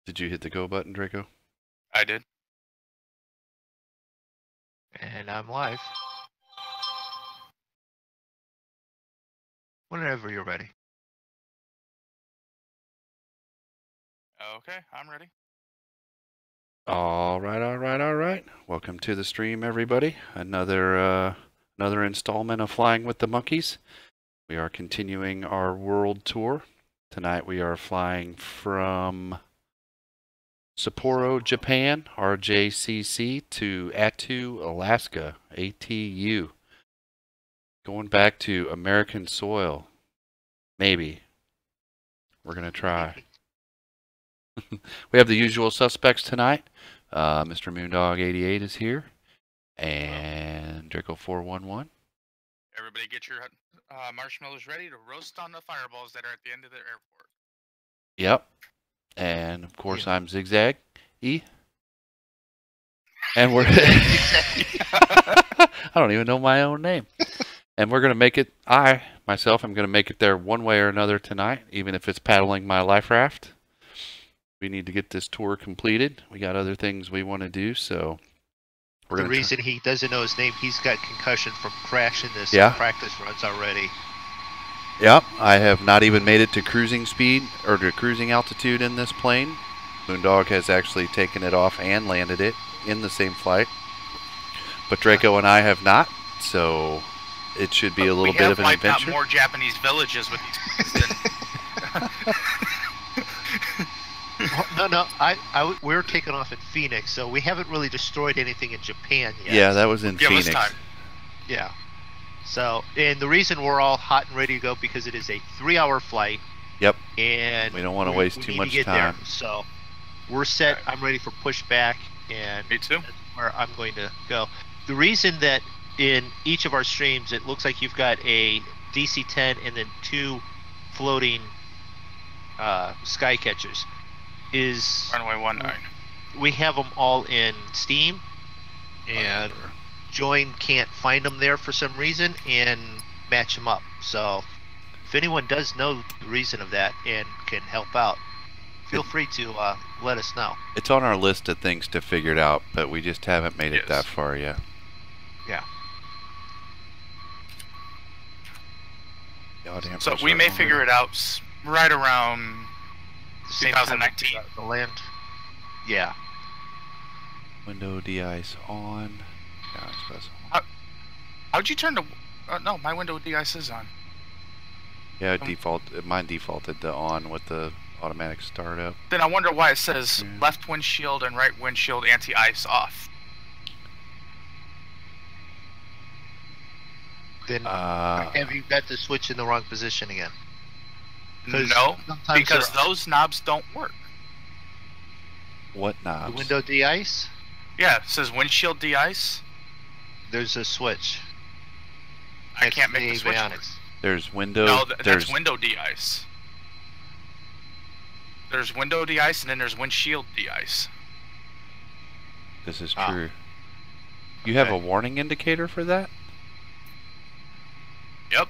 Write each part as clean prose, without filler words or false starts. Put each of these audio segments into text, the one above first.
Did you hit the go button, Draco? I did. And I'm live. Whenever you're ready. Okay, I'm ready. All right. Welcome to the stream, everybody. Another installment of Flying with the Monkeys. We are continuing our world tour. Tonight we are flying from Sapporo, Japan, RJCC, to Attu, Alaska, ATU. Going back to American soil. Maybe. We're going to try. We have the usual suspects tonight. Mr. Moondog88 is here. And Draco411. Everybody get your marshmallows ready to roast on the fireballs that are at the end of the airport. Yep. And of course I'm Zigzag E. And we're I don't even know my own name. And we're gonna make it I'm gonna make it there one way or another tonight, even if it's paddling my life raft. We need to get this tour completed. We got other things we want to do, so the reason he doesn't know his name, he's got concussion from crashing this practice runs already. Yep, I have not even made it to cruising speed or to cruising altitude in this plane. Moondog has actually taken it off and landed it in the same flight. But Draco and I have not, so it should be a little bit of an adventure. We have wiped out more Japanese villages with these No, we're taking off in Phoenix, so we haven't really destroyed anything in Japan yet. Yeah, that was in Phoenix. Give us time. Yeah. So, and the reason we're all hot and ready to go because it is a 3-hour flight. Yep. And we don't want to waste too much time. There. So, we're set. I'm ready for pushback, and me too. That's where I'm going to go. The reason that in each of our streams it looks like you've got a DC-10 and then 2 floating sky catchers is runway 19. We have them all in Steam, and Join can't find them there for some reason and match them up. So if anyone does know the reason of that and can help out, feel free to let us know. It's on our list of things to figure it out, but we just haven't made it that far yet. Yeah. So we may figure it out right around 2019. The land. Yeah. Window de-ice on. How'd you turn the... no, my window de-ice is on. Yeah, mine defaulted to on with the automatic startup. Then I wonder why it says left windshield and right windshield anti-ice off. Then have you got the switch in the wrong position again? No, because those knobs don't work. What knobs? The window de-ice? Yeah, it says windshield de-ice. There's a switch. I can't make the switch work. There's window... No, that's window de-ice. There's window de-ice and then there's windshield de-ice. This is true. You have a warning indicator for that? Yep.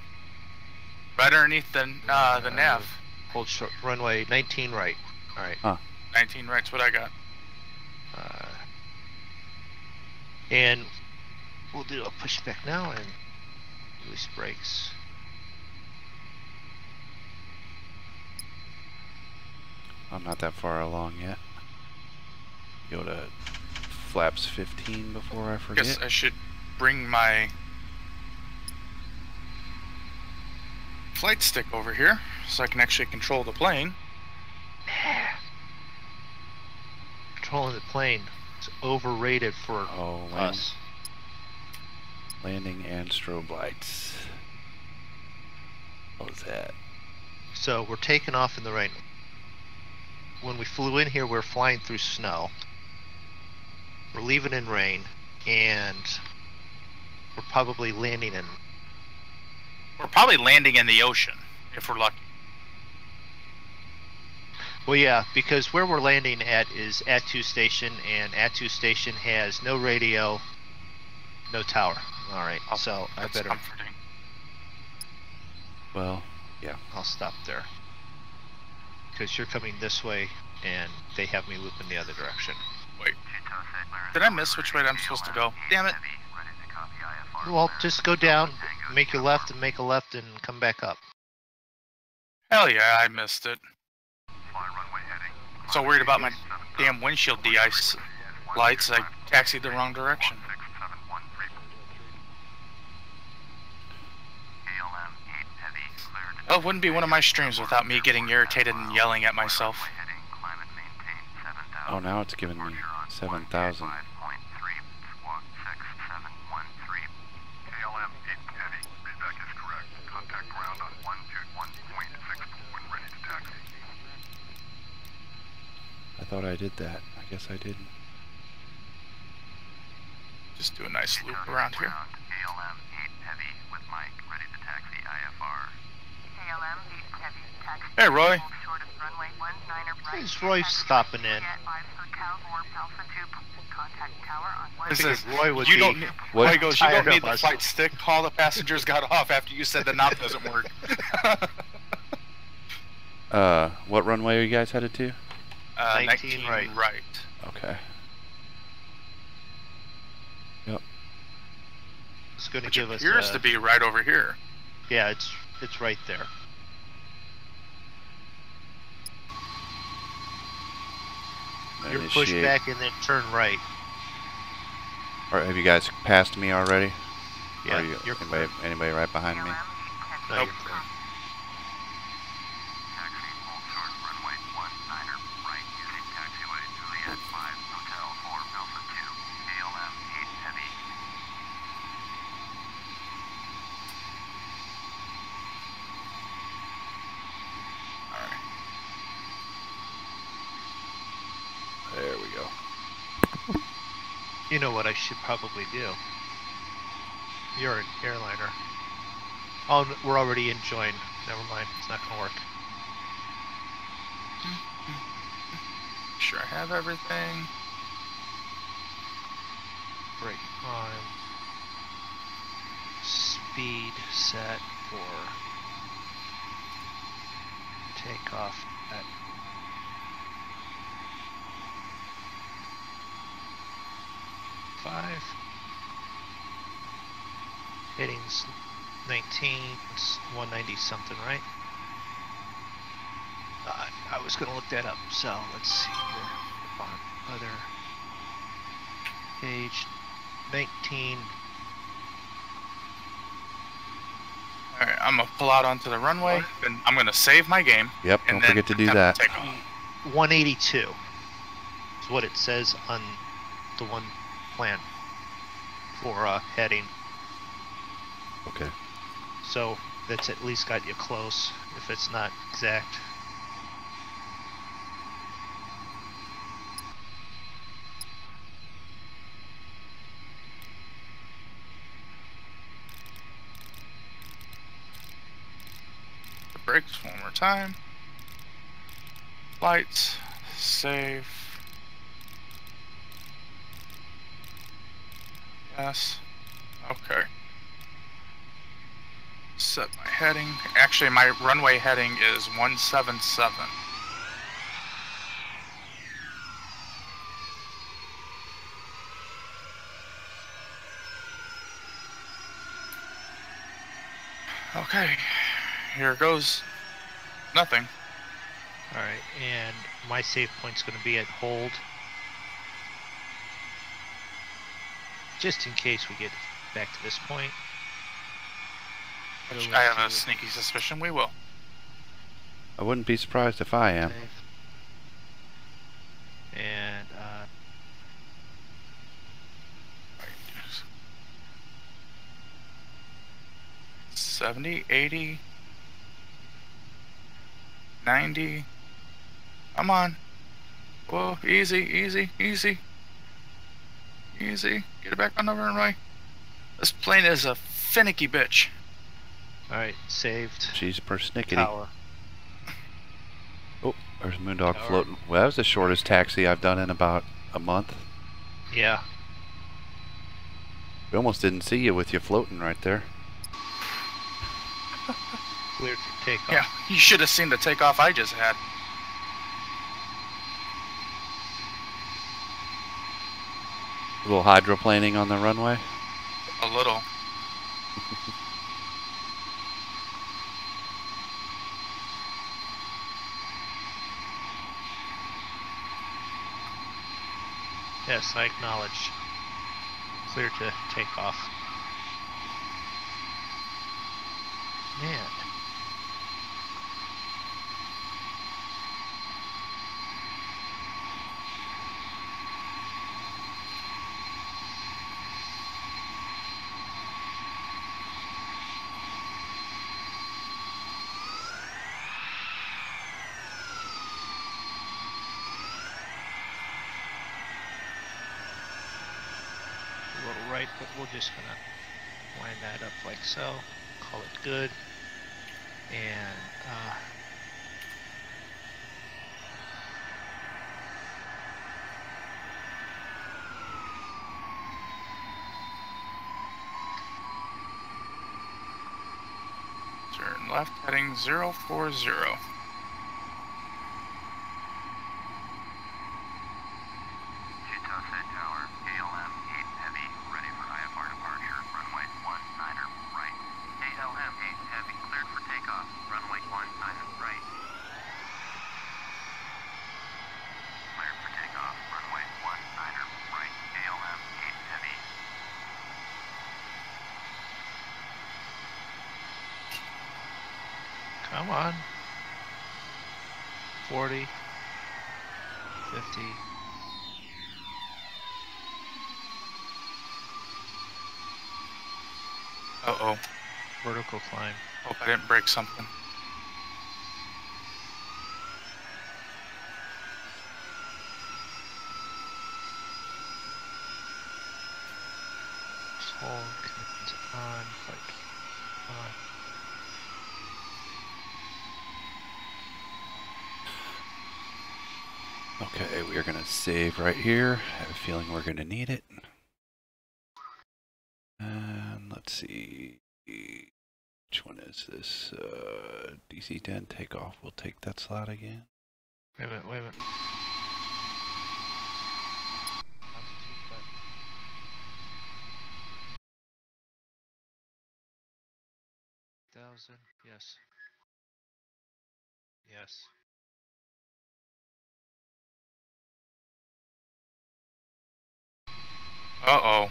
Right underneath the nav. Hold short, runway 19 right. All right. Huh. 19 right's what I got. And we'll do a pushback now and release brakes. I'm not that far along yet. Go to flaps 15 before I forget. Guess I should bring my flight stick over here so I can actually control the plane. Controlling the plane is overrated for us. Landing and strobe lights. What was that? So we're taking off in the rain. When we flew in here, we're flying through snow. We're leaving in rain, and we're probably landing in... We're probably landing in the ocean, if we're lucky. Well, yeah, because where we're landing at is Attu Station, and Attu Station has no radio, no tower. All right, so I better... comforting. Well, yeah. I'll stop there. because you're coming this way, and they have me looping the other direction. Wait. Did I miss which way I'm supposed to go? Damn it. Well, just go down, make your left, and make a left, and come back up. Hell yeah, I missed it. So worried about my damn windshield de-ice lights, I taxied the wrong direction. Well, it wouldn't be one of my streams without me getting irritated and yelling at myself. Oh, now it's giving me 7,000. I thought I did that. I guess I didn't. Just do a nice loop around here. Hey, Roy. Is Roy stopping in? This is Roy would you be. don't. Roy goes. You don't tired need of the us. flight stick. All the passengers got off after you said the knob doesn't work. What runway are you guys headed to? 19 right. Okay. Yep. It's going to Which give us. appears to be right over here. Yeah, it's right there. You're pushed Initiate. back and then turn right. Or have you guys passed me already? Yeah, Or are you, you're anybody right behind me? No, Nope. you're clear. Alright. There we go. You know what I should probably do. You're an airliner. Oh, we're already in join. Never mind. It's not gonna work. Sure I have everything. Break on. Speed set for takeoff at 5. Headings 19, it's 190 something, right? I was gonna look that up, so let's see here. On other page 19. Alright, I'm gonna pull out onto the runway, and I'm gonna save my game. Yep, and don't then forget to do attempt that. to take off. 182 is what it says on the one plan for heading. Okay. So that's at least got you close, if it's not exact. The brakes one more time. Lights, save. Yes. Okay. Set my heading. Actually, my runway heading is 177. Okay. Here goes. Nothing. Alright, and my save point's going to be at hold. Just in case we get back to this point. Which Go I have a into sneaky suspicion we will. I wouldn't be surprised if I am. save. And 70, 80, 90. Come on. Whoa, easy, easy, easy. Easy. Get it back on the runway. This plane is a finicky bitch. alright, saved. She's persnickety. Tower. Oh, there's Moondog Tower. floating. Well, that was the shortest taxi I've done in about a month. Yeah. We almost didn't see you with you floating right there. Cleared for takeoff. Yeah, you should have seen the takeoff I just had. A little hydroplaning on the runway. A little. Yes, I acknowledge. Clear to take off. Man. A little right, but we're just gonna line that up like so. Call it good. And turn left heading 040. come on. 40, 50. Uh-oh. Vertical climb. Hope I didn't break something. Hold, connect on, flight on. Okay, we are going to save right here. I have a feeling we're going to need it. And let's see. Which one is this? DC-10 takeoff. We'll take that slot again. Wait a minute, wait a minute. Yes. Yes. Uh-oh.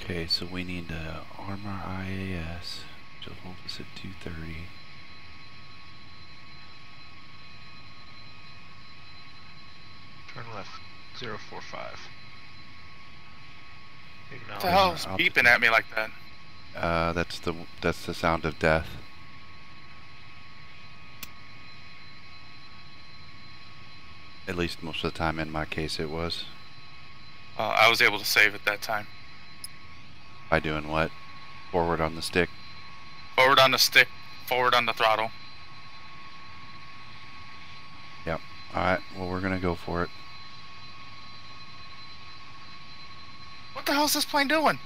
Okay, so we need to arm our IAS, which will hold us at 230. Turn left, 045. What the hell is beeping at me like that? That's the sound of death. At least most of the time in my case it was. I was able to save it that time. By doing what? Forward on the stick? Forward on the stick, forward on the throttle. Yep. Alright, well we're gonna go for it. What the hell is this plane doing?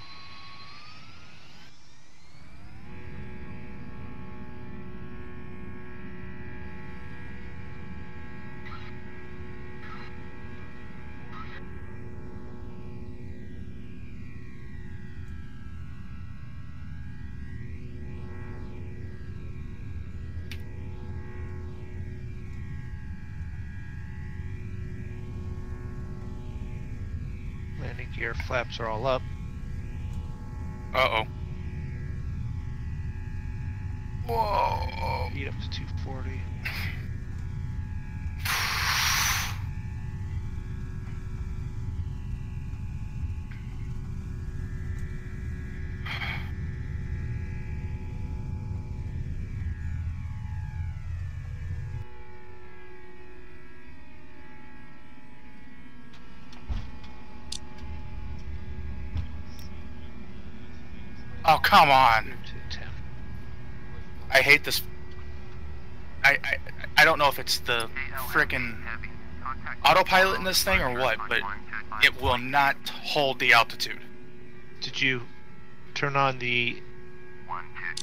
Landing gear flaps are all up. Uh-oh. Whoa. Speed up to 240. Oh, come on. I hate this. I don't know if it's the frickin' autopilot in this thing or what, but it will not hold the altitude. Did you turn on the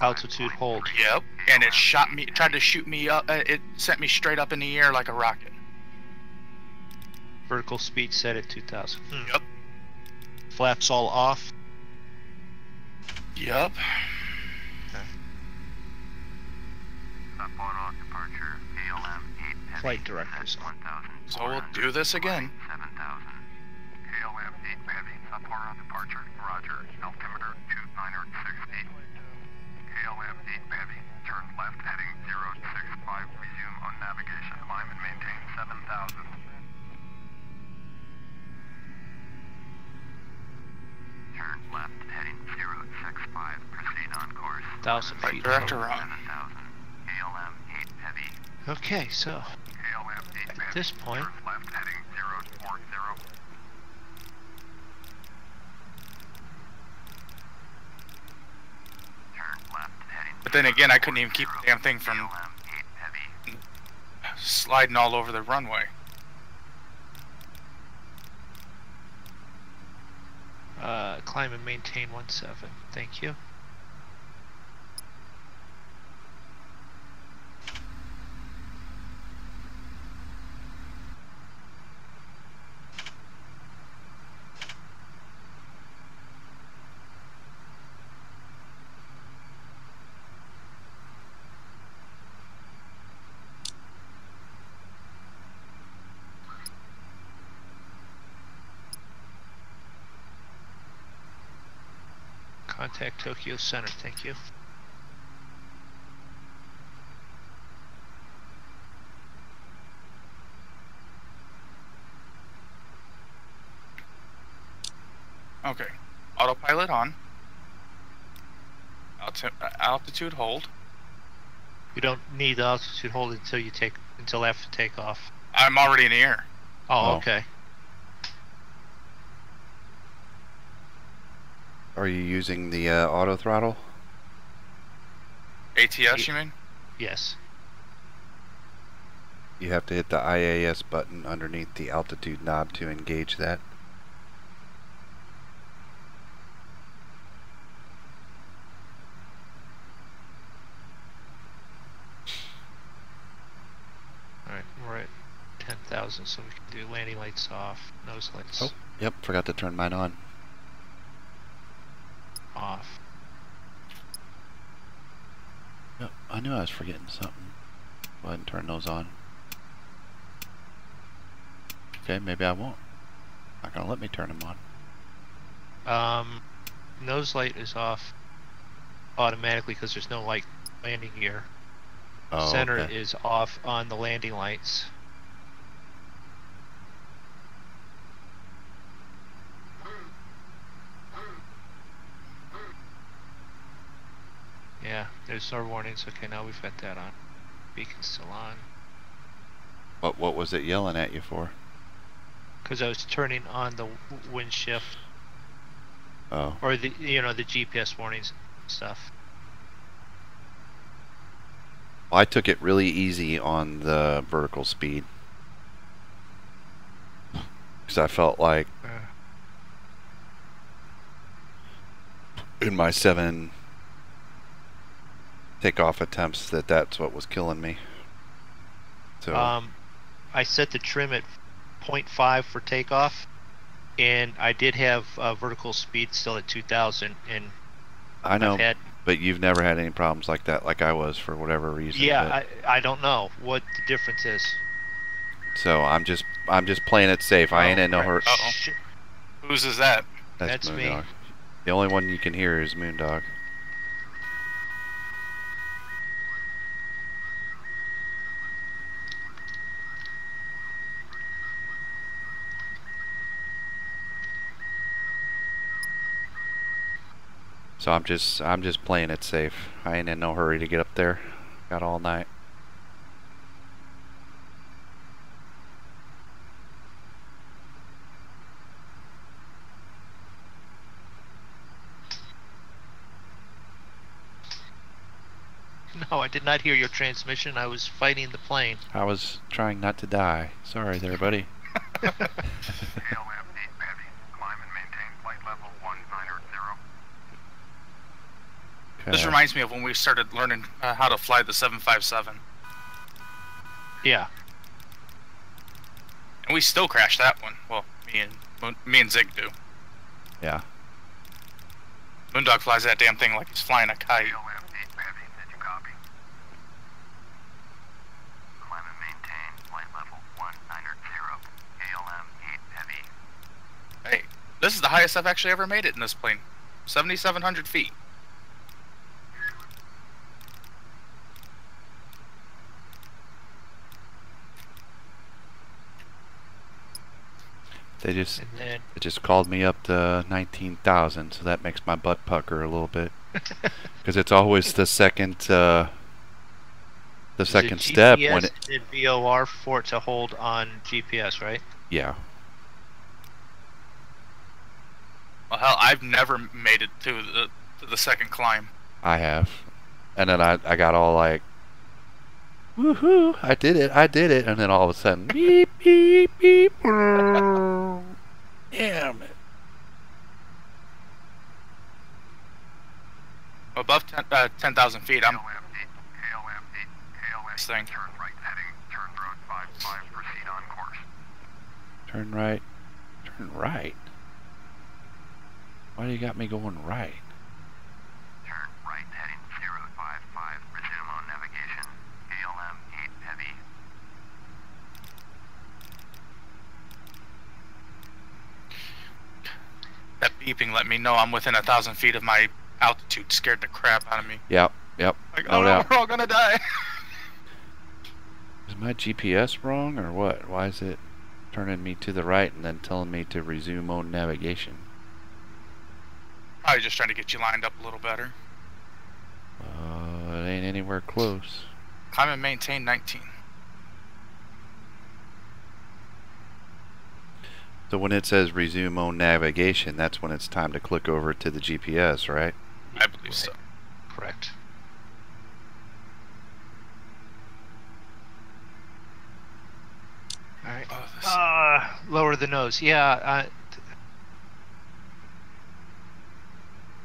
Altitude hold. Yep. And it shot me, tried to shoot me up. It sent me straight up in the air like a rocket. Vertical speed set at 2,000. Yep. Flaps all off. Yep. Sapporo departure, KLM 8 Flight directors on. 1000. So we'll do this again. 7000. KLM 8 heavy, Sapporo departure, roger, altimeter 2960. KLM 8 heavy, turn left heading 065, resume on navigation, climb and maintain 7000. Turn left heading 065, proceed on course. 1,000 Right feet. director total. wrong. 7000. KLM 8 heavy. Okay, so KLM 8 heavy. at this point, Turn left heading 040. Turn left heading. But then again, I couldn't even keep the damn thing from KLM 8 heavy. sliding all over the runway. climb and maintain 17. Thank you. Contact Tokyo Center, thank you. Okay. Autopilot on. Altitude hold. You don't need the altitude hold until after takeoff. I'm already in the air. Oh, Oh. okay. Are you using the auto throttle? ATS, you mean? Yes. You have to hit the IAS button underneath the altitude knob to engage that. Alright, we're at 10,000, so we can do landing lights off, nose lights Oh, yep, forgot to turn mine on. off. Yep, I knew I was forgetting something. Go ahead and turn those on. Okay, maybe I won't. Not gonna let me turn them on. Nose light is off automatically because there's no light landing gear. Oh, Center okay. is off on the landing lights. Yeah, there's our warnings. Okay, now we've got that on. Beacon's still on. What was it yelling at you for? Because I was turning on the wind shift, Oh, or the the GPS warnings stuff. well, I took it really easy on the vertical speed. Because I felt like in my 7 takeoff attempts that's what was killing me. So I set the trim at 0.5 for takeoff, and I did have vertical speed still at 2,000, and I know, I've had, but you've never had any problems like that, like I was for whatever reason. yeah, I don't know what the difference is. So I'm just playing it safe. I ain't in no hurry. Uh-oh. Shit. Whose is that? That's me. Moondog. The only one you can hear is Moondog. So I'm just playing it safe. I ain't in no hurry to get up there. Got all night. No, I did not hear your transmission. I was fighting the plane. I was trying not to die. Sorry there, buddy. KLM 8 heavy, climb and maintain flight level 190. This reminds me of when we started learning how to fly the 757. Yeah. And we still crashed that one. Well, me and Zig do. Yeah. Moondog flies that damn thing like he's flying a kite. KLM 8 heavy, did you copy? Climb and maintain flight level 1900. KLM 8 heavy. Hey, this is the highest I've actually ever made it in this plane. 7,700 feet. They just called me up to 19,000, so that makes my butt pucker a little bit, because it's always the second step when it did VOR for it to hold on GPS, right? Yeah. Well, hell, I've never made it to the second climb. I have, and then I got all like, woohoo! I did it! And then all of a sudden, beep beep beep. Damn it! Above 10,000 feet, I'm. KLM 8, This thing. turn right heading, turn road 55, proceed on course. Turn right. Turn right. Why do you got me going right? Turn right heading 055, resume on navigation. KLM 8 heavy. That beeping let me know I'm within 1,000 feet of my altitude. Scared the crap out of me. Yep. Like, No oh no, doubt. we're all gonna die. Is my GPS wrong or what? Why is it turning me to the right and then telling me to resume on navigation? Probably just trying to get you lined up a little better. It ain't anywhere close. Climb and maintain 19. So when it says resume on navigation, that's when it's time to click over to the GPS, right? I believe so. Correct. All right. Oh, Lower the nose. Yeah.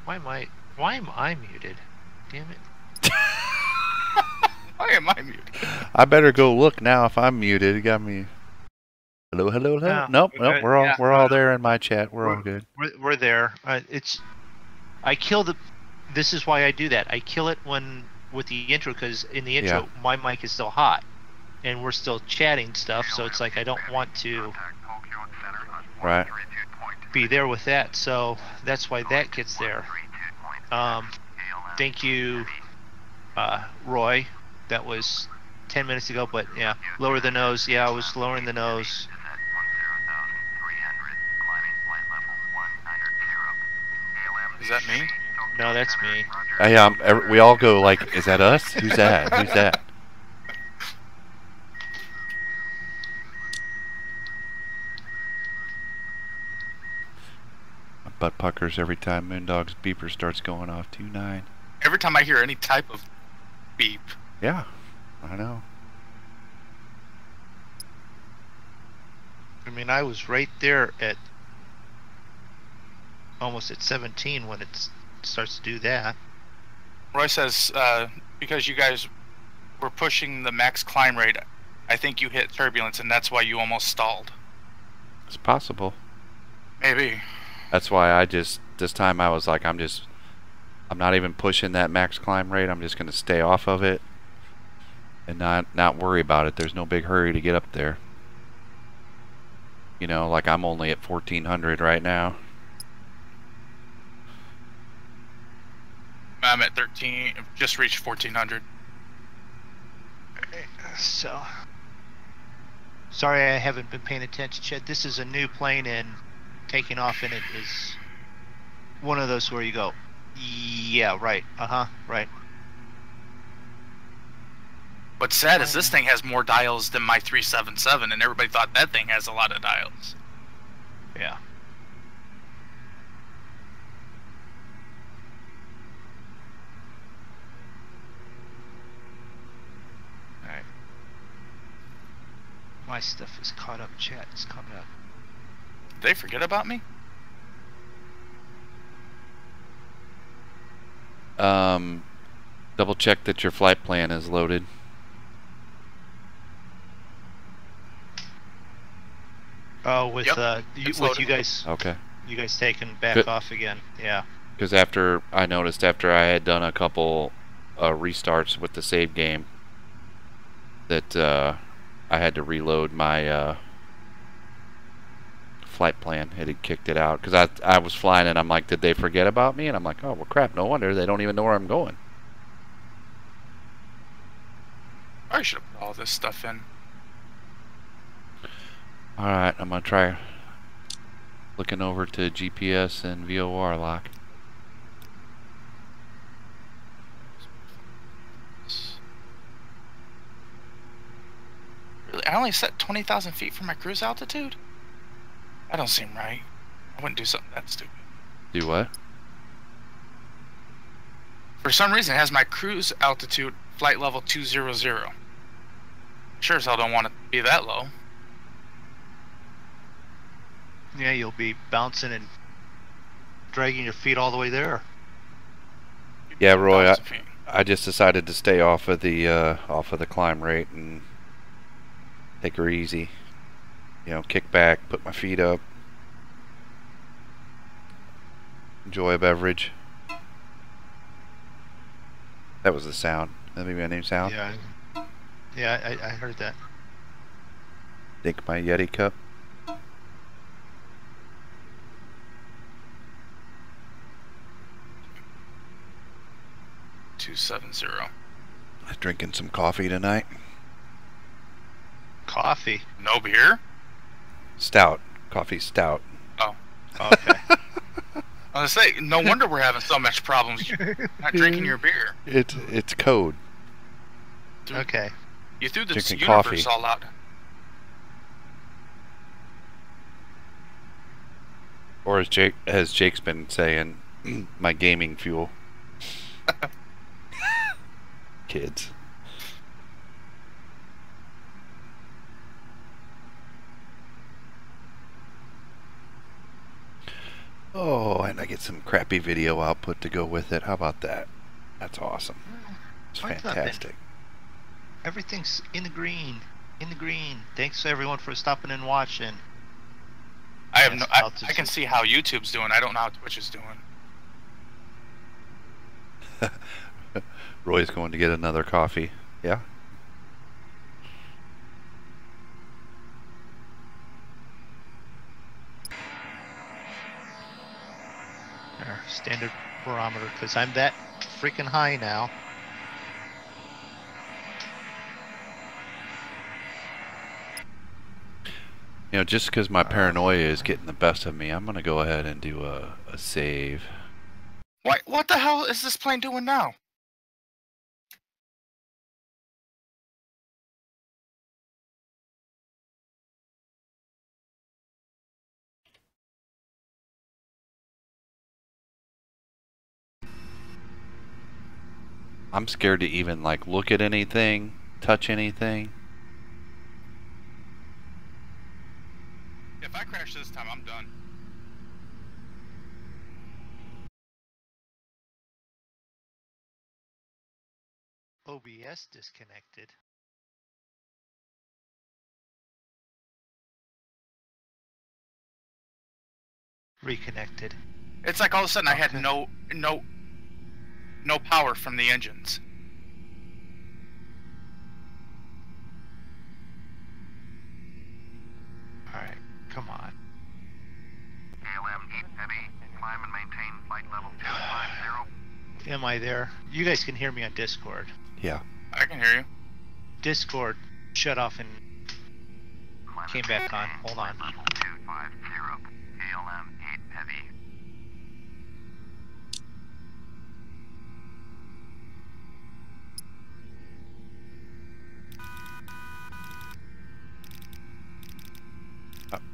Why am I muted? Damn it. Why am I muted? I better go look now if I'm muted. It got me. Hello. No, Nope. yeah, We're all there in my chat. We're all good. We're there. I kill the. This is why I do that. I kill it with the intro, because in the intro my mic is still hot, and we're still chatting stuff. So it's like I don't want to Right. be there with that. So that's why that gets there. Thank you, Roy. That was 10 minutes ago, but yeah, lower the nose. Yeah, I was lowering the nose. Is that me? No, that's me. We all go like, is that us? Who's that? Who's that? My butt puckers every time Moondog's beeper starts going off. 29. Every time I hear any type of beep. Yeah, I know. I mean, I was right there at almost at 17 when it starts to do that. Roy says, because you guys were pushing the max climb rate, I think you hit turbulence, and that's why you almost stalled. It's possible. Maybe. That's why this time I was like, I'm not even pushing that max climb rate. I'm just going to stay off of it and not worry about it. There's no big hurry to get up there. You know, like I'm only at 1,400 right now. I'm at 13, just reached 1,400. So, sorry I haven't been paying attention, Chad. This is a new plane, and taking off in it is one of those where you go, yeah, right, right. What's sad is this thing has more dials than my 377, and everybody thought that thing has a lot of dials. Yeah. Alright. My stuff is caught up, chat is caught up. Did they forget about me? Double check that your flight plan is loaded. Oh, with Yep, it's loaded. you guys. Okay. You guys taking back Good. off again? Yeah. Because I noticed after I had done a couple restarts with the save game that I had to reload my flight plan. It had kicked it out because I was flying and I'm like, did they forget about me? And I'm like, oh well, crap. No wonder they don't even know where I'm going. I should have put all this stuff in. All right, I'm gonna try looking over to GPS and VOR lock. Really, I only set 20,000 feet for my cruise altitude? That don't seem right. I wouldn't do something that stupid. Do what? For some reason, it has my cruise altitude flight level 200. Sure as hell don't want it to be that low. Yeah, you'll be bouncing and dragging your feet all the way there. Yeah, Roy. 1,000 feet. I just decided to stay off of the climb rate and take her easy. You know, kick back, put my feet up, enjoy a beverage. That was the sound. That maybe my name sound. Yeah. Yeah, I heard that. Think my Yeti cup. $270. I'm drinking some coffee tonight. Coffee. No beer? Stout. Coffee stout. Oh. Okay. I was gonna say, no wonder we're having so much problems. You're not drinking your beer. It's code. Dude, Okay. you threw this Drinking universe coffee. all out. Or as Jake's been saying, my gaming fuel. Kids. Oh, and I get some crappy video output to go with it. How about that? That's awesome. It's Like nothing. fantastic. Everything's in the green. In the green. Thanks everyone for stopping and watching. I have Yes, no. altitude. I can see how YouTube's doing. I don't know how Twitch is doing. Roy's going to get another coffee. Yeah? Our standard barometer, because I'm that freaking high now. You know, just because my paranoia is getting the best of me, I'm going to go ahead and do a save. What the hell is this plane doing now? I'm scared to even, like, look at anything, touch anything. If I crash this time, I'm done. OBS disconnected. Reconnected. It's like all of a sudden I had Okay. no power from the engines. Alright, come on. KLM 8 Heavy, climb and maintain flight level 250. Am I there? You guys can hear me on Discord. Yeah. I can hear you. Discord shut off and Climb came and back on. maintain Hold on. flight level 250, KLM 8 Heavy.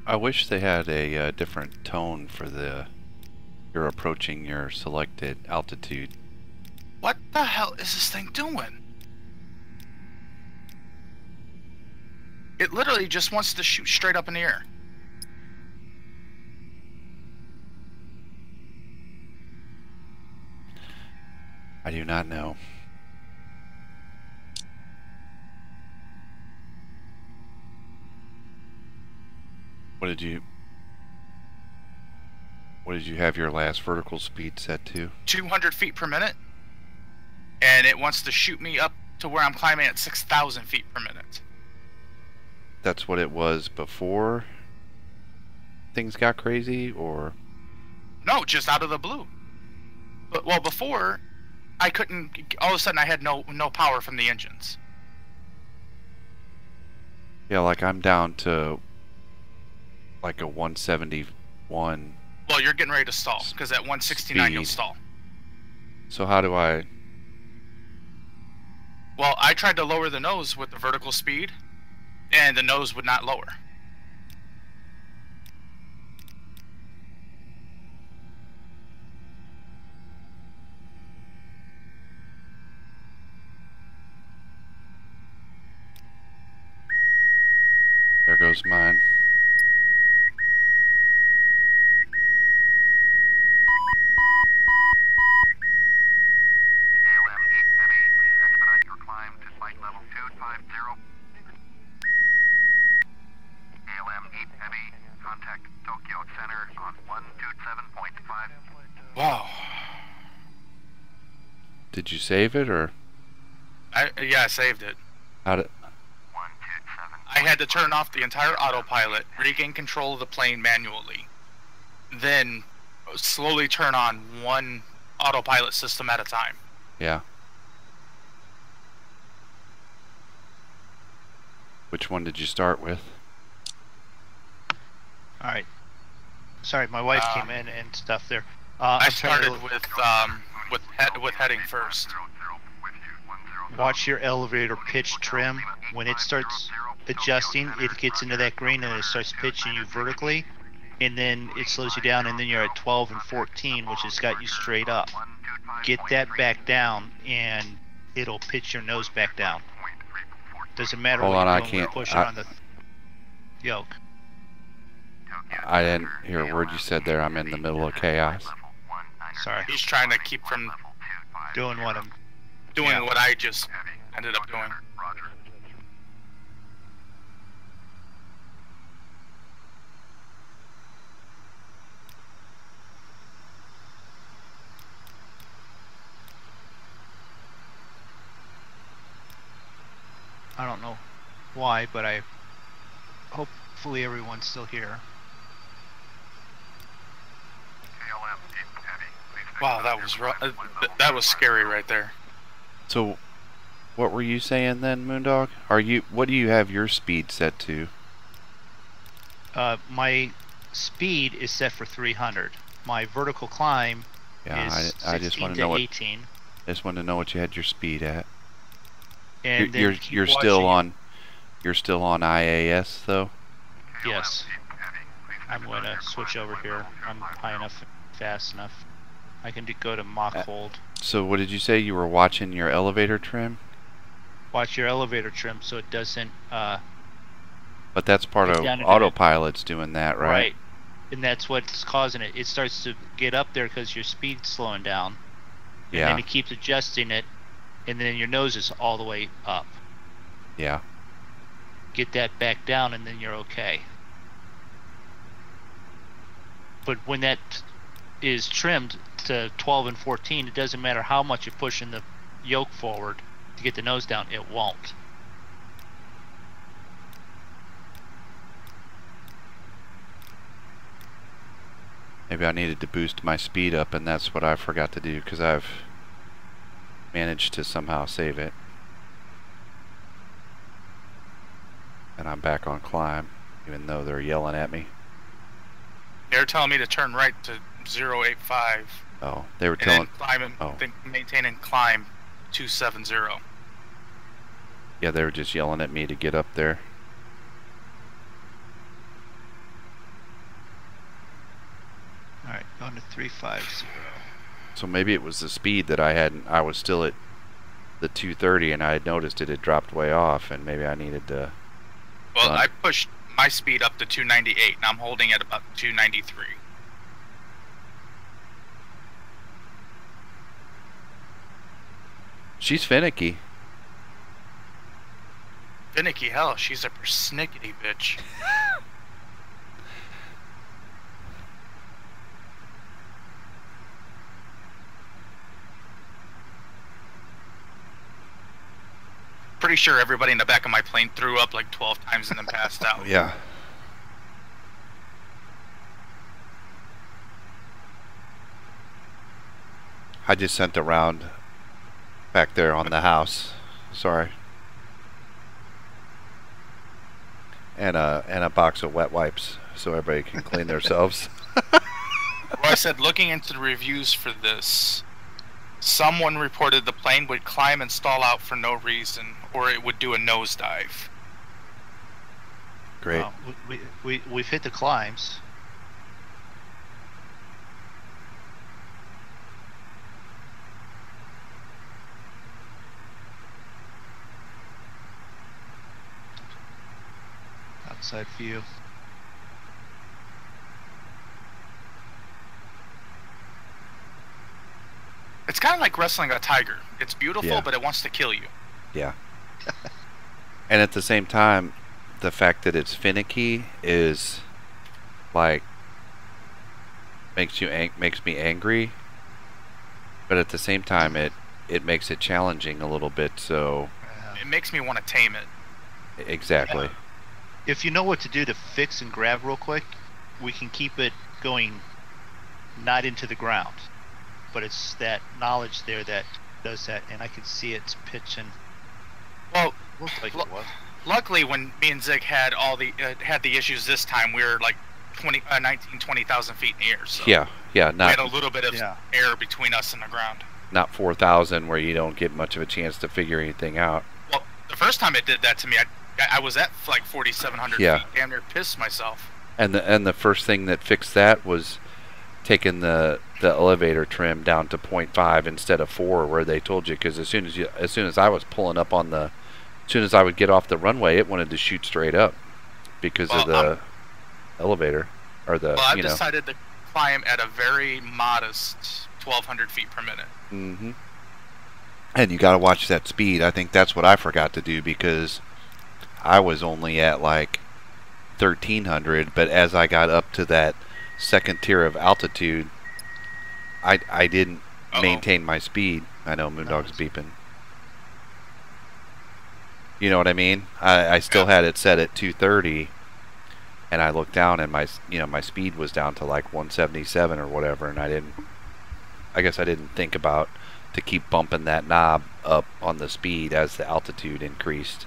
I wish they had a different tone for you're approaching your selected altitude. What the hell is this thing doing? It literally just wants to shoot straight up in the air. I do not know. What did you have your last vertical speed set to? 200 feet per minute. And it wants to shoot me up to where I'm climbing at 6,000 feet per minute. That's what it was before things got crazy, or? No, just out of the blue. But, well, before, I couldn't, all of a sudden I had no power from the engines. Yeah, like I'm down to like a 171. Well, you're getting ready to stall, because at 169 you'll Speed. stall. So how do I? Well, I tried to lower the nose with the vertical speed, and the nose would not lower. There goes mine. KLM 8 Heavy, please expedite your climb to flight level 250. KLM 8 Heavy, contact Tokyo Center on 127.5. Wow. Did you save it, or Yeah, I saved it. how did? 127. I had to turn off the entire autopilot, regain control of the plane manually, then slowly turn on one autopilot system at a time. Yeah. Which one did you start with? All right. Sorry, my wife came in and stuff there. I I'm trying started with heading first. watch your elevator pitch trim. When it starts adjusting, it gets into that green and it starts pitching you vertically, and then it slows you down, and then you're at 12 and 14, which has got you straight up. Get that back down, and it'll pitch your nose back down. Doesn't matter Hold what on, you're I doing, we're can't- pushing on the yoke. I didn't hear a word you said there. I'm in the middle of chaos. Sorry, He's trying to keep from doing what I'm. doing Yeah. what I just ended up doing. I don't know why, but hopefully everyone's still here. Wow, that was that was scary right there. So, what were you saying then, Moondog? What do you have your speed set to? My speed is set for 300. My vertical climb Yeah, is I just 16 want to to know what. 18. I just wanted to know what you had your speed at. And then You're keep still watching- on. You're still on IAS though. Yes. I'm going to switch over here. I'm high enough, fast enough. I can go to Mach hold. So what did you say? You were watching your elevator trim? Watch your elevator trim so it doesn't. But that's part Get of down into autopilot's doing that, right? And that's what's causing it. It starts to get up there because your speed's slowing down. And Yeah. then it keeps adjusting it, and then your nose is all the way up. Yeah. Get that back down, and then you're okay. But when that is trimmed to 12 and 14, it doesn't matter how much you're pushing the yoke forward to get the nose down, it won't. Maybe I needed to boost my speed up, and that's what I forgot to do because I've managed to somehow save it. And I'm back on climb, even though they're yelling at me. They're telling me to turn right to 085. Oh, they were And telling. then climb and Oh. then maintain and climb 270. Yeah, they were just yelling at me to get up there. Alright, going to 350. So maybe it was the speed that I hadn't. I was still at the 230, and I had noticed it had dropped way off, and maybe I needed to. Well, Done. I pushed my speed up to 298, and I'm holding at about 293. She's finicky. Finicky, hell, she's a persnickety bitch. Pretty sure everybody in the back of my plane threw up like 12 times and then passed out. Yeah. I just sent a round back there on the house. Sorry. And a box of wet wipes so everybody can clean themselves. Well, I said looking into the reviews for this, someone reported the plane would climb and stall out for no reason, or it would do a nosedive. Great. We've hit the climbs. Outside view. It's kind of like wrestling a tiger. It's beautiful, Yeah. but it wants to kill you. Yeah. And at the same time, the fact that it's finicky is like makes me angry, but at the same time it makes it challenging a little bit. So It makes me want to tame it. exactly. If you know what to do to fix and grab real quick, we can keep it going not into the ground. But it's that knowledge there that does that, and I can see it's pitching. Well, Looks like it was. luckily when me and Zig had all the had the issues this time, we were like 20,000 feet in the air. So Yeah, we not had a little bit of air between us and the ground. not 4,000 where you don't get much of a chance to figure anything out. Well, the first time it did that to me, I was at like 4,700 Yeah. feet, damn near pissed myself. And the first thing that fixed that was taking the elevator trim down to 0.5 instead of 4, where they told you, because as soon as I was pulling up on the, as soon as I would get off the runway, it wanted to shoot straight up because of the elevator or the. Well, I've decided to climb at a very modest 1,200 feet per minute. Mm-hmm. And you got to watch that speed. I think that's what I forgot to do, because I was only at like 1,300, but as I got up to that second tier of altitude, I didn't maintain my speed. I know Moondog's beeping. You know what I mean? I still had it set at 230, and I looked down and my speed was down to like 177 or whatever, and I guess I didn't think about to keep bumping that knob up on the speed as the altitude increased.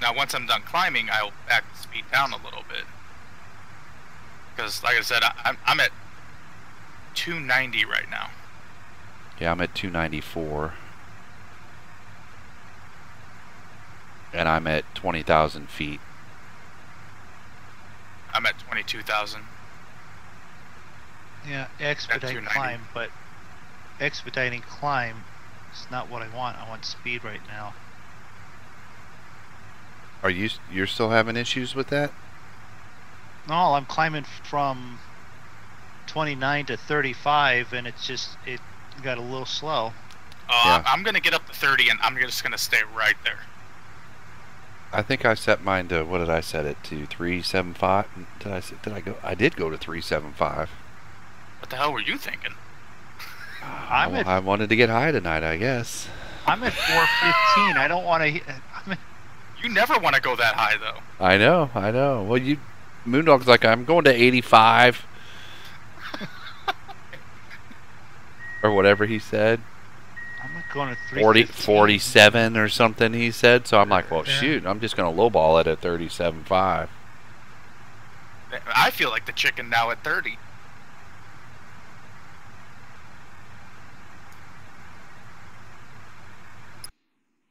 Now, once I'm done climbing, I'll back the speed down a little bit. Because, like I said, I'm at 290 right now. Yeah, I'm at 294. And I'm at 20,000 feet. I'm at 22,000. Yeah, expedite 290. climb, but expediting climb is not what I want. I want speed right now. You're still having issues with that? No, I'm climbing from 29 to 35, and it got a little slow. Yeah. I'm going to get up to 30, and I'm just going to stay right there. I think I set mine to, what did I set it to? 375? I did go to 375. What the hell were you thinking? I wanted to get high tonight, I guess. I'm at 415. I don't want to. You never want to go that high, though. I know. Well, Moondog's like, I'm going to 85. Or whatever he said. I'm not going to 47 or something he said. So I'm like, well, Yeah. shoot, I'm just going to lowball it at 37.5. I feel like the chicken now at 30.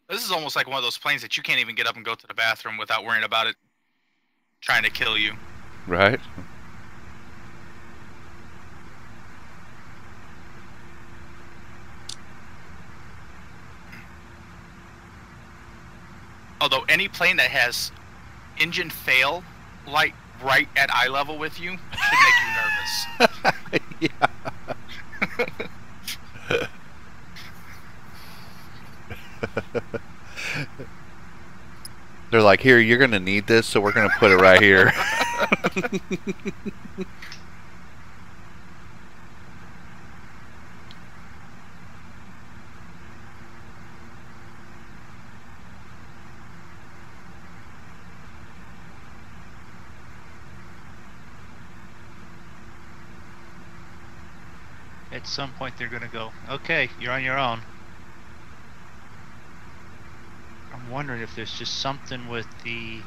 This is almost like one of those planes that you can't even get up and go to the bathroom without worrying about it trying to kill you. Right? Although any plane that has engine fail light right at eye level with you should make you nervous. Yeah. they're like, here, you're gonna need this, so we're gonna put it right here. At some point they're gonna go, okay, you're on your own. I'm wondering if there's just something with the...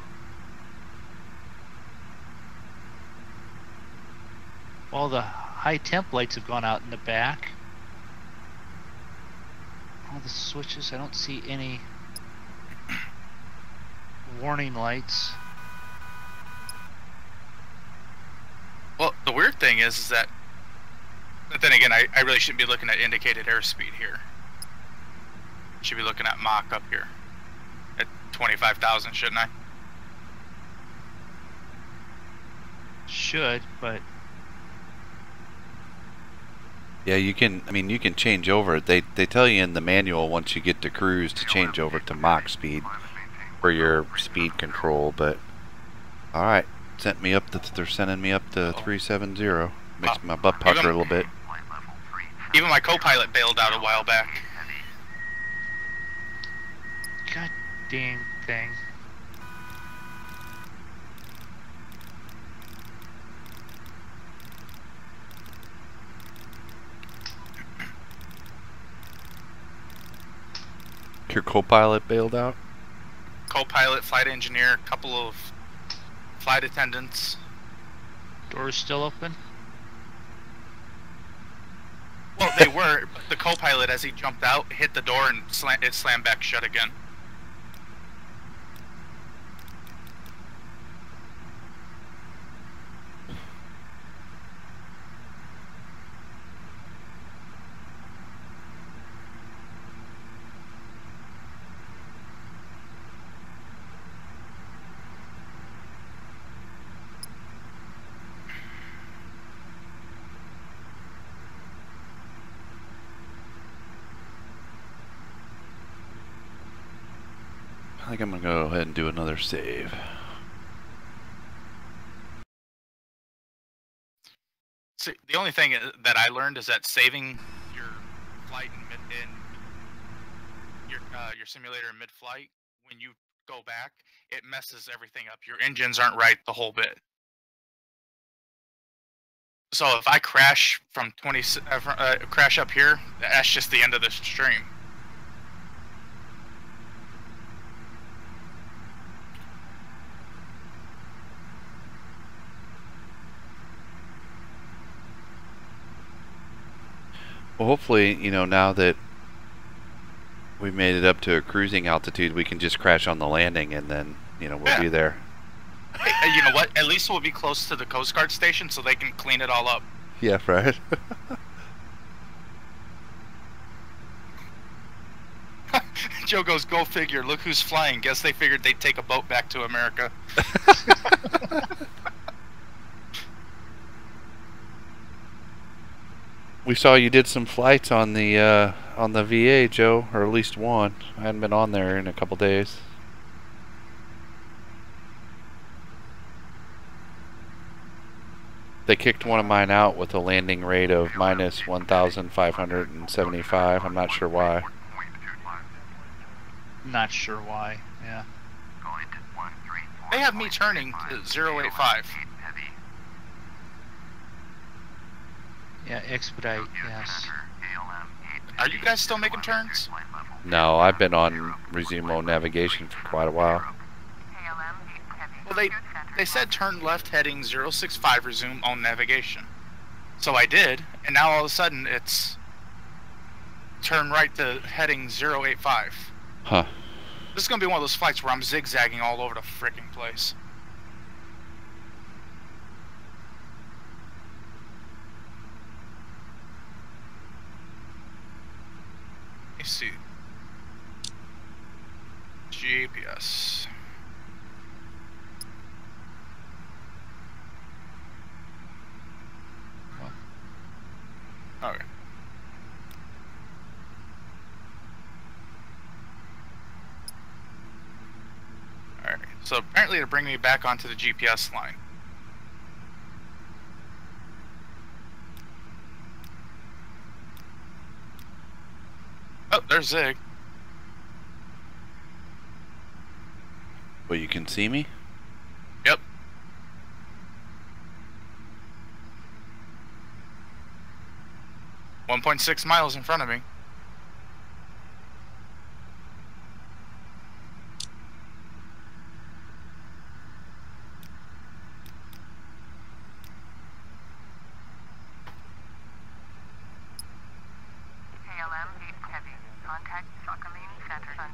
All the high temp lights have gone out in the back. All the switches, I don't see any warning lights. Well, the weird thing is that, but then again, I really shouldn't be looking at indicated airspeed here. Should be looking at Mach up here at 25,000, shouldn't I? Should, but Yeah, you can. I mean, you can change over. They tell you in the manual once you get to cruise to change over to Mach speed for your speed control. But all right, sent me up. They're sending me up to 370. Makes my butt pucker a little bit. Even my co-pilot bailed out a while back. god damn thing. Your co-pilot bailed out? Co-pilot, flight engineer, couple of flight attendants. Doors still open? Well, they were. But the co-pilot, as he jumped out, hit the door and it slammed back shut again. I think I'm gonna go ahead and do another save. See, the only thing that I learned is that saving your flight in your simulator in mid-flight, when you go back, it messes everything up. Your engines aren't right the whole bit. So if I crash from crash up here, that's just the end of the stream. Well, hopefully, you know, now that we made it up to a cruising altitude, we can just crash on the landing and then, you know, we'll be there. Hey, you know what? At least we'll be close to the Coast Guard station so they can clean it all up. Yeah, right. Joe goes, go figure. Look who's flying. Guess they figured they'd take a boat back to America. We saw you did some flights on the VA, Joe, or at least one. I hadn't been on there in a couple days. They kicked one of mine out with a landing rate of minus 1,575. I'm not sure why. Not sure why, yeah. They have me turning to 085. Yeah, expedite, yes. Are you guys still making turns? No, I've been on resume navigation for quite a while. Well, they said turn left heading 065, resume on navigation. So I did, and now all of a sudden it's turn right to heading 085. Huh. This is going to be one of those flights where I'm zigzagging all over the freaking place. Let me see. GPS. Okay. Alright. So apparently to bring me back onto the GPS line. Oh, there's Zig. But you can see me? Yep. .6 miles in front of me. KLM 8 heavy. Contact Sakamini Center on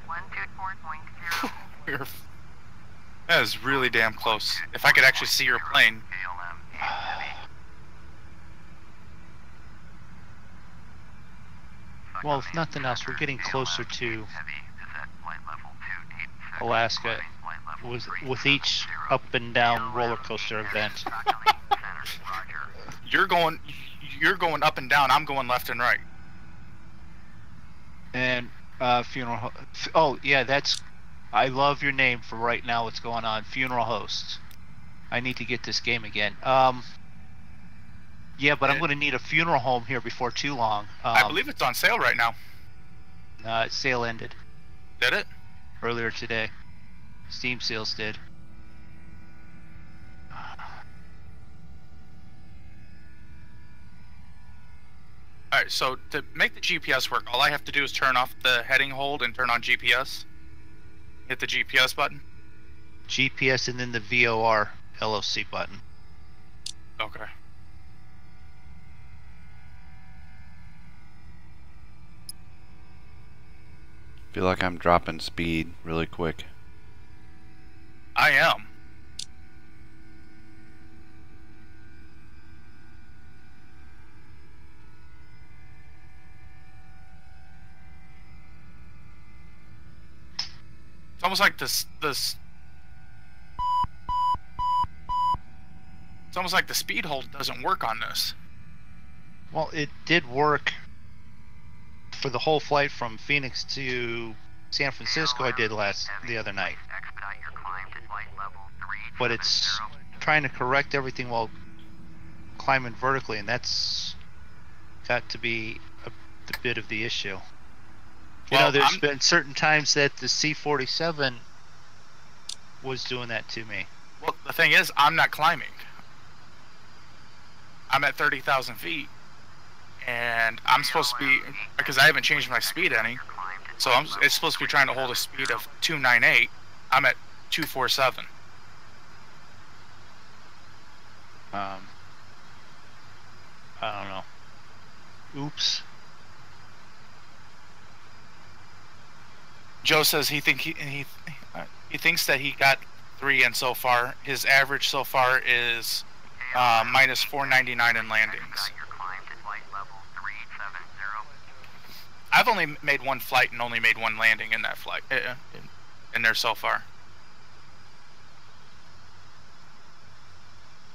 124.0. That is really damn close. If I could actually see your plane. KLM 8 heavy. Well, if nothing else, we're getting closer to Heavy is at flight level 286. Alaska Flight level with each up and down roller coaster event. Sakamini Center. Roger. You're going up and down. I'm going left and right. And funeral. Oh yeah, that's. I love your name for right now. What's going on? Funeral host. I need to get this game again. Yeah, but I'm going to need a funeral home here before too long. I believe it's on sale right now. Sale ended Did it? earlier today. Steam sales did. Alright, so to make the GPS work, all I have to do is turn off the heading hold and turn on GPS. Hit the GPS button. GPS and then the VOR LOC button. Okay. Feel like I'm dropping speed really quick. I am. It's almost like this. It's almost like the speed hold doesn't work on this. Well, it did work for the whole flight from Phoenix to San Francisco. I did the other night, Expedite your climb to flight level 370. but it's trying to correct everything while climbing vertically, and that's got to be the bit of the issue. You know, there's been certain times that the C-47 was doing that to me. Well, the thing is, I'm not climbing. I'm at 30,000 feet, and I'm supposed to be, because I haven't changed my speed any, so it's supposed to be trying to hold a speed of 298. I'm at 247. I don't know. Oops. Joe says he thinks that he got 3 in so far. His average so far is minus 499 in landings. I've only made one flight and only made one landing in that flight in there so far.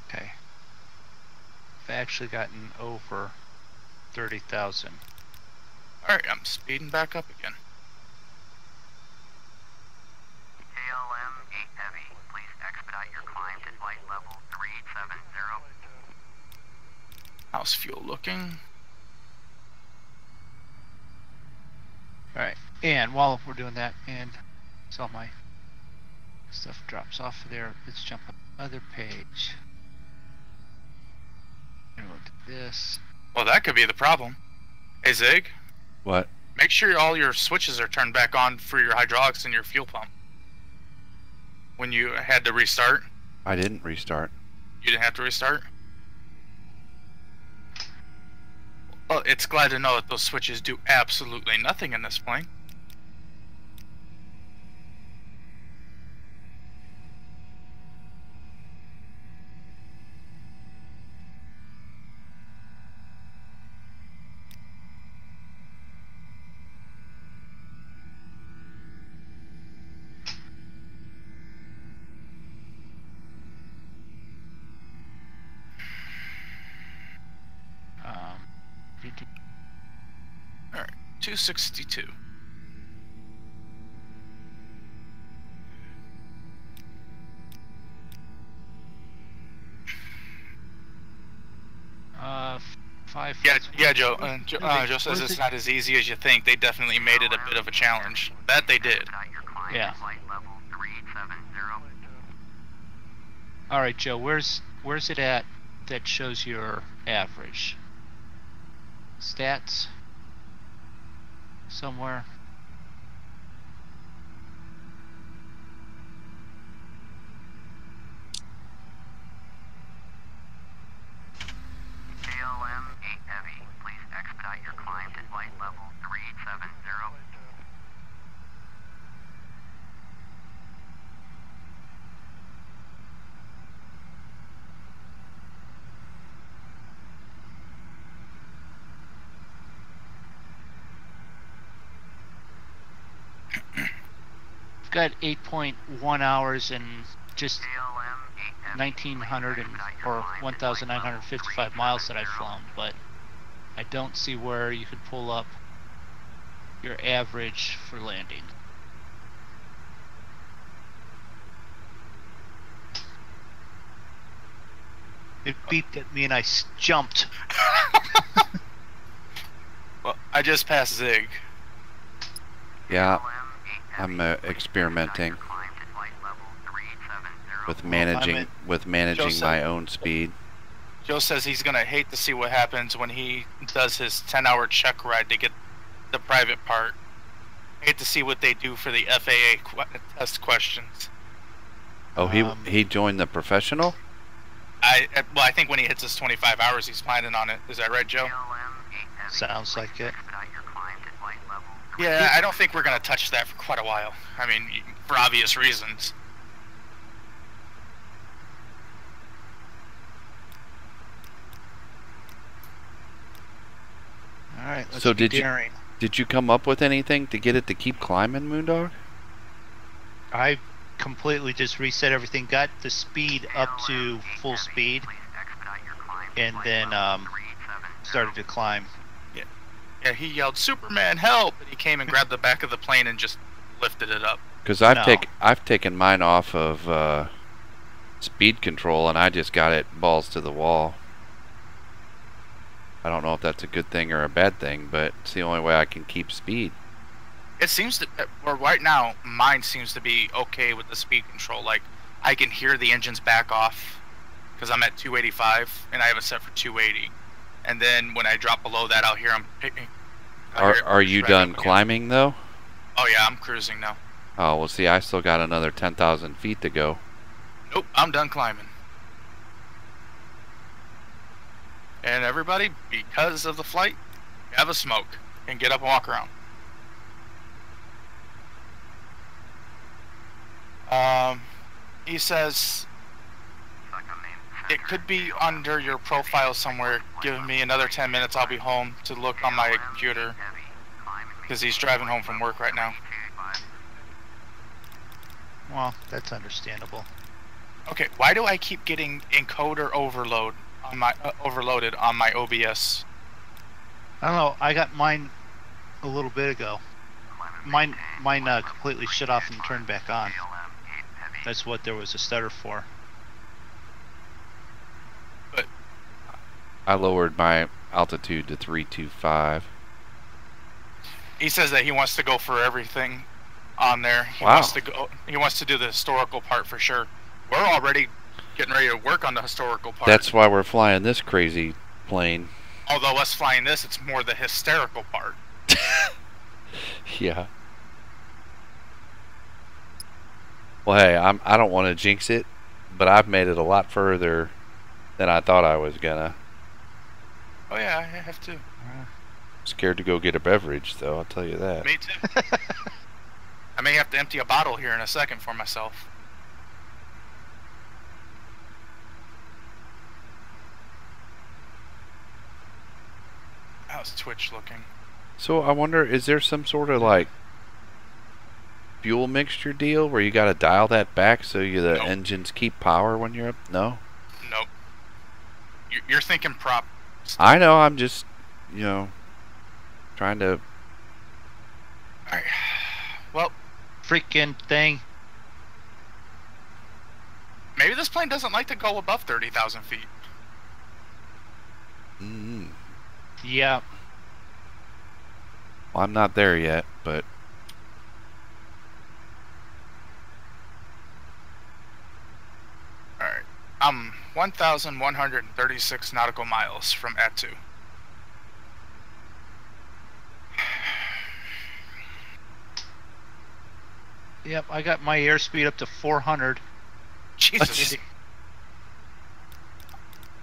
Okay. I've actually gotten over 30,000. Alright, I'm speeding back up again. KLM 8 heavy, please expedite your climb to flight level 370. How's fuel looking? Alright, and while we're doing that, and so my stuff drops off of there, let's jump on the other page. And we'll do this. Well, that could be the problem. Hey, Zig, What? make sure all your switches are turned back on for your hydraulics and your fuel pump. When you had to restart, I didn't restart. you didn't have to restart? Well, it's glad to know that those switches do absolutely nothing in this plane. Alright, 262. Yeah, Joe. Joe says it's not as easy as you think. They definitely made it a bit of a challenge. That they did. Yeah. All right, Joe. Where's it at that shows your average? Stats? Somewhere. KLM 8 Heavy, please expedite your climb to flight level 370. I've got 8.1 hours and just 1,900 or 1,955 miles that I've flown, but I don't see where you could pull up your average for landing. It beeped at me and I jumped. Well, I just passed Zig. Yeah, I'm experimenting with managing my own speed. Joe says he's gonna hate to see what happens when he does his 10-hour check ride to get the private part. Hate to see what they do for the FAA test questions. Oh, he joined the professional? Well, I think when he hits his 25 hours, he's planning on it. Is that right, Joe? Sounds like it. Yeah, I don't think we're gonna touch that for quite a while. I mean, for obvious reasons. All right. Let's So be did daring. you come up with anything to get it to keep climbing, Moondog? I completely just reset everything, got the speed up to full speed, and then started to climb. Yeah, he yelled, "Superman, help!" and he came and grabbed the back of the plane and just lifted it up. Because I've taken mine off of speed control and I just got it balls to the wall. I don't know if that's a good thing or a bad thing, but it's the only way I can keep speed. It seems to, or right now, mine seems to be okay with the speed control. Like, I can hear the engines back off because I'm at 285 and I have it set for 280. And then when I drop below that, I'll hear them picking. Are you done climbing though? Oh yeah, I'm cruising now. Oh, well, see, I still got another 10,000 feet to go. Nope, I'm done climbing. And everybody, because of the flight, have a smoke and get up and walk around. He says it could be under your profile somewhere. Give me another 10 minutes, I'll be home to look on my computer. Because he's driving home from work right now. Well, that's understandable. Okay, why do I keep getting encoder overload on my overloaded on my OBS? I don't know. I got mine a little bit ago. Mine completely shut off and turned back on. That's what there was a stutter for. But I lowered my altitude to 325. he says that he wants to go for everything on there. He Wow. wants to go. He wants to do the historical part for sure. We're already getting ready to work on the historical part. That's why we're flying this crazy plane. Although us flying this, it's more the hysterical part. Yeah. Well, hey, I don't want to jinx it, but I've made it a lot further than I thought I was gonna. Oh yeah, I have to. Scared to go get a beverage, though, I'll tell you that. Me too. I may have to empty a bottle here in a second for myself. How's Twitch looking? So I wonder, is there some sort of like fuel mixture deal where you got to dial that back so the Nope. engines keep power when you're up? No? Nope. You're thinking prop. I know, I'm just, trying to... Alright. Well, Freaking thing. maybe this plane doesn't like to go above 30,000 feet. Yeah. Well, I'm not there yet, but All right. I'm 1,136 nautical miles from Attu. Yep, I got my airspeed up to 400. Jesus.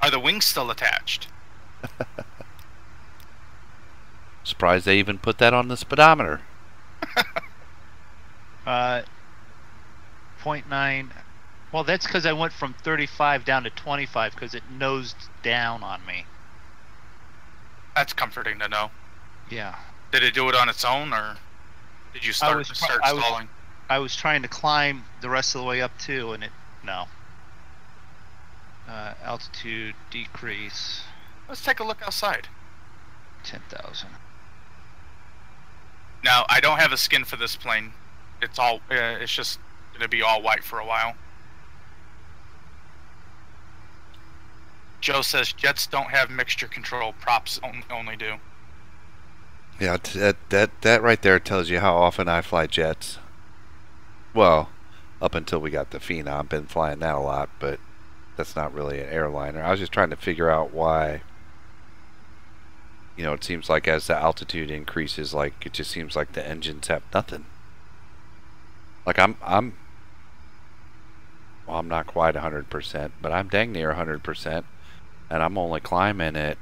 Are the wings still attached? surprised they even put that on the speedometer. 0.9. Well, that's because I went from 35 down to 25 because it nosed down on me. That's comforting to know. Yeah. Did it do it on its own, or did you start stalling? I was trying to climb the rest of the way up too, and no. Altitude decrease. Let's take a look outside. 10,000. Now, I don't have a skin for this plane. It's all. It's just gonna be all white for a while. Joe says jets don't have mixture control. Props only do. Yeah, that right there tells you how often I fly jets. Well, up until we got the Phenom, I've been flying that a lot, but that's not really an airliner. I was just trying to figure out why. You know, it seems like as the altitude increases, like it just seems like the engines have nothing. Like well, I'm not quite 100%, but I'm dang near 100%, and I'm only climbing at.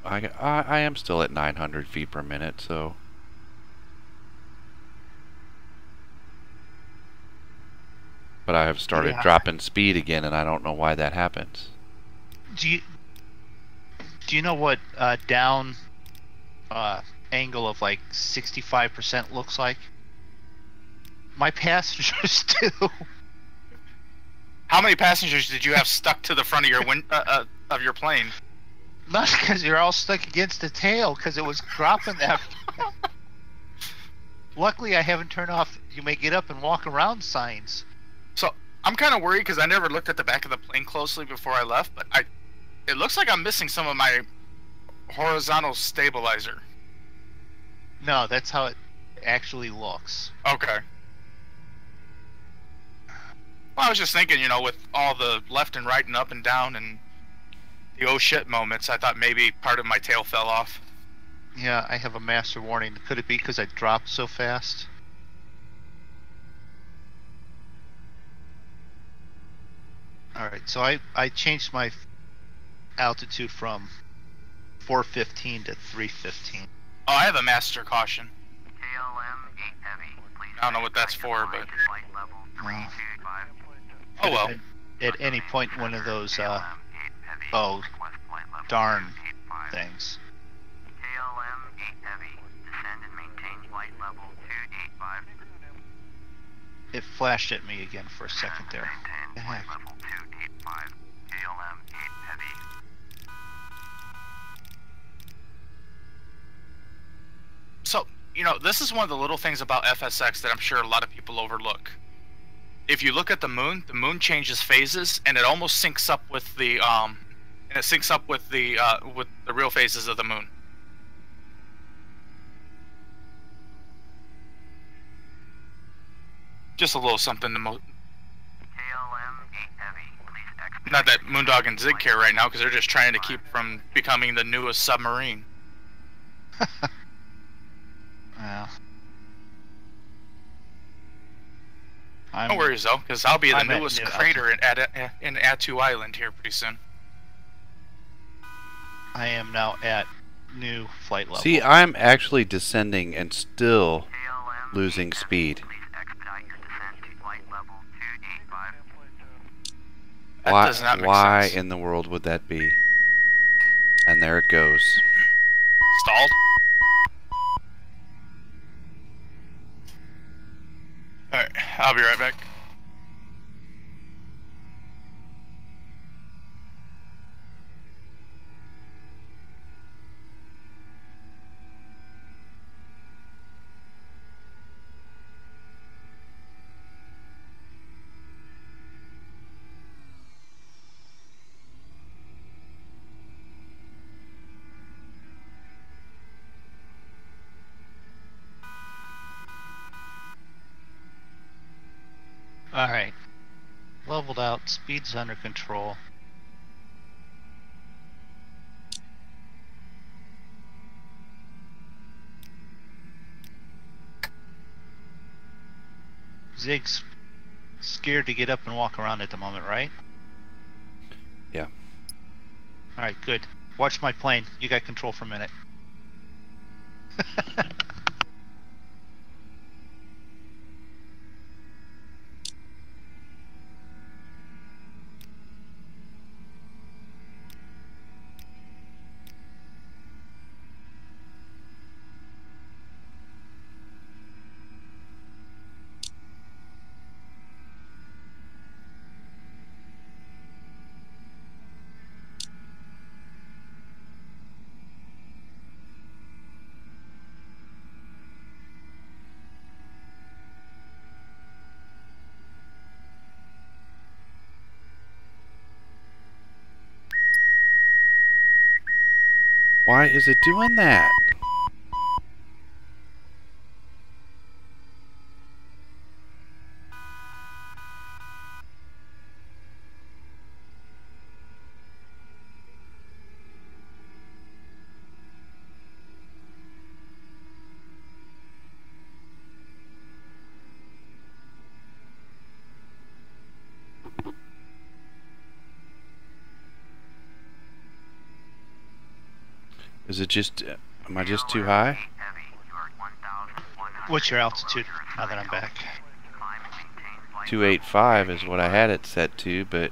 I am still at 900 feet per minute, so. But I have started dropping speed again, and I don't know why that happens. Do you know what down angle of like 65% looks like? My passengers do. How many passengers did you have stuck to the front of your of your plane? Not because you're all stuck against the tail, because it was dropping that. Luckily, I haven't turned off "you may get up and walk around" signs. So I'm kind of worried because I never looked at the back of the plane closely before I left, but it looks like I'm missing some of my horizontal stabilizer. No, that's how it actually looks. Okay. Well, I was just thinking, you know, with all the left and right and up and down and the oh shit moments, I thought maybe part of my tail fell off. Yeah, I have a master warning. Could it be because I dropped so fast? Alright, so I changed my altitude from 415 to 315. Oh, I have a master caution. KLM 8 Heavy, please. I don't know what that's for, but. Flight level 325. Oh well. At any point, one of those, darn things. KLM 8 Heavy, descend and maintain flight level 285. It flashed at me again for a second there. Maintain flight level 285. KLM 8 Heavy. So, you know, this is one of the little things about FSX that I'm sure a lot of people overlook. If you look at the moon changes phases, and it almost syncs up with the with the real phases of the moon. Just a little something to KLM 8 Heavy, please expedite. Not that Moondog and Zig care right now, because they're just trying to keep from becoming the newest submarine. Well, No worries though, because I'll be the I'm at newest new crater in Attu Island here pretty soon. I am now at new flight level. See, I'm actually descending and still KLM losing 8 Heavy, speed. please expedite your descent to flight level 285. That does not make Why sense. in the world would that be? And there it goes. Stalled? Alright, I'll be right back. Alright. Leveled out, speed's under control. Zig's scared to get up and walk around at the moment, right? Yeah. Alright, good. Watch my plane. You got control for a minute. Why is it doing that? Is it just, am I just too high? What's your altitude now that I'm back? 285 is what I had it set to, but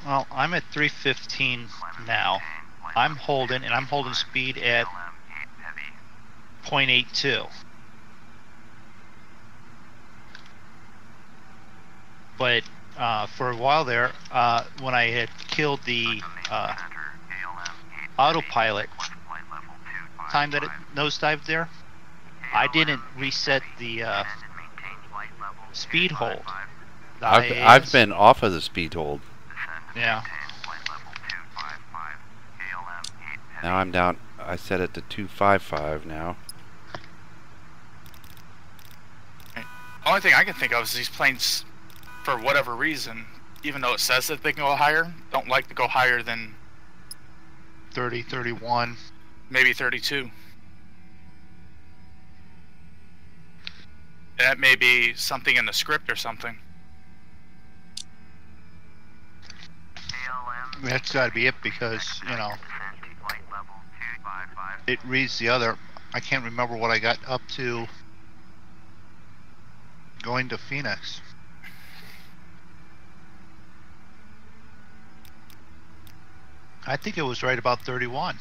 Well, I'm at 315 now. I'm holding speed at 0.82. But for a while there, when I had killed the autopilot time that it nosedived there, I didn't reset the speed hold. I've been off of the speed hold. Yeah. Now I'm down, I set it to 255 now. Only thing I can think of is these planes, for whatever reason, even though it says that they can go higher, don't like to go higher than 30, 31. maybe 32. That may be something in the script or something. That's got to be it because, you know, it reads the other. I can't remember what I got up to going to Phoenix. I think it was right about 31.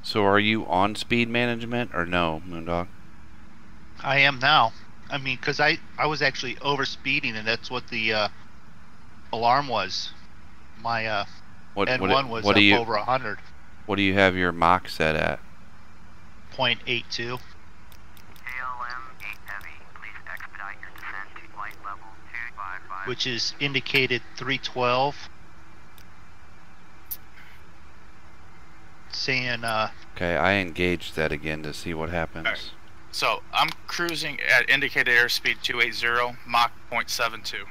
So are you on speed management or no, Moondog? I am now. I mean, because I was actually over speeding, and that's what the alarm was. My N1 was up over 100. What do you have your Mach set at? 0.82. Which is indicated 312. Saying okay, I engaged that again to see what happens. Right. So I'm cruising at indicated airspeed 280, Mach 0.72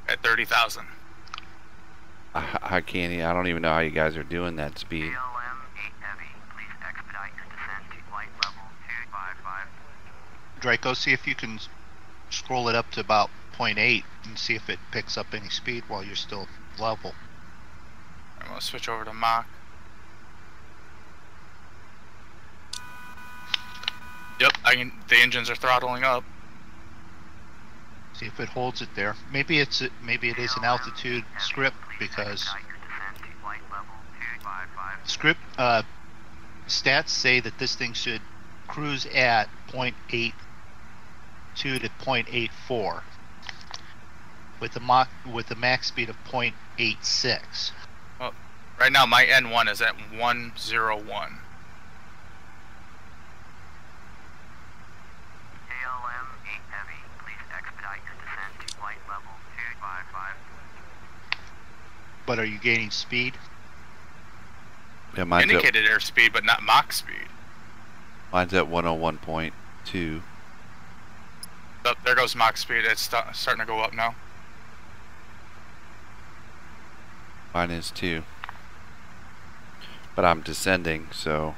at 30,000. I can't. I don't even know how you guys are doing that speed. Draco, see if you can scroll it up to about 0.8 and see if it picks up any speed while you're still level. I'm gonna switch over to Mach. Yep, the engines are throttling up. See if it holds it there. Maybe it is an altitude script, because script stats say that this thing should cruise at 0.82 to 0.84 with the max speed of 0.86. Well, right now my N1 is at 101. But are you gaining speed? Yeah, mine's Indicated airspeed, but not Mach speed. mine's at 101.2. Oh, there goes Mach speed. It's starting to go up now. Mine is too. But I'm descending, so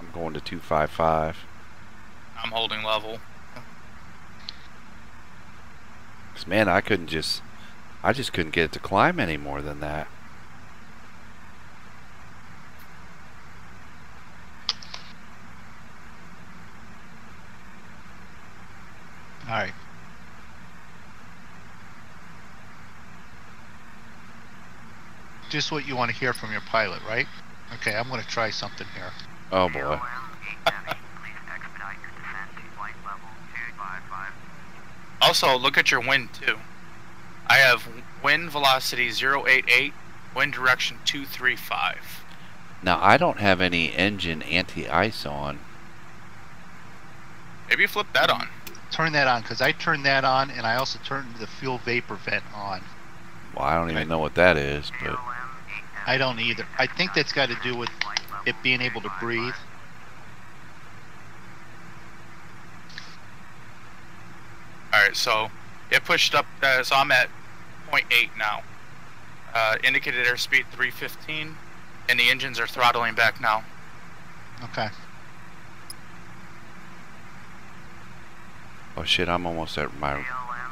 I'm going to 255. I'm holding level. 'Cause man, I just couldn't get it to climb any more than that. All right. Just what you want to hear from your pilot, right? Okay, I'm going to try something here. Oh boy. KLM 870, please expedite your descent to flight level 255. Also, look at your wind too. I have wind velocity 088, wind direction 235. Now I don't have any engine anti-ice on. Maybe you flip that on. Turn that on, because I turned that on, and I also turned the fuel vapor vent on. Well, I don't even know what that is, but KLM 870, I don't either. I think that's got to do with it being able to breathe. Alright, so it pushed up, so I'm at 0.8 now. Indicated airspeed 315, and the engines are throttling back now. Okay. oh shit, I'm almost at my KLM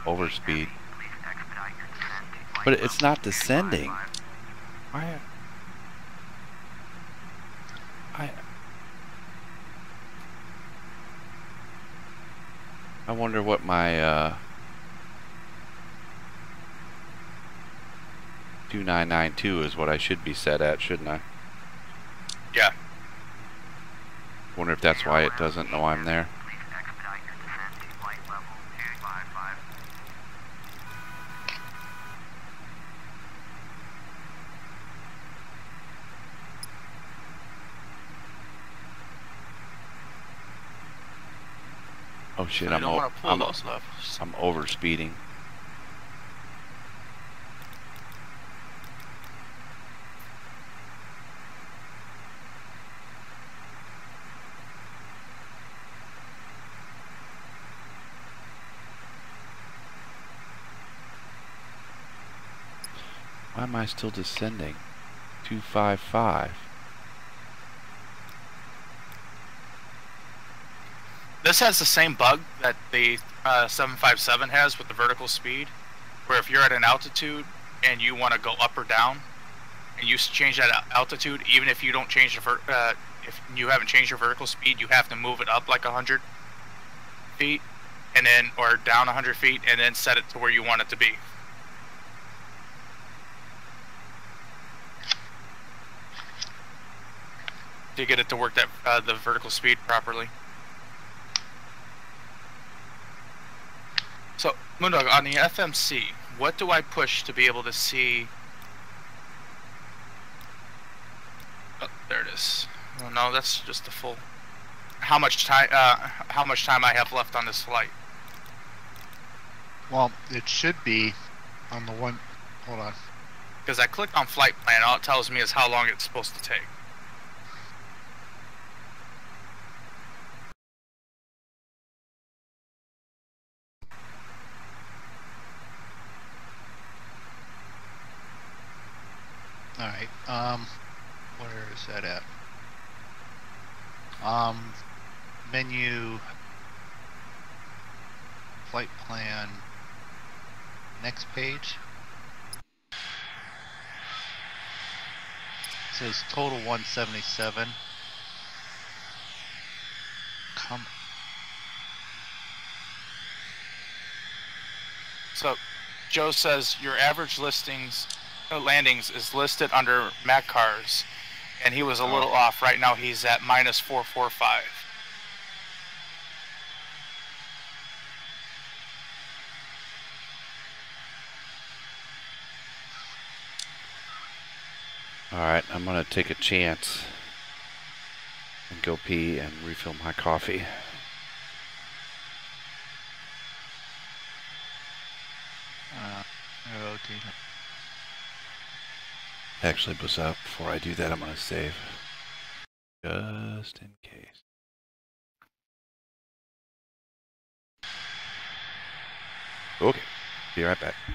overspeed. 870, please expedite your descent to flight But it's level not descending. 255. I wonder what my 2992 is what I should be set at, shouldn't I? Yeah. Wonder if that's why it doesn't know I'm there. Please expedite your descent to flight level 255. Oh shit, You I'm don't want to pull those levers. I'm over speeding. Why am I still descending? 255. This has the same bug that the 757 has with the vertical speed, where if you're at an altitude and you want to go up or down, and you change that altitude, even if you don't change the if you haven't changed your vertical speed, you have to move it up like 100 feet, and then or down 100 feet, and then set it to where you want it to be. To get it to work that the vertical speed properly. So, Moondog, on the FMC, what do I push to be able to see? Oh, there it is. Oh, no, that's just the full. How much time? How much time I have left on this flight? Well, it should be on the one. Hold on. Because I clicked on flight plan, all it tells me is how long it's supposed to take. All right. Where is that at? Menu, flight plan, next page. It says total 177. Come. So, Joe says your average landings is listed under Mac cars, and he was a little off. Right now he's at minus 445. Alright, I'm gonna take a chance and go pee and refill my coffee. Actually, before I do that, I'm going to save. Just in case. Okay. Be right back. I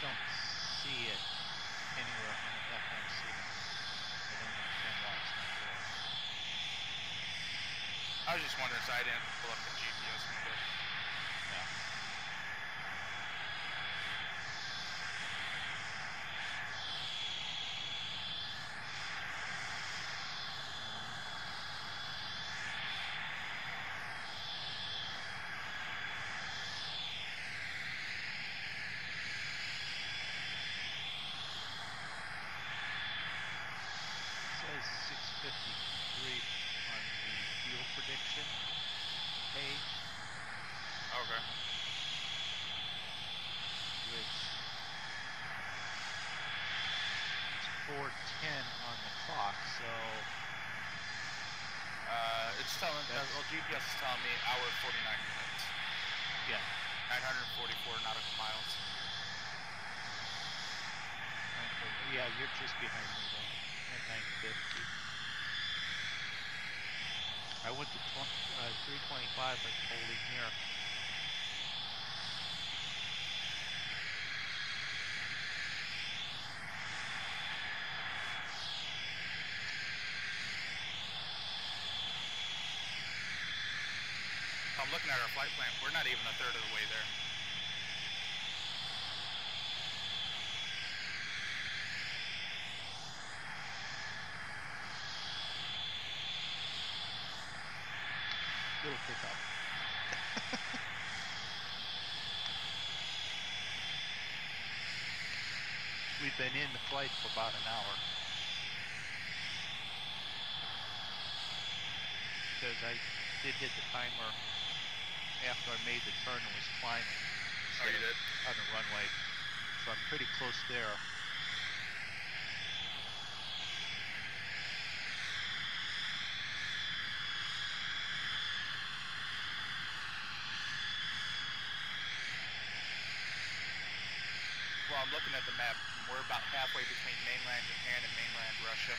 don't see it anywhere on the FMC. I don't understand why it's not there. I was just wondering, so I didn't pull up the GPS window. Yeah. It says 653 on the fuel prediction page, Okay. which is 4:10 on the clock, so It's telling, well, GPS is telling me hour 49 minutes. yeah. 944 nautical miles. Yeah, you're just behind me then at 950. I went to 325 like holding here. I'm looking at our flight plan. We're not even a third of the way there. Little pickup. We've been in the flight for about an hour. Because I did hit the timer after I made the turn and was climbing. Oh, you did? On the runway. So I'm pretty close there. Well, I'm looking at the map. We're about halfway between mainland Japan and mainland Russia.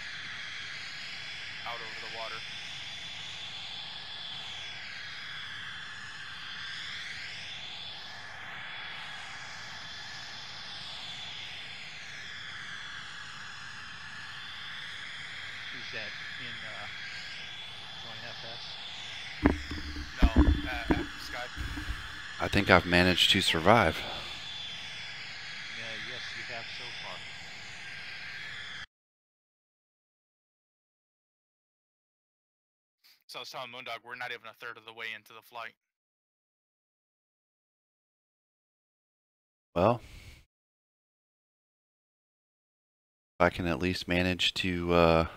Out over the water. Is that in Joint FS? No, Sky. I think I've managed to survive. Yes, you have so far. So I was telling Moondog, we're not even a third of the way into the flight. Well, if I can at least manage to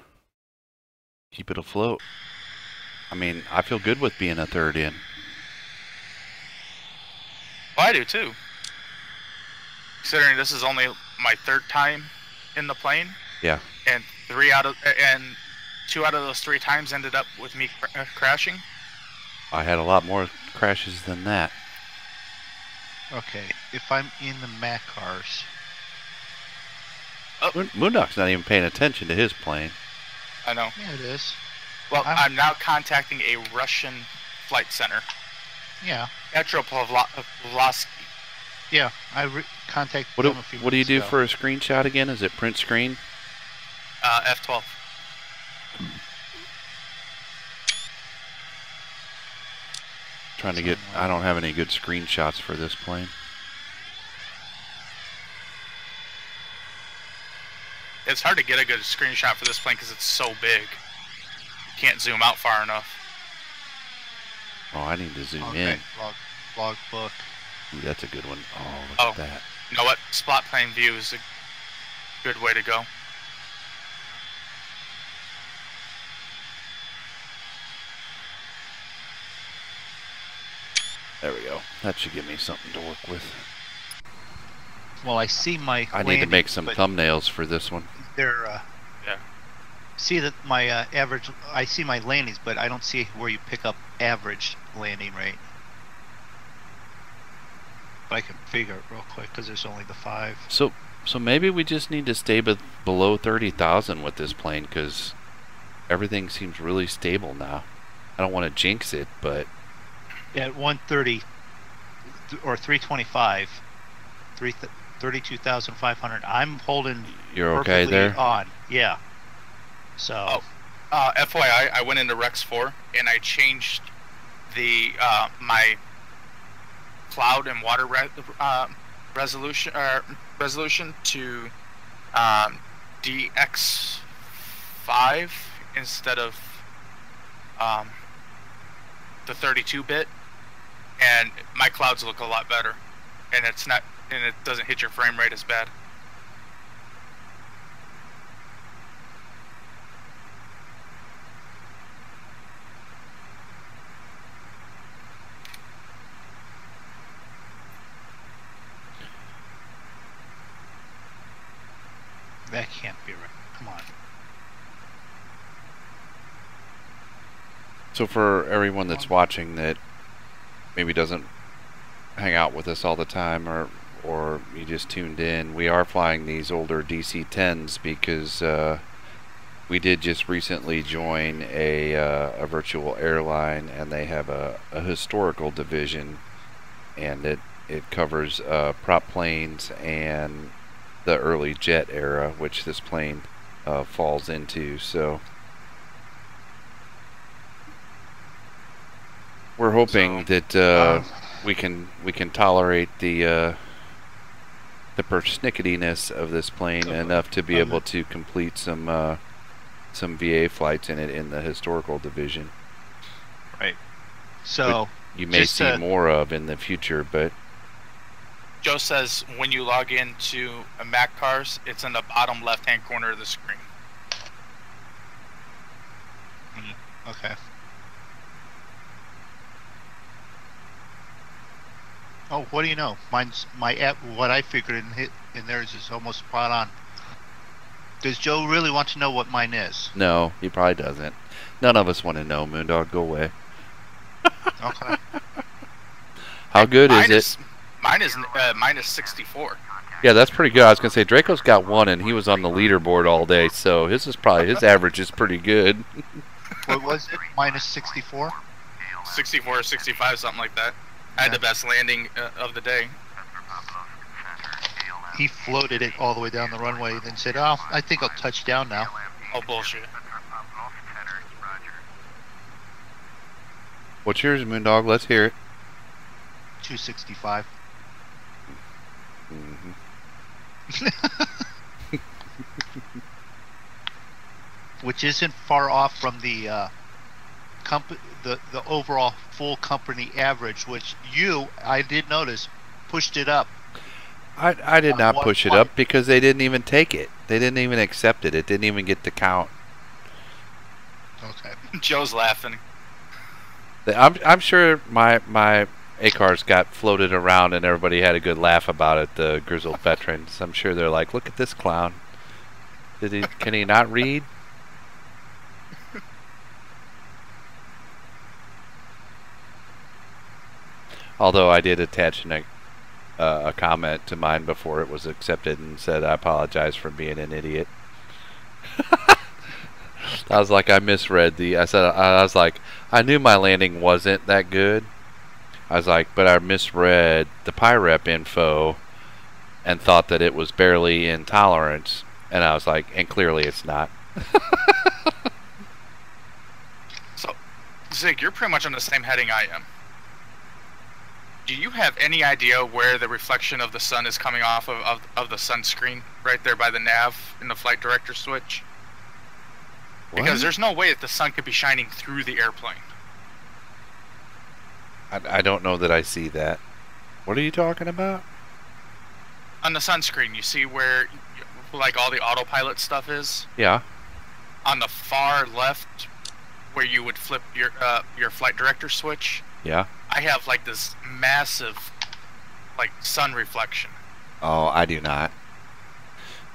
keep it afloat. I mean, I feel good with being a third in. Well, I do too. Considering this is only my third time in the plane. Yeah. And 2 out of those 3 times ended up with me crashing. I had a lot more crashes than that. Okay, if I'm in the Macars. Oh. Moondog's not even paying attention to his plane. I know. Yeah, it is. Well, I'm now contacting a Russian flight center. Yeah. Attu Alaska. Yeah, I contacted them a few What do you minutes do ago. for a screenshot again? Is it print screen? F12. Trying to get. I don't have any good screenshots for this plane. It's hard to get a good screenshot for this plane because it's so big. You can't zoom out far enough. Oh, I need to zoom Okay, in. log book. Ooh, that's a good one. Oh, look Oh. at that. You know what? Spot plane view is a good way to go. There we go. That should give me something to work with. Well, I see my. I need to make some thumbnails for this one. They're. Yeah. See that my average. I see my landings, but I don't see where you pick up average landing rate. But I can figure it real quick because there's only the 5. So maybe we just need to stay below 30,000 with this plane, because everything seems really stable now. I don't want to jinx it, but At 130 or 325, 32,500. I'm holding. you're okay perfectly there? On, yeah. So. FYI, I went into Rex 4 and I changed the my cloud and water resolution to DX5 instead of the 32-bit, and my clouds look a lot better, and it doesn't hit your frame rate as bad. That can't be right. Come on. So for everyone that's watching that maybe doesn't hang out with us all the time, or you just tuned in, we are flying these older DC-10s because we did just recently join a virtual airline, and they have a historical division, and it covers prop planes and the early jet era, which this plane falls into. So we're hoping that we can tolerate the persnicketyness of this plane enough to be able to complete some VA flights in it in the historical division. Right. So which you may see more of in the future, but Joe says when you log into a Mac cars, it's in the bottom left-hand corner of the screen. Okay. Oh, what do you know? Mine's my app. What I figured in theirs is almost spot on. Does Joe really want to know what mine is? no, he probably doesn't. None of us want to know. Moondog, go away. Okay. How good is it? Mine is 64. Yeah, that's pretty good. I was gonna say Draco's got one, and he was on the leaderboard all day, so his average is pretty good. What was it? Minus 64? 64 or 65, something like that. I had the best landing of the day. He floated it all the way down the runway, then said, "Oh, I think I'll touch down now." Oh, bullshit. What's yours, Moondog? Let's hear it. 265. Mm-hmm. Which isn't far off from the the overall full company average, which I did notice, pushed it up. I did not push it up because they didn't even take it. They didn't even accept it. It didn't even get to count. Okay. Joe's laughing. I'm sure my ACARs got floated around and everybody had a good laugh about it, the grizzled veterans. I'm sure they're like, look at this clown. Can he not read? Although I did attach a comment to mine before it was accepted and said, I apologize for being an idiot. I was like, I misread I was like, I knew my landing wasn't that good. I was like, but I misread the PIREP info and thought that it was barely in tolerance. And I was like, and clearly it's not. So, Zig, you're pretty much on the same heading I am. Do you have any idea where the reflection of the sun is coming off of the sunscreen right there by the nav in the flight director switch? What? Because there's no way that the sun could be shining through the airplane. I don't know that I see that. What are you talking about? On the sunscreen, you see where like all the autopilot stuff is? Yeah. On the far left, where you would flip your flight director switch. Yeah. I have like this massive, like, sun reflection. Oh, I do not.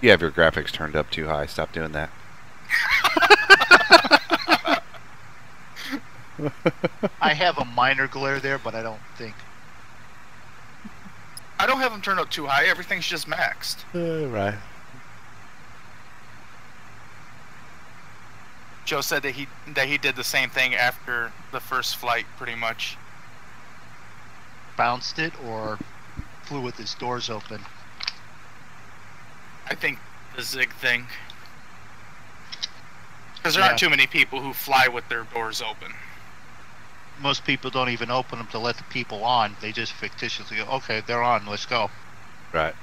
You have your graphics turned up too high. Stop doing that. I have a minor glare there, but I don't think. I don't have them turned up too high. Everything's just maxed. Right. Joe said that he did the same thing after the first flight, pretty much. Bounced it or flew with his doors open? I think the zig thing. Because there aren't too many people who fly with their doors open. Most people don't even open them to let the people on. They just fictitiously go, okay, they're on, let's go. Right.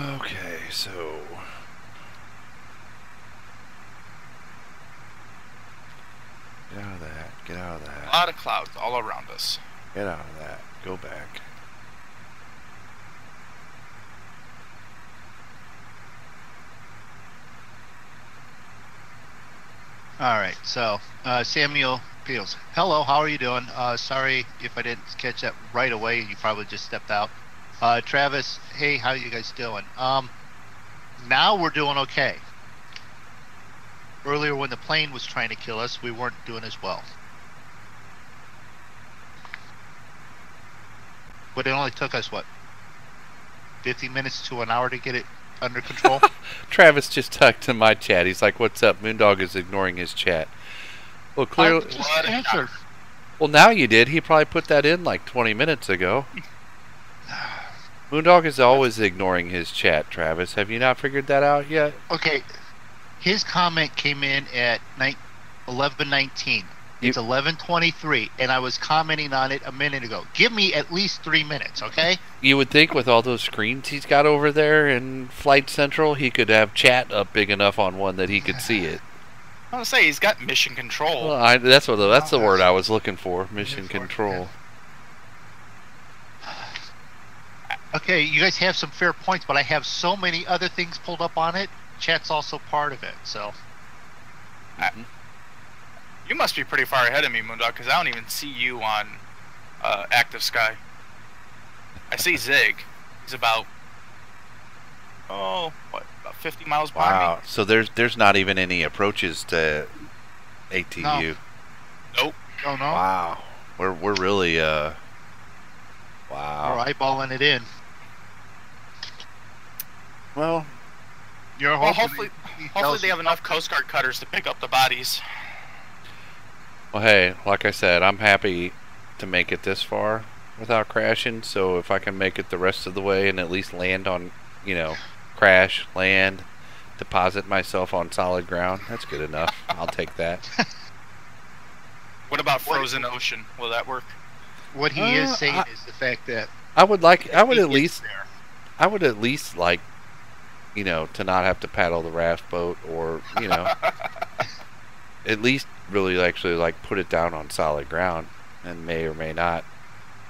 Okay, so get out of that. Get out of that. A lot of clouds all around us. Get out of that. Go back. All right, so Samuel Peels. Hello, how are you doing? Sorry if I didn't catch that right away. You probably just stepped out. Travis, hey, how you guys doing? Now we're doing okay. Earlier when the plane was trying to kill us, we weren't doing as well. But it only took us, what, 50 minutes to an hour to get it under control? Travis just tucked in my chat. He's like, "What's up?" Moondog is ignoring his chat. Well, clearly. Just answer. Well, now you did. He probably put that in like 20 minutes ago. Moondog is always ignoring his chat, Travis. Have you not figured that out yet? Okay, his comment came in at 11:19. It's 11:23, and I was commenting on it a minute ago. Give me at least 3 minutes, okay? You would think with all those screens he's got over there in Flight Central, he could have chat up big enough on one that he could see it. I was gonna say he's got mission control. Well, that's the word I was looking for. Mission control. Okay, you guys have some fair points, but I have so many other things pulled up on it. Chat's also part of it, so. You must be pretty far ahead of me, Moondog, because I don't even see you on active sky. I see Zig. He's about, about 50 miles behind me. Wow. So there's not even any approaches to ATU. No. Nope. Oh, no? Wow. We're really We're wow. eyeballing it in. Well, You're Well, hoping hopefully they have enough Coast Guard cutters to pick up the bodies. well, hey, like I said, I'm happy to make it this far without crashing. So if I can make it the rest of the way and at least land on, crash, land, deposit myself on solid ground, that's good enough. I'll take that. What about frozen ocean? Will that work? What he is saying is the fact that I would he at gets least there. like, to not have to paddle the raft boat or, at least really actually like put it down on solid ground and may or may not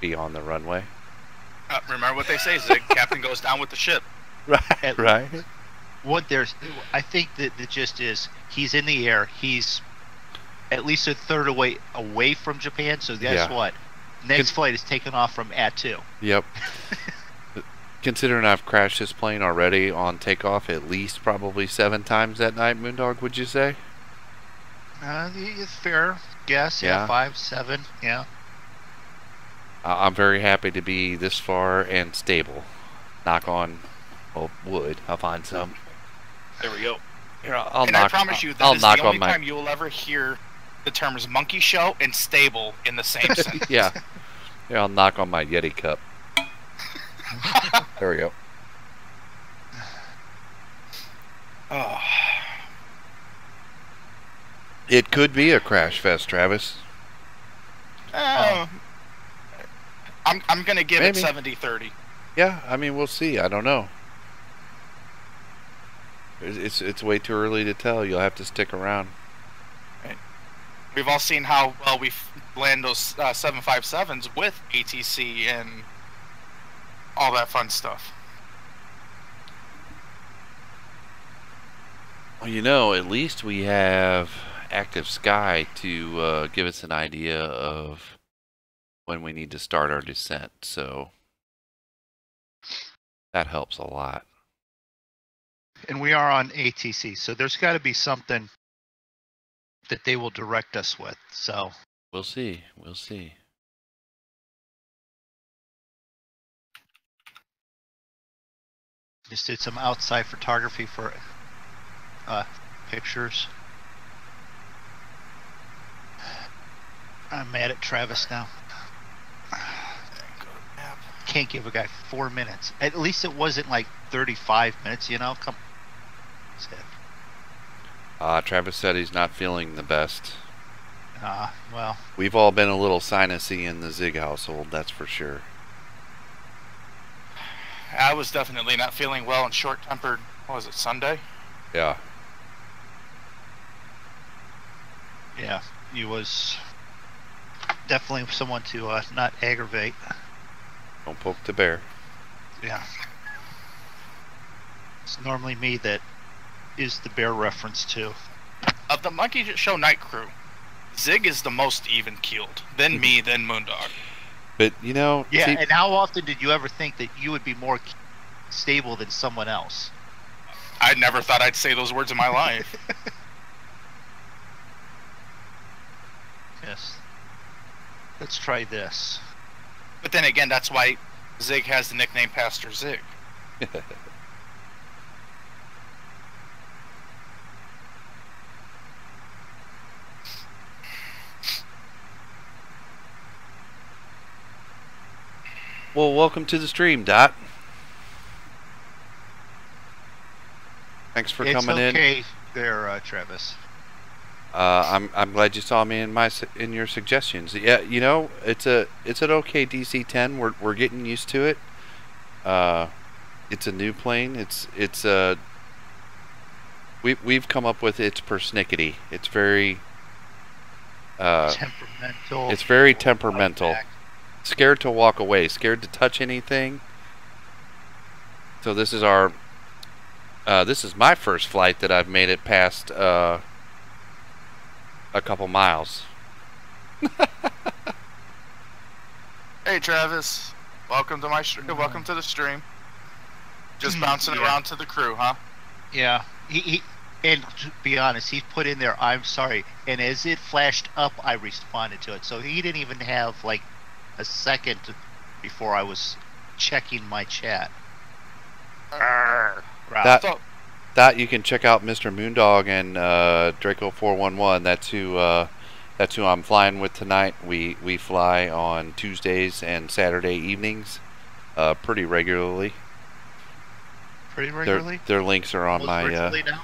be on the runway. Remember what they say, Zig. Captain goes down with the ship. Right, right. I think that the gist is he's in the air. He's at least a third away from Japan. So guess what? Next flight is taking off from Attu. Yep. Considering I've crashed this plane already on takeoff at least probably 7 times that night, Moondog, would you say? Fair guess. Yeah, 5, 7. Yeah. I'm very happy to be this far and stable. Knock on wood. I'll find some. There we go. Here, I'll and knock, I promise you, I'll that is knock the only on my... time you will ever hear the terms monkey show and stable in the same sentence. Yeah. Here, I'll knock on my Yeti cup. There we go. Oh. It could be a crash fest, Travis. I'm gonna give it 70-30. Yeah, I mean, we'll see. I don't know. It's way too early to tell. You'll have to stick around. Right. We've all seen how well we land those 757s with ATC and all that fun stuff. Well, at least we have active sky to give us an idea of when we need to start our descent, so that helps a lot. And we are on ATC, so there's got to be something that they will direct us with. So We'll see. We'll see. just did some outside photography for pictures. I'm mad at Travis now. Can't give a guy 4 minutes. At least it wasn't like 35 minutes, you know? Come on. Travis said he's not feeling the best. Well. We've all been a little sinusy in the Zig household, that's for sure. I was definitely not feeling well and short-tempered. What was it, Sunday? Yeah. Yeah, he was definitely someone to not aggravate. Don't poke the bear. Yeah. It's normally me that is the bear reference too. Of the Monkey Show night crew, Zig is the most even-keeled. Then me, then Moondog. But, you know... Yeah, see, and how often did you ever think that you would be more stable than someone else? I never thought I'd say those words in my life. Yes. Let's try this. But then again, that's why Zig has the nickname Pastor Zig. Well, welcome to the stream, Dot. Thanks for coming in. It's okay there, Travis. I'm glad you saw me in your suggestions. Yeah, you know, it's an okay DC-10. We're getting used to it. It's a new plane. We've come up with its persnickety. It's very temperamental. It's very temperamental. Scared to walk away, scared to touch anything. So this is this is my first flight that I've made it past a couple miles. Hey Travis, welcome to my welcome to the stream. Just bouncing around to the crew, huh? Yeah, he and to be honest, he put in there, "I'm sorry," and as it flashed up, I responded to it. So he didn't even have like a second before I was checking my chat. That you can check out Mr. Moondog and Draco 411. That's who I'm flying with tonight. We fly on Tuesdays and Saturday evenings, pretty regularly. Pretty regularly. Their links are on my. Now?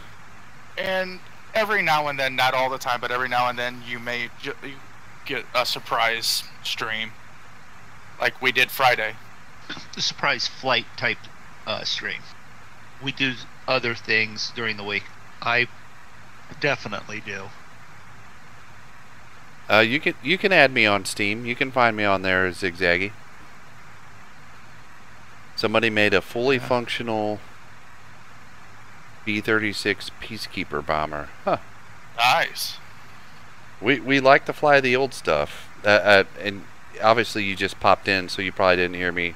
And every now and then, not all the time, but every now and then, you may get a surprise stream, like we did Friday. The surprise flight type stream. We do other things during the week. I definitely do. You can add me on Steam. You can find me on there as Zigzaggy. Somebody made a fully functional B-36 Peacekeeper bomber. Huh. Nice. We like to fly the old stuff. And obviously you just popped in, so you probably didn't hear me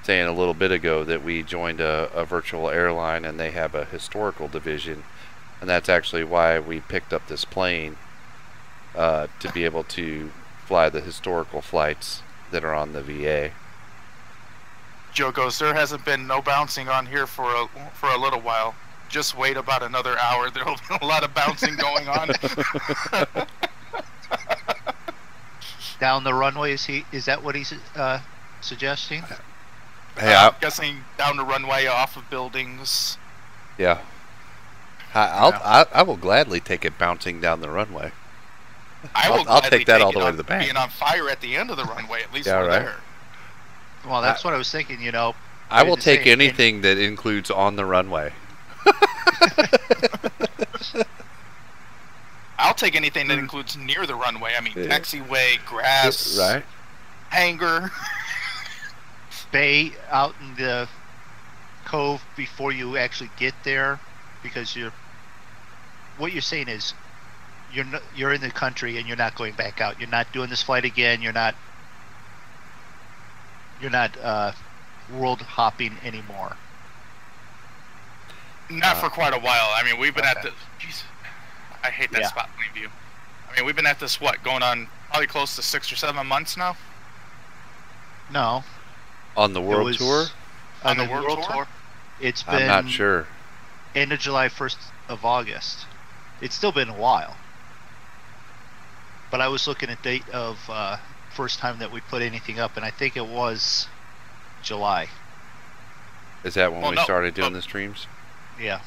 saying a little bit ago that we joined a virtual airline, and they have a historical division, and that's actually why we picked up this plane, to be able to fly the historical flights that are on the VA. Joe goes, there hasn't been no bouncing on here for a little while. Just wait about another hour. There'll be a lot of bouncing going on. Down the runway, is that what he's suggesting? Hey, I'm guessing down the runway, off of buildings. Yeah. I will gladly take it bouncing down the runway. I'll take that all the way to the bank. Being on fire at the end of the runway, at least yeah, we're right. there. Well, that's what I was thinking, you know. I will take anything that includes on the runway. I'll take anything that includes near the runway. I mean, taxiway, grass, right? Hangar. Bay out in the cove before you actually get there, because what you're saying is you're in the country and you're not going back out. You're not doing this flight again. You're not world hopping anymore. Not for quite a while. I mean, we've been at Okay. this. Jeez, I hate that Yeah. spot plane view. I mean, we've been at this going on probably close to 6 or 7 months now. No. On the world was- tour? On the World Tour? It's I'm been not sure. end of July, 1st of August. It's still been a while. But I was looking at date of first time that we put anything up, and I think it was July. Is that when Well, we no, started doing but- the streams? Yeah.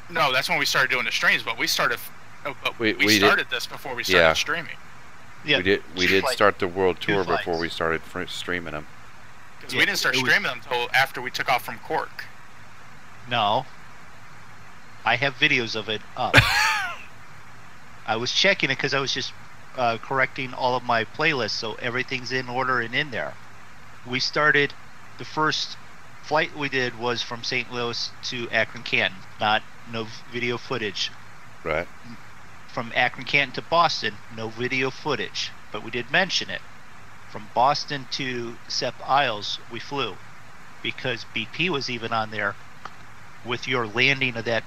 No, that's when we started doing the streams. But we started. But We we did- started this before we started Yeah. streaming. Yeah. We did Like, start the world tour flights. before we started streaming them. Because Yeah, we didn't start it was- streaming them until after we took off from Cork. No. I have videos of it up. I was checking it because I was just correcting all of my playlists, so everything's in order and in there. We started, the first flight we did was from St. Louis to Akron, Canton. No video footage. Right. From Akron, Canton to Boston, no video footage, but we did mention it. From Boston to Sept-Iles, we flew, because BP was even on there with your landing of that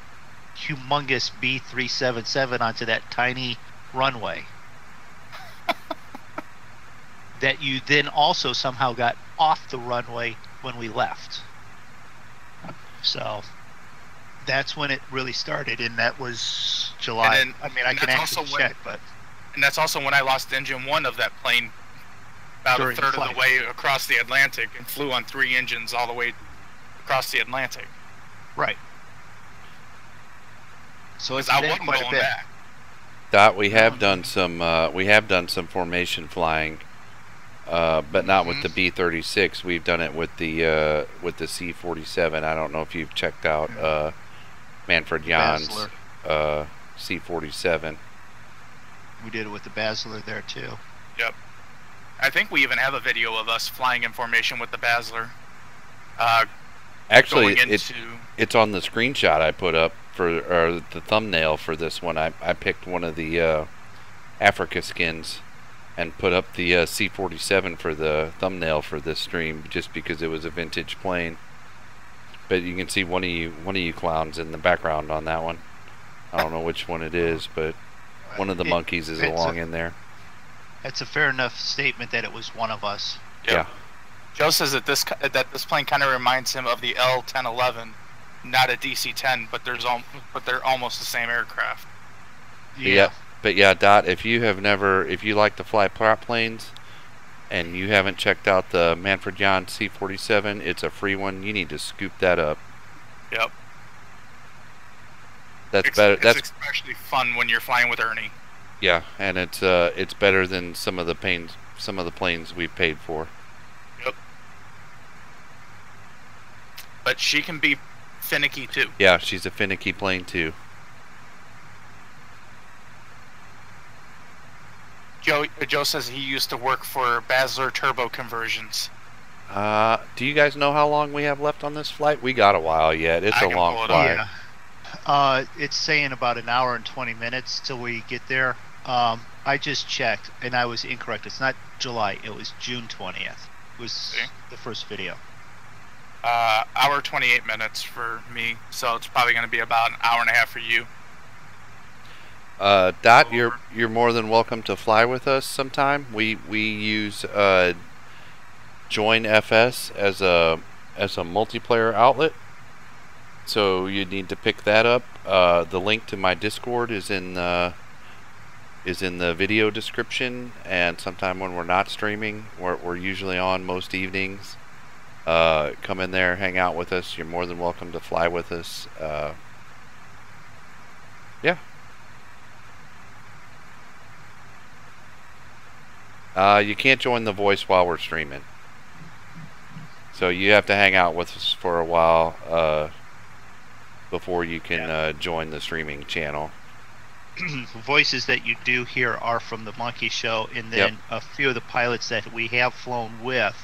humongous B377 onto that tiny runway. That you then also somehow got off the runway when we left. So that's when it really started, and that was July. And then- I mean, I and can that's actually also when- check, but And that's also when I lost engine 1 of that plane about During a the third of the flight. way across the Atlantic and flew on 3 engines all the way across the Atlantic. right. So it's Because I been wasn't quite a going bit. back. Dot, we have done some formation flying, but not with the B-36. We've done it with the C-47. I don't know if you've checked out Manfred Jan's Basler. C-47. We did it with the Basler there too. Yep. I think we even have a video of us flying in formation with the Basler. Actually, Going it's on the screenshot I put up for the thumbnail for this one. I picked one of the Africa skins and put up the C-47 for the thumbnail for this stream just because it was a vintage plane. But you can see one of you clowns in the background on that one. I don't know which one it is, but one of the monkeys is along in there. It's a fair enough statement that it was one of us. Yeah. Joe says that this plane kind of reminds him of the L-1011, not a DC-10, but they're almost the same aircraft. But yeah, Dot, if you like to fly prop planes and you haven't checked out the Manfred Jan C-47, it's a free one. You need to scoop that up. Yep. That's better. It's especially fun when you're flying with Ernie. Yeah, and it's better than some of the planes we've paid for. Yep. But she can be finicky too. Yeah, she's a finicky plane too. Joe says he used to work for Basler Turbo Conversions. Do you guys know how long we have left on this flight? We got a while yet. It's I a can long pull it flight. up. Yeah. It's saying about an hour and 20 minutes till we get there. I just checked, and I was incorrect. It's not July. It was June 20th. Was Okay. the first video. Hour 28 minutes for me, so it's probably going to be about an hour and a half for you. Dot, you're more than welcome to fly with us sometime. We use Join FS as a multiplayer outlet, so you need to pick that up. The link to my Discord is in the video description, and sometime when we're not streaming, we're usually on most evenings. Come in there, hang out with us. You're more than welcome to fly with us. Yeah. You can't join the voice while we're streaming, so you have to hang out with us for a while before you can join the streaming channel. Voices that you do hear are from the Monkey Show, and then a few of the pilots that we have flown with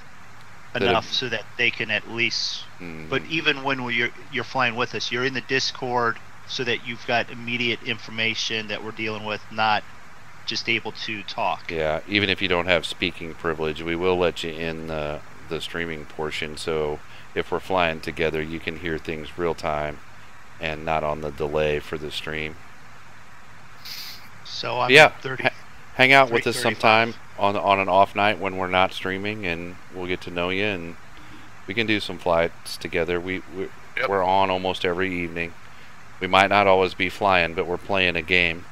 enough so that they can at least. But even when you're flying with us, you're in the Discord so that you've got immediate information that we're dealing with, not just able to talk. Yeah, even if you don't have speaking privilege, we will let you in the streaming portion, so if we're flying together, you can hear things real time and not on the delay for the stream. So I'm Yeah, 30. hang out with us 3:35. sometime on an off night when we're not streaming, and we'll get to know you, and we can do some flights together. We're on almost every evening. We might not always be flying, but we're playing a game.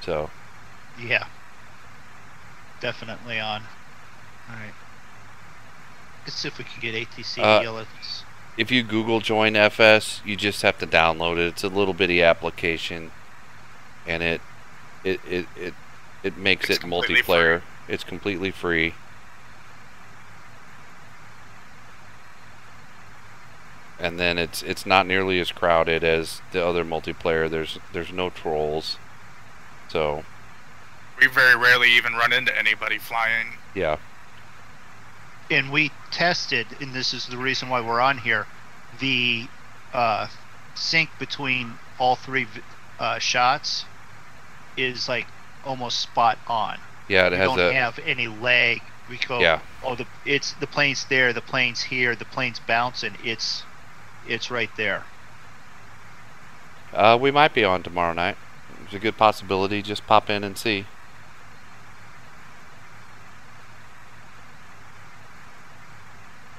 So Yeah. Definitely on. Alright. Let's see if we can get ATC dealers. if you Google Join FS, you just have to download it. It's a little bitty application, and it makes it multiplayer. It's completely free. And then it's not nearly as crowded as the other multiplayer. There's no trolls. So We very rarely even run into anybody flying. yeah. And we tested, and this is the reason why we're on here, the sync between all three shots is like almost spot on. Yeah, it We has don't have any lag. We go, Yeah. oh, the plane's there, the plane's here, the plane's bouncing. It's right there. We might be on tomorrow night. There's a good possibility. Just pop in and see.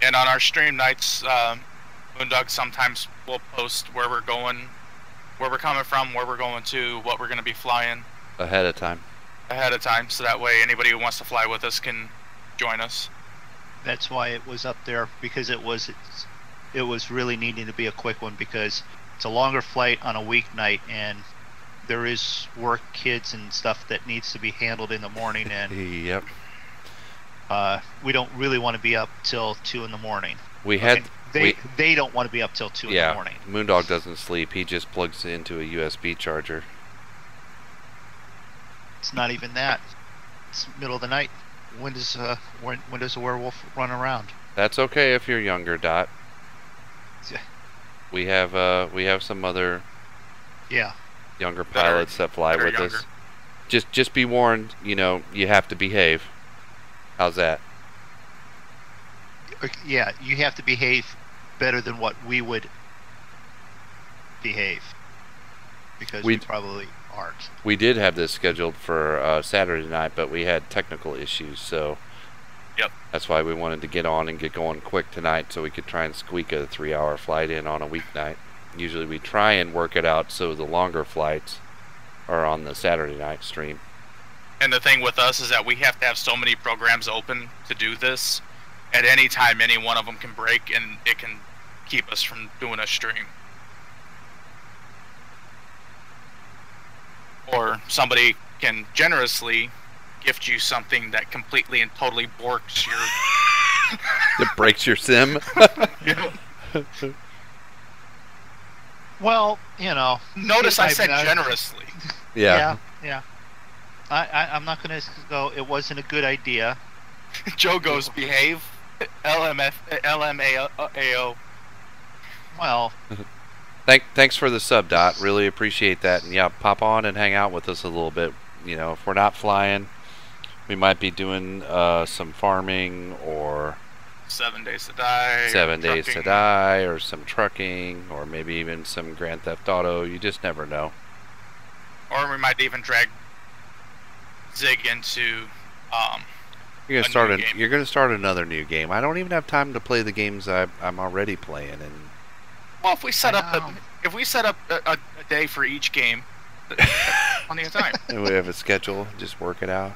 And on our stream nights, Moondog sometimes will post where we're going, where we're coming from, where we're going to, what we're going to be flying Ahead of time. ahead of time, so that way anybody who wants to fly with us can join us. That's why it was up there, because it was really needing to be a quick one, because it's a longer flight on a weeknight, and there is work, kids, and stuff that needs to be handled in the morning, and Yep. we don't really want to be up till 2 in the morning. We had They don't want to be up till 2 in the morning. Moondog doesn't sleep. He just plugs into a USB charger. It's not even that. It's middle of the night. When does a werewolf run around? That's okay if you're younger, Dot. Yeah. We have some other Yeah. younger pilots that fly with us. Just be warned, you have to behave. How's that? Yeah, you have to behave better than what we would behave, because we probably aren't. We did have this scheduled for Saturday night, but we had technical issues, so Yep. that's why we wanted to get on and get going quick tonight so we could try and squeak a 3-hour flight in on a weeknight. Usually we try and work it out so the longer flights are on the Saturday night stream. And the thing with us is that we have to have so many programs open to do this. At any time, any one of them can break, and it can keep us from doing a stream. Or somebody can generously gift you something that completely and totally borks your... It breaks your sim. Well, Notice I said generously. Yeah. Yeah. I'm not going to go, it wasn't a good idea. Joe goes, behave. LMAO. Well, Thanks for the sub, Dot. Really appreciate that. And yeah, pop on and hang out with us a little bit. If we're not flying, we might be doing some farming or 7 Days to Die. 7 Days to trucking. Die, or some trucking, or maybe even some Grand Theft Auto. You just never know. Or we might even drag Zig into You're a gonna new game. You're gonna start another new game. I don't even have time to play the games I'm already playing. And well, if we set up know. a day for each game, plenty of time. and we have a schedule. Just work it out.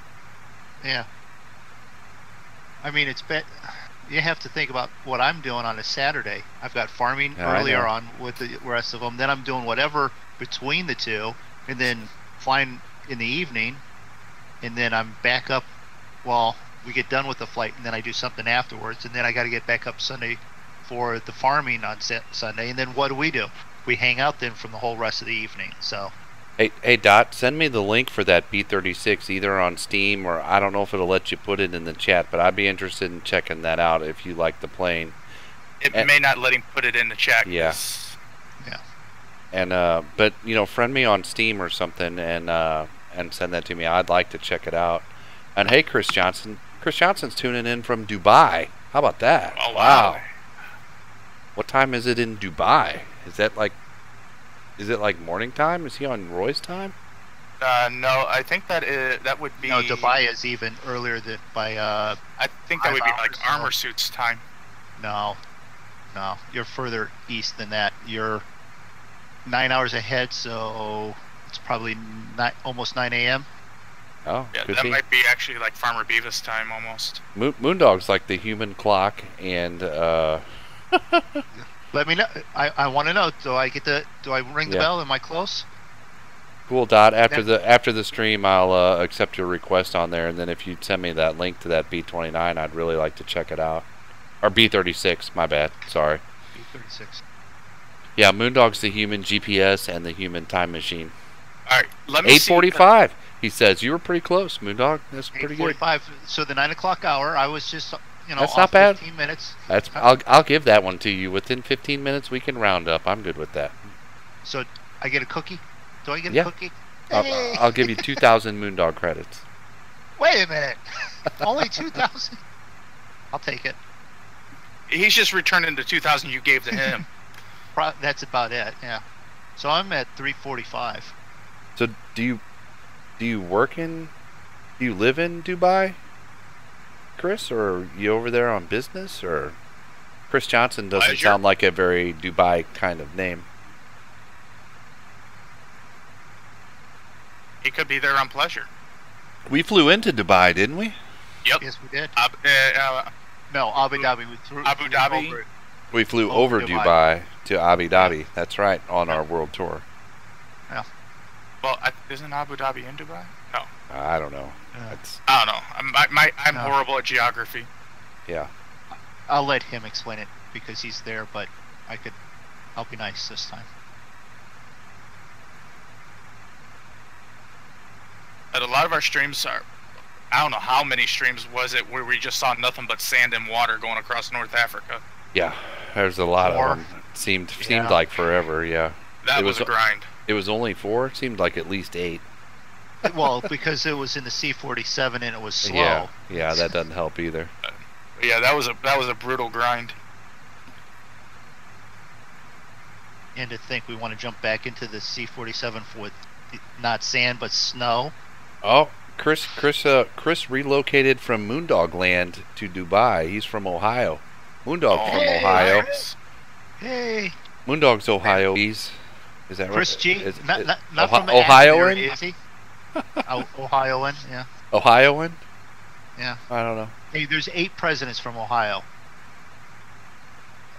yeah. I mean, you have to think about what I'm doing on a Saturday. I've got farming Yeah, I earlier know. on with the rest of them. Then I'm doing whatever between the two, and then flying in the evening, and then I'm back up. Well, we get done with the flight, and then I do something afterwards, and then I got to get back up Sunday for the farming on Sunday. And then what do? We hang out then from the whole rest of the evening. So Hey, Dot, send me the link for that B-36 either on Steam, or I don't know if it'll let you put it in the chat, but I'd be interested in checking that out if you like the plane. It may not let him put it in the chat. Yeah. 'cause And but friend me on Steam or something and send that to me. I'd like to check it out. And hey, Chris Johnson's tuning in from Dubai. How about that? Oh, wow. What time is it in Dubai? Is that like Is it like morning time? Is he on Roy's time? No, I think that would be. No, Dubai is even earlier than by. I think that would be like armor suits time. No, you're further east than that. You're 9 hours ahead, so it's probably almost 9 a.m. Oh, yeah, could that be. might be actually like Farmer Beavis time almost. Moondog's like the human clock, and Let me know. I want to know. Do I ring the Yeah. bell? Am I close? cool. Dot after the stream, I'll accept your request on there, and then if you'd send me that link to that B29, I'd really like to check it out. Or B36, my bad. Sorry. B36. Yeah, Moondog's the human GPS and the human time machine. All right, let me 8:45. He says you were pretty close, Moondog. That's pretty good. 8:45. So the 9 o'clock hour. I was just That's off not bad. 15 minutes. That's I'll give that one to you. Within 15 minutes, we can round up. I'm good with that. So I get a cookie. Do I get Yeah. a cookie? Hey. I'll give you 2,000 Moondog credits. Wait a minute. Only 2,000. I'll take it. He's just returning the 2,000 you gave to him. That's about it. Yeah. So I'm at 345. So do you live in Dubai, Chris, or are you over there on business? Or Chris Johnson doesn't Pleasure. sound like a very Dubai kind of name. He could be there on pleasure. We flew into Dubai, didn't we? Yep. Yes, we did. No, Abu Dhabi. We threw Abu Dhabi? over it. We flew Over over Dubai. Dubai to Abu Dhabi. That's right, on our world tour. Well, isn't Abu Dhabi in Dubai? No. I don't know. Yeah. That's I don't know. I'm No. horrible at geography. yeah. I'll let him explain it because he's there, but I'll be nice this time. But a lot of our streams are, I don't know how many streams was it where we just saw nothing but sand and water going across North Africa. Yeah, there's a lot Four. of them. Seemed Yeah. like forever. Yeah, That It was a was- grind. it was only 4. It seemed like at least 8. Well, because it was in the C-47 and it was slow. Yeah, that doesn't help either. Yeah, that was a brutal grind. And to think we want to jump back into the C-47 with not sand but snow. Oh, Chris relocated from Moondog Land to Dubai. He's from Ohio. Moondog's from Hey. Ohio. Nice. Hey, Moondog's Ohio. Is that Chris right? G. Is- Not is- from Ohioan? Ashbury, is he? Ohioan, yeah. Ohioan? Yeah. I don't know. Hey, there's 8 presidents from Ohio.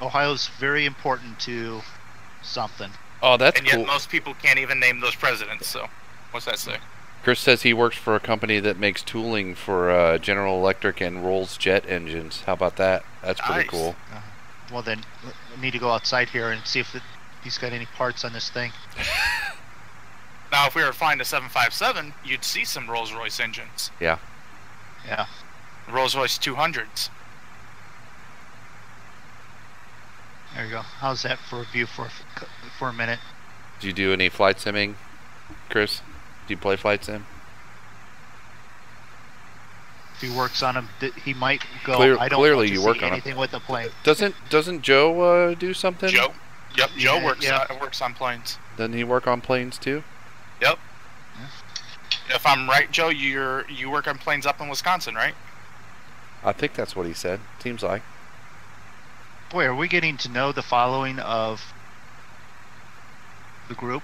Ohio's very important to something. Oh, that's And yet cool. most people can't even name those presidents, so what's that say? Chris says he works for a company that makes tooling for General Electric and Rolls jet engines. How about that? That's pretty Nice. cool. Well, then I need to go outside here and see if he's got any parts on this thing. Now, if we were flying the 757, you'd see some Rolls-Royce engines. Yeah. Yeah. Rolls-Royce 200s. There you go. How's that for a view for a minute? Did you do any flight simming, Chris? Do you play flight sim? If he works on him, he might go. Clear- I don't clearly want to you see work on 'em. anything with the plane. Doesn't Joe do something? Joe? Yep, Joe Yeah, works on planes. Doesn't he work on planes too? Yep. If I'm right, Joe, you work on planes up in Wisconsin, right? I think that's what he said. Seems like. Boy, are we getting to know the following of the group?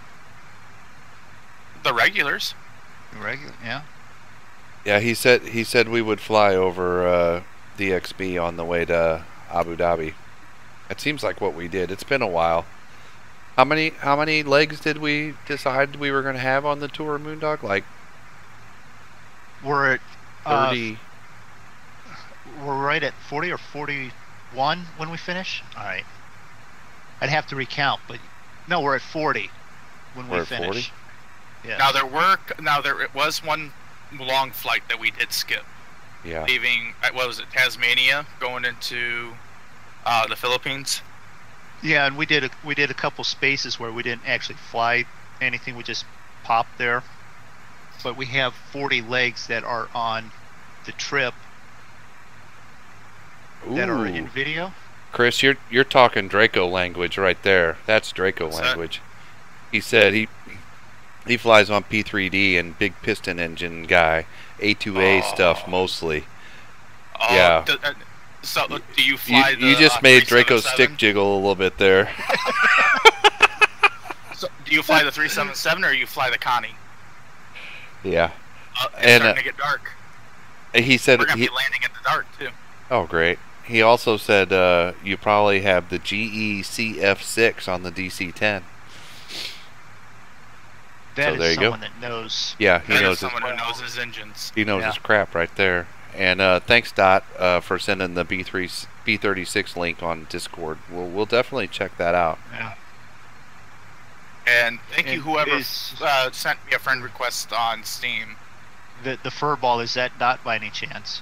The regulars. The regular, yeah. Yeah, he said we would fly over DXB on the way to Abu Dhabi. It seems like what we did. It's been a while. How many legs did we decide we were going to have on the tour, Moondog? Like We're at 30. we're right at 40 or 41 when we finish. All right. I'd have to recount, but no, we're at 40 when We're we at finish. 40? Yeah. Now there was one long flight that we did skip, Yeah. leaving what was it, Tasmania, going into the Philippines. Yeah, and we did a couple spaces where we didn't actually fly anything. We just popped there. But we have 40 legs that are on the trip that are in Ooh. video. Chris, you're talking Draco language right there. That's Draco What's that? language. He said he flies on P3D and big piston engine guy, A2A stuff mostly. Oh, Yeah. So do you fly You just made Draco stick jiggle a little bit there. So do you fly the 377 or you fly the Connie? Yeah. It's starting to get dark. He said we're gonna be landing in the dark too. Oh, great. He also said you probably have the GECF6 on the DC-10. That so there is you someone go. that knows. Yeah, he knows someone who knows his engines. He knows his crap right there. And thanks, Dot, for sending the B36 link on Discord. We'll definitely check that out. Yeah. And thank you whoever sent me a friend request on Steam. The furball, is that Dot by any chance?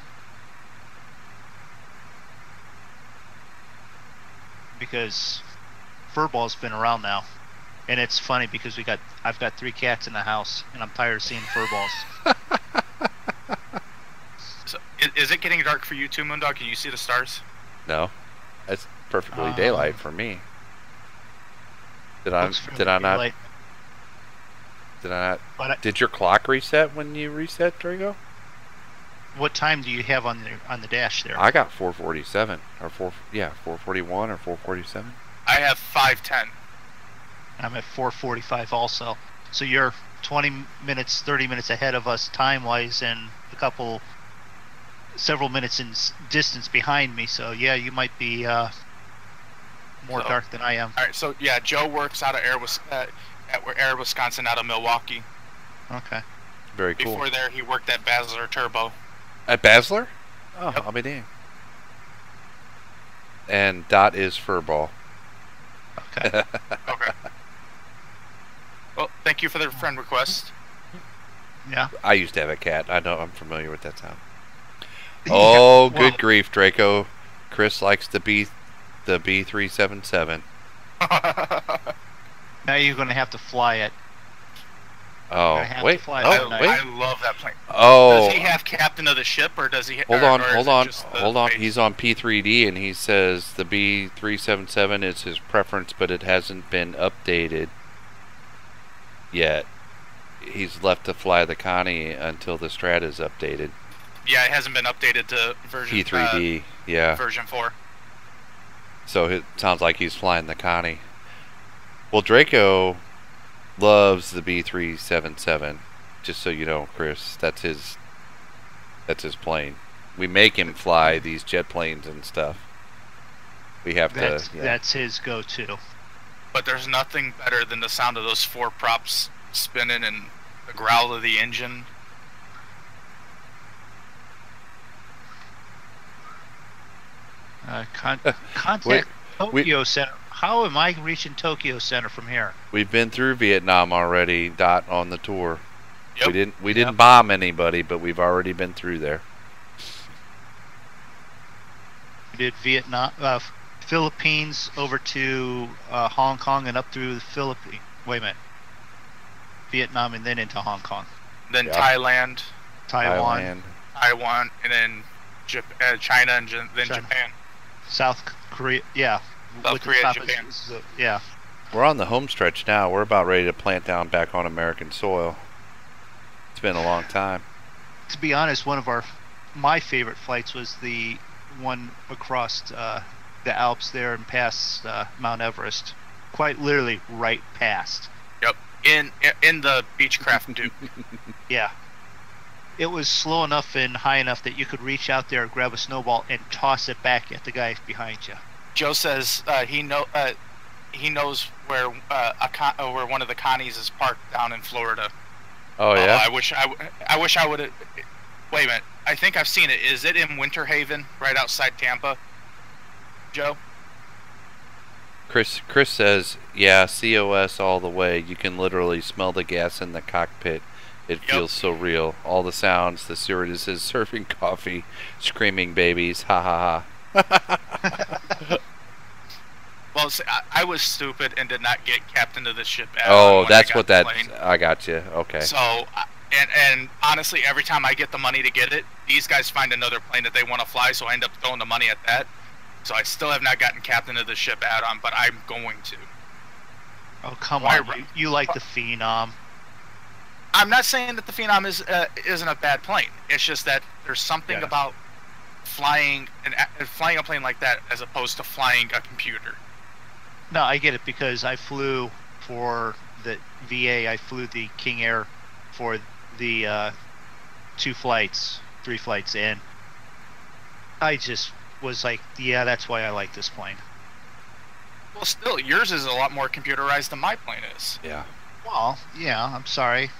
Because furball's been around now. And it's funny because I've got 3 cats in the house, and I'm tired of seeing furballs. So, is it getting dark for you too, Moondog? Can you see the stars? No, it's perfectly daylight for me. Did I not? Did your clock reset when you reset, Drago? What time do you have on the dash there? I got 4:47 or 4:41 or 4:47. I have 5:10. I'm at 4:45 also. So you're 20 minutes, 30 minutes ahead of us time-wise, and several minutes in distance behind me. So yeah, you might be more dark than I am. All right. So yeah, Joe works out of Air Wisconsin, out of Milwaukee. Okay. Very cool. Before there, he worked at Basler Turbo. At Basler? Oh, yep. I'll be damned. And Dot is furball. Okay. Okay. Well, thank you for the friend request. Yeah. I used to have a cat. I'm familiar with that sound. Oh, good grief, Draco. Chris likes the B377. Now you're going to have to fly it. Oh, wait. I love that plane. Oh. Does he have captain of the ship, or does he? Hold on. He's on P3D, and he says the B377 is his preference, but it hasn't been updated yet. He's left to fly the Connie until the Strat is updated. Yeah, it hasn't been updated to version P3D. Yeah. Version 4. So it sounds like he's flying the Connie. Well, Draco loves the B377. Just so you know, Chris, that's his plane. We make him fly these jet planes and stuff. We have to. Yeah. That's his go-to. But there's nothing better than the sound of those 4 props spinning and the growl of the engine. Contact Tokyo Center. How am I reaching Tokyo Center from here? We've been through Vietnam already, Dot, on the tour. Yep. We didn't bomb anybody, but we've already been through there. We did Vietnam, Philippines over to Hong Kong and up through the Philippines. Wait a minute. Vietnam and then into Hong Kong. Then Thailand. Taiwan, and then China, and then Japan. South Korea, yeah. South Korea, Japan. Yeah. We're on the home stretch now. We're about ready to plant down back on American soil. It's been a long time. To be honest, one of my favorite flights was the one across the Alps there and past Mount Everest. Quite literally right past. Yep. In the Beechcraft Duke. Yeah. It was slow enough and high enough that you could reach out there, grab a snowball, and toss it back at the guy behind you. Joe says he knows where one of the Connies is parked down in Florida. Oh yeah. I wish I would have. Wait a minute. I think I've seen it. Is it in Winter Haven, right outside Tampa? Joe. Chris says, yeah, COS all the way. You can literally smell the gas in the cockpit. It feels so real. All the sounds, the stewardesses serving coffee, screaming babies, ha ha ha. Well, see, I was stupid and did not get captain of the ship. Oh, that's what that. I got you. Okay. So, and honestly, every time I get the money to get it, these guys find another plane that they want to fly, so I end up throwing the money at that. So I still have not gotten captain of the ship add-on, but I'm going to. Oh, come Why- on. You like the Phenom. I'm not saying that the Phenom isn't a bad plane. It's just that there's something Yeah. about flying a plane like that as opposed to flying a computer. No, I get it because I flew for the VA. I flew the King Air for the 3 flights, and I just was like, yeah, that's why I like this plane. Well, still, yours is a lot more computerized than my plane is. Yeah. Well, yeah, I'm sorry.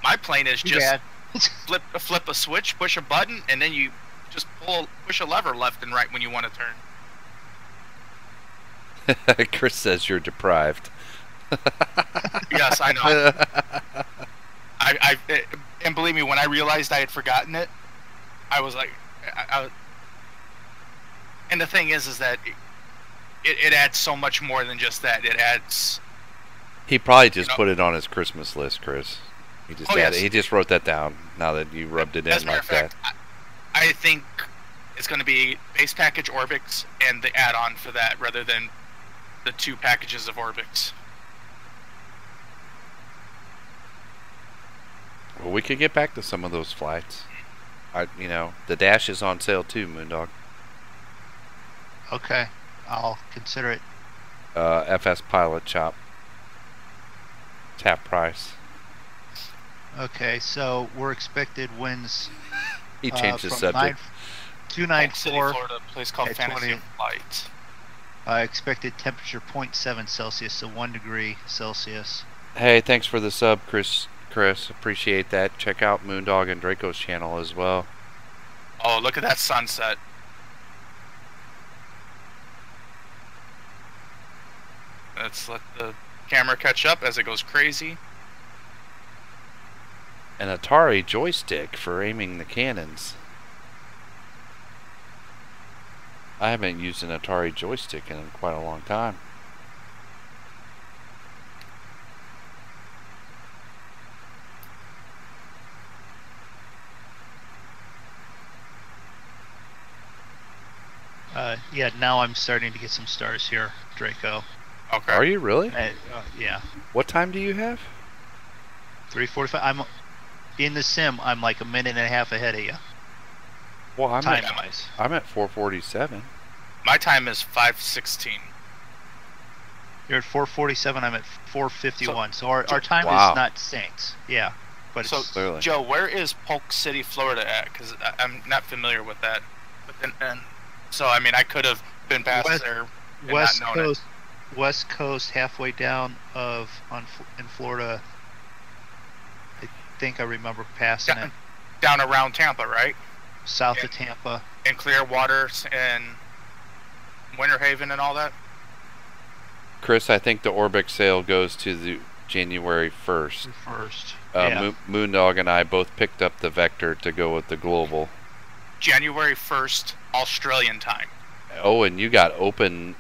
My plane is Too just bad. flip a switch, push a button, and then you just push a lever left and right when you want to turn. Chris says you're deprived. Yes, I know. And believe me, when I realized I had forgotten it, I was like, and the thing is that it adds so much more than just that. It adds. He probably just put it on his Christmas list, Chris. He just yes. he just wrote that down now that you rubbed it As in a matter like of fact, that. I think it's going to be base package Orbix and the add-on for that, rather than the 2 packages of Orbix. Well, we could get back to some of those flights. The Dash is on sale too, Moondog. Okay, I'll consider it. FS Pilot Shop. It's half price. Okay, so we're expected winds. He changed the from subject. 294, 294. Florida, a place called at Fantasy 20. Flight. Expected temperature 0.7 Celsius, so 1 degree Celsius. Hey, thanks for the sub, Chris. Appreciate that. Check out Moondog and Draco's channel as well. Oh, look at that sunset. Let's let the camera catch up as it goes crazy. An Atari joystick for aiming the cannons. I haven't used an Atari joystick in quite a long time. Yeah, now I'm starting to get some stars here, Draco. Okay. Are you really? Yeah, What time do you have? 3:45. I'm in the sim. I'm like a minute and a half ahead of you. Well, I'm Time-wise. at 4:47. My time is 5:16. You're at 4:47. I'm at 4:51. So our time Wow. is not synced. Yeah, but So, it's, Clearly. Joe, where is Polk City, Florida at? Because I'm not familiar with that. But then, so, I mean, I could have been past there and West not known Coast. West Coast, halfway down in Florida. I think I remember passing Yeah. it. Down around Tampa, right? South Yeah. of Tampa. And Clearwater and Winter Haven and all that? Chris, I think the Orbix sale goes to the January 1st. First. Yeah. Moondog and I both picked up the Vector to go with the Global. January 1st, Australian time. Oh, and you got Open.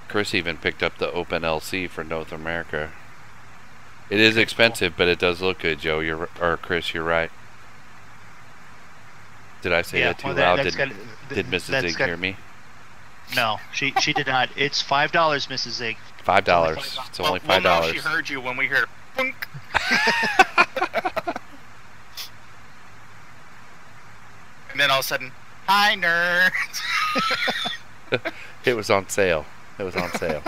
Chris even picked up the Open LC for North America. It is expensive, but it does look good, Joe. Or Chris, you're right. Did I say that too loud? Did Mrs. Zig hear me? No, she did not. It's $5, Mrs. Zig. $5. It's only We'll know $5. she heard you when we hear punk. And then all of a sudden, hi nerds. It was on sale. It was on sale.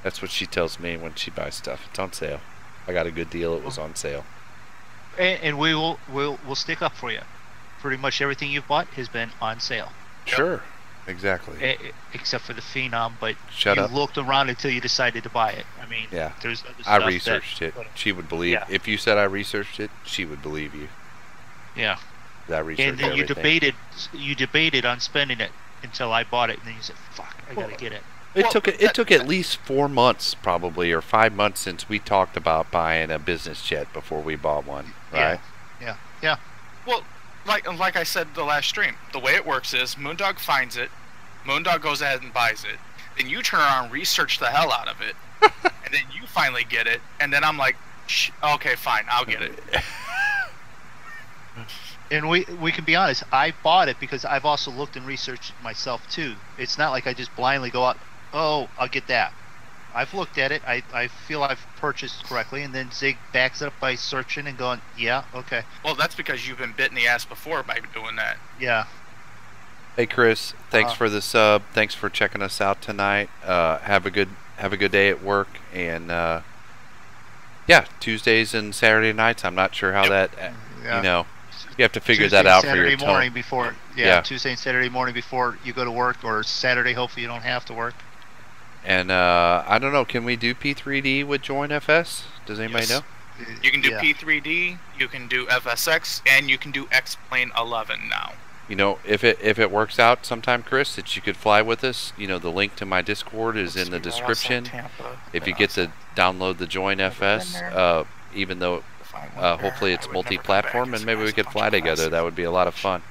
That's what she tells me when she buys stuff. It's on sale. I got a good deal. It was on sale. And we'll stick up for you. Pretty much everything you've bought has been on sale. Sure. Exactly. Except for the Phenom, but Shut you up. looked around until you decided to buy it. I mean, Yeah. there's other I stuff researched it. She would believe. Yeah. If you said I researched it, she would believe you. Yeah. I researched And then everything. you debated on spending it until I bought it, and then you said, "Fuck, I gotta get it." It took at least 4 months, probably, or 5 months since we talked about buying a business jet before we bought one, right? Yeah. Well, like I said the last stream, the way it works is Moondog finds it, Moondog goes ahead and buys it, then you turn around and research the hell out of it, and then you finally get it, and then I'm like, okay, fine, I'll get it. And we can be honest, I bought it because I've also looked and researched it myself too. It's not like I just blindly go out, oh, I'll get that. I've looked at it. I feel I've purchased correctly, and then Zig backs it up by searching and going, yeah, okay. Well, that's because you've been bit in the ass before by doing that. Yeah. Hey Chris, thanks for the sub. Thanks for checking us out tonight. Have a good day at work, and yeah, Tuesdays and Saturday nights. I'm not sure how that you know, you have to figure Tuesday that out and for your Saturday morning before. Yeah. Tuesday and Saturday morning before you go to work, or Saturday. Hopefully you don't have to work. And I don't know, can we do P3D with Join FS? Does anybody know? You can do P3D, you can do FSX, and you can do X-Plane 11 now. You know, if it works out sometime, Chris, that you could fly with us, you know, the link to my Discord is in the description. If you get to download the Join FS, even though hopefully it's multi-platform, and maybe we could fly together. That would be a lot of fun.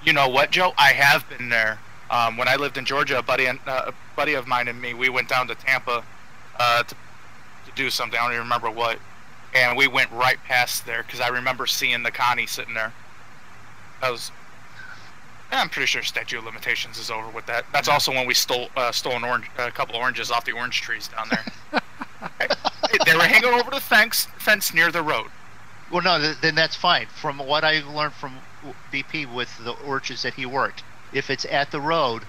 You know what, Joe? I have been there. When I lived in Georgia, a buddy of mine and me, we went down to Tampa to do something. I don't even remember what. And we went right past there because I remember seeing the Connie sitting there. I'm pretty sure statute of limitations is over with that. That's also when we stole a couple oranges off the orange trees down there. They were hanging over the fence near the road. Well, no, then that's fine. From what I've learned from BP with the orchards that he worked, if it's at the road,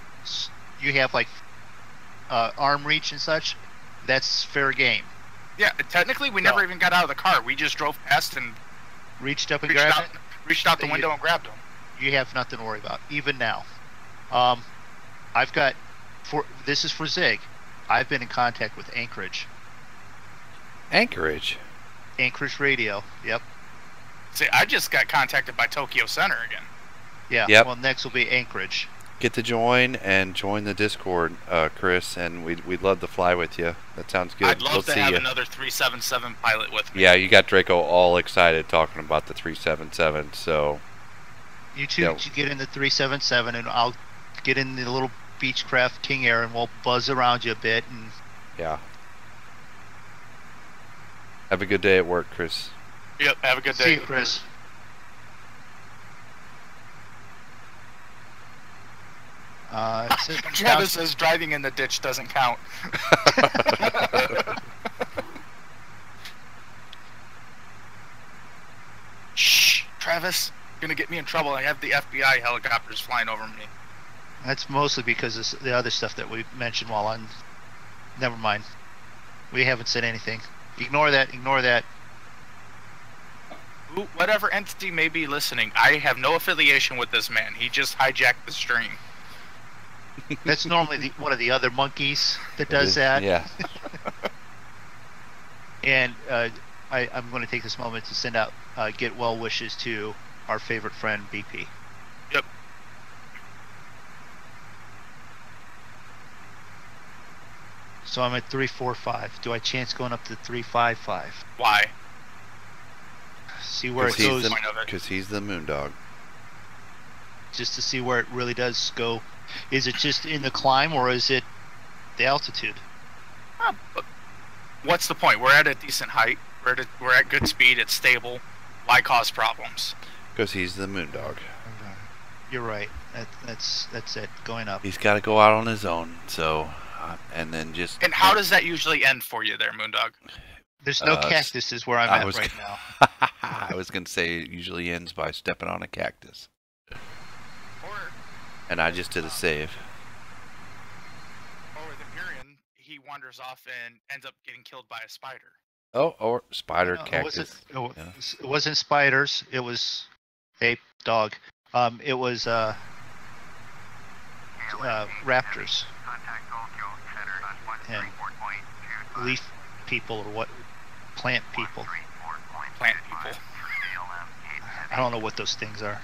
you have like arm reach and such, that's fair game. Yeah, technically we never even got out of the car. We just drove past and reached up and grabbed it. Reached out the window and grabbed them. You have nothing to worry about, even now. I've got, this is for Zig, I've been in contact with Anchorage. Anchorage Radio, yep. See, I just got contacted by Tokyo Center again. Yeah, yep. Well, next will be Anchorage. Get to join the Discord, Chris, and we'd love to fly with you. That sounds good. I'd love to have another 377 pilot with me. Yeah, you got Draco all excited talking about the 377, so... You two get in the 377, and I'll get in the little Beechcraft King Air, and we'll buzz around you a bit. And yeah. Have a good day at work, Chris. Yep, have a good day. See you, Chris. Travis says driving in the ditch doesn't count. Shh, Travis. Gonna get me in trouble. I have the FBI helicopters flying over me. That's mostly because of the other stuff that we mentioned while on. Never mind. We haven't said anything. Ignore that. Ignore that. Whatever entity may be listening, I have no affiliation with this man. He just hijacked the stream. That's normally one of the other monkeys that does that. Yeah. And I'm going to take this moment to send out get well wishes to our favorite friend BP. Yep. So I'm at 345. Do I chance going up to 355? Why? See where it goes. Because he's the moondog. Just to see where it really does go. Is it just in the climb, or is it the altitude? What's the point? We're at a decent height. We're at good speed. It's stable. Why cause problems? Because he's the moondog. You're right. That's it. Going up. He's got to go out on his own. So, and then just. And how does that usually end for you, there, moondog? There's no cactuses where I'm at right now. I was gonna say it usually ends by stepping on a cactus. And I just did a save. Or with Empyrean, he wanders off and ends up getting killed by a spider. Oh, or spider cactus. It wasn't spiders. It was a dog. It was raptors and leaf people, or what? Plant people. Plant people. I don't know what those things are.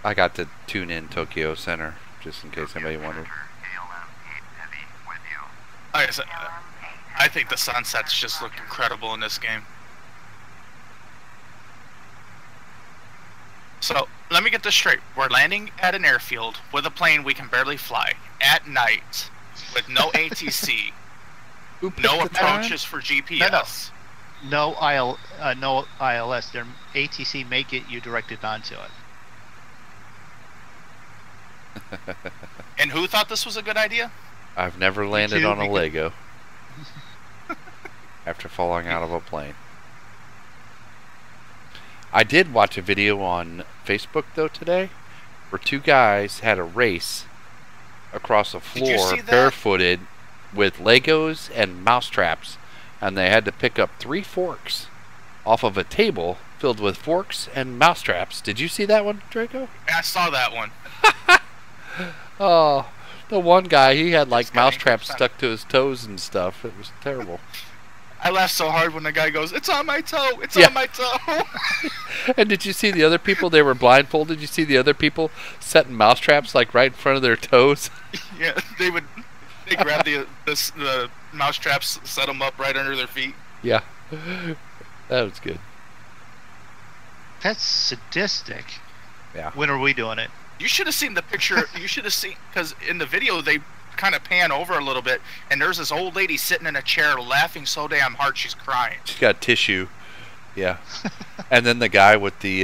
I got to tune in Tokyo Center, just in case anybody wondered. Like I said, I think the sunsets just look incredible in this game. So, let me get this straight. We're landing at an airfield with a plane we can barely fly, at night, with no ATC, no approaches for GPS. No ILS. Their ATC may get you directed onto it. And who thought this was a good idea? I've never landed on a because- Lego after falling out of a plane. I did watch a video on Facebook though today where two guys had a race across a Did you floor see that? barefooted with Legos and mousetraps, and they had to pick up 3 forks off of a table filled with forks and mousetraps. Did you see that one, Draco? I saw that one. Oh, the one guy, he had like This guy mousetraps keeps on- stuck to his toes and stuff. It was terrible. I laughed so hard when the guy goes, "It's on my toe! It's Yeah. on my toe!" And did you see the other people? They were blindfolded. Did you see the other people setting mousetraps like right in front of their toes? Yeah, they grab the mouse traps, set them up right under their feet. Yeah, that was good. That's sadistic. Yeah. When are we doing it? You should have seen the picture. You should have seen, because in the video they kind of pan over a little bit, and there's this old lady sitting in a chair laughing so damn hard she's crying. She's got tissue. Yeah. And then the guy with the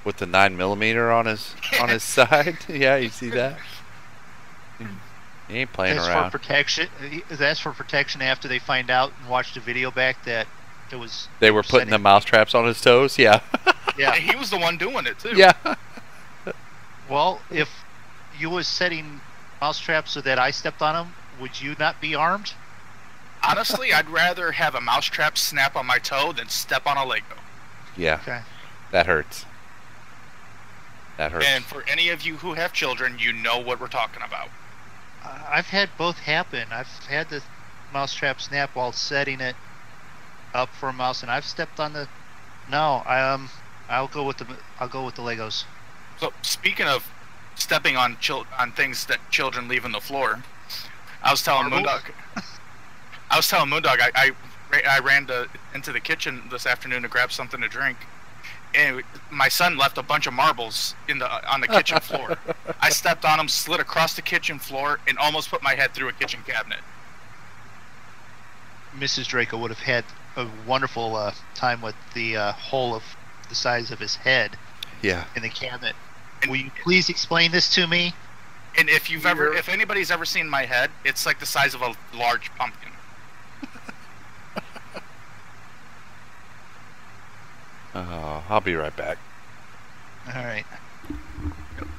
9mm on his side. Yeah, you see that? He ain't playing That's around. for protection. That's for protection after they find out and watch the video back that it was. They were putting the mousetraps on his toes. Yeah. Yeah. He was the one doing it too. Yeah. Well, if you was setting mousetraps so that I stepped on them, would you not be armed? Honestly, I'd rather have a mousetrap snap on my toe than step on a Lego. Yeah. Okay. That hurts. That hurts. And for any of you who have children, you know what we're talking about. I've had both happen. I've had the mousetrap snap while setting it up for a mouse, and I've stepped on the. No, I'll go with the Legos. So speaking of stepping on things that children leave on the floor, I was telling Moondog. I ran into the kitchen this afternoon to grab something to drink, and my son left a bunch of marbles on the kitchen floor. I stepped on them, slid across the kitchen floor, and almost put my head through a kitchen cabinet. Mrs. Draco would have had a wonderful time with the hole of the size of his head Yeah. in the cabinet. Will you please explain this to me? And if anybody's ever seen my head, it's like the size of a large pumpkin. I'll be right back. All right.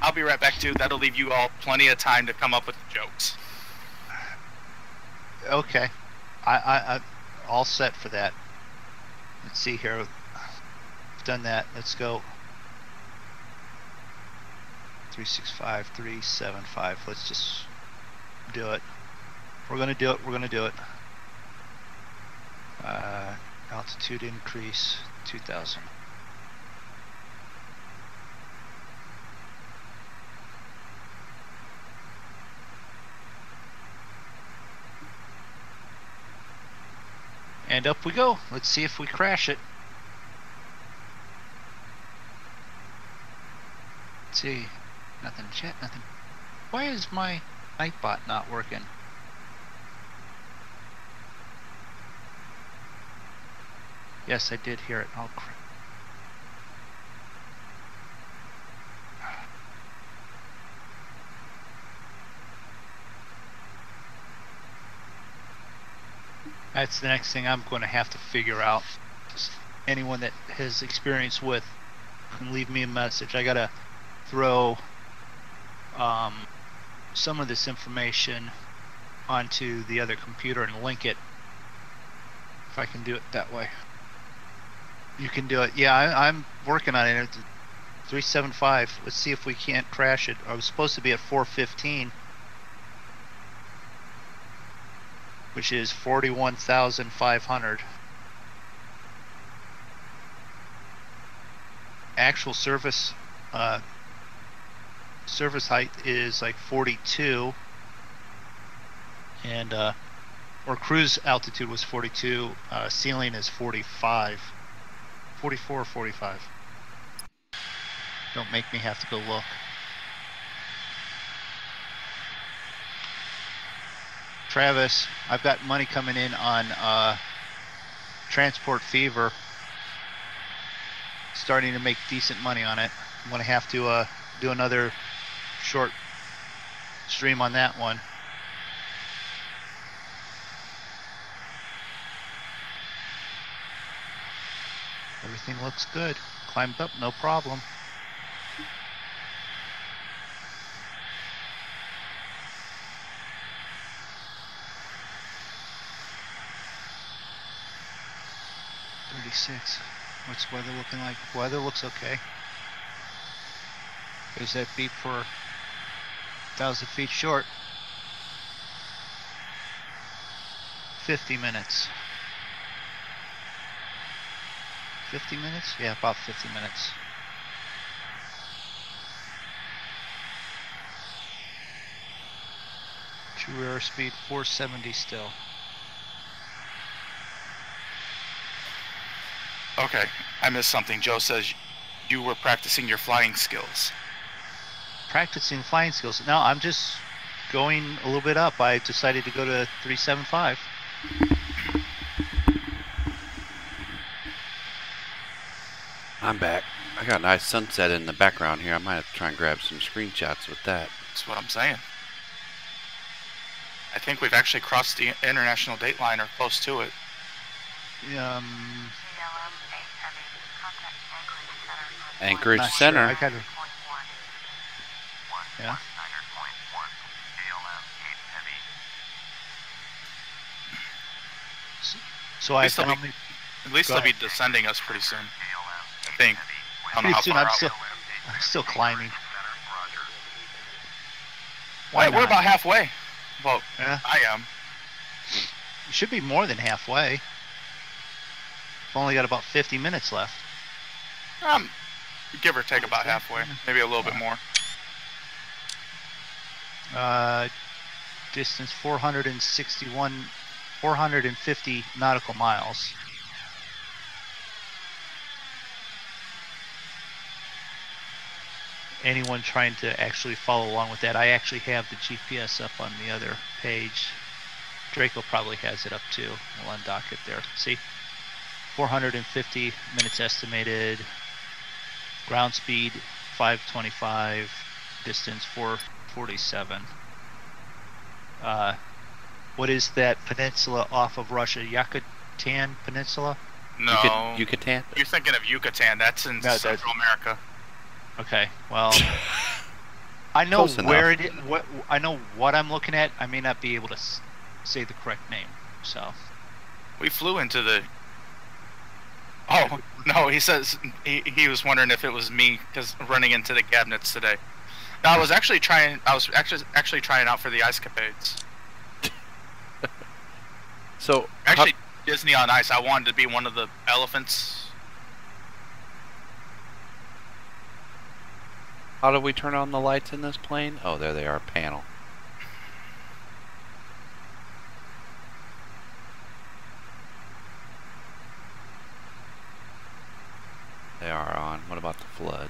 I'll be right back too. That'll leave you all plenty of time to come up with the jokes. Okay. I'm all set for that. Let's see here. I've done that. Let's go. 365, 375. Let's just do it. We're gonna do it. We're gonna do it. Altitude increase 2,000. And up we go. Let's see if we crash it. Let's see. Nothing, chat, nothing. Why is my Nightbot not working? Yes, I did hear it. Oh, crap. That's the next thing I'm going to have to figure out. Just anyone that has experience with can leave me a message. I got to throw some of this information onto the other computer and link it, if I can do it that way. You can do it. Yeah, I'm working on it. It's 375. Let's see if we can't crash it. I was supposed to be at 415, which is 41,500. Actual service height is like 42, and or cruise altitude was 42. Ceiling is 45, 44 or 45. Don't make me have to go look. Travis, I've got money coming in on Transport Fever. Starting to make decent money on it. I'm gonna have to do another short stream on that one. Everything looks good. Climbed up, no problem. What's weather looking like? Weather looks okay. There's that beep for 1,000 feet short. 50 minutes. 50 minutes? Yeah, about 50 minutes. True airspeed 470 still. Okay, I missed something. Joe says you were practicing your flying skills. Practicing flying skills. No, I'm just going a little bit up. I decided to go to 375. I'm back. I got a nice sunset in the background here. I might have to try and grab some screenshots with that. That's what I'm saying. I think we've actually crossed the international date line or close to it. Anchorage Not Center. Sure. I gotta... Yeah. So I finally... At least they'll be descending us pretty soon. I think. I don't know how Pretty soon. far I'm still climbing. Why? Why We're not? about halfway. Well, Yeah. I am. You should be more than halfway. We've only got about 50 minutes left. Give or take about halfway. Maybe a little bit more. Distance 450 nautical miles. Anyone trying to actually follow along with that, I actually have the GPS up on the other page. Draco probably has it up too. We'll undock it there. See? 450 minutes estimated. Ground speed 525. Distance 447. What is that peninsula off of Russia? Yucatan Peninsula? No. Yucatan? You're thinking of Yucatan. That's in Central America. Okay, well, I know Close where enough. it is. What I know what I'm looking at. I may not be able to say the correct name. So We flew into the... Oh, no, he says he was wondering if it was me because running into the cabinets today. No, I was actually trying out for the ice-capades. So, Actually, Disney on Ice. I wanted to be one of the elephants. how do we turn on the lights in this plane? Oh, there they are, panel. They are on. What about the flood?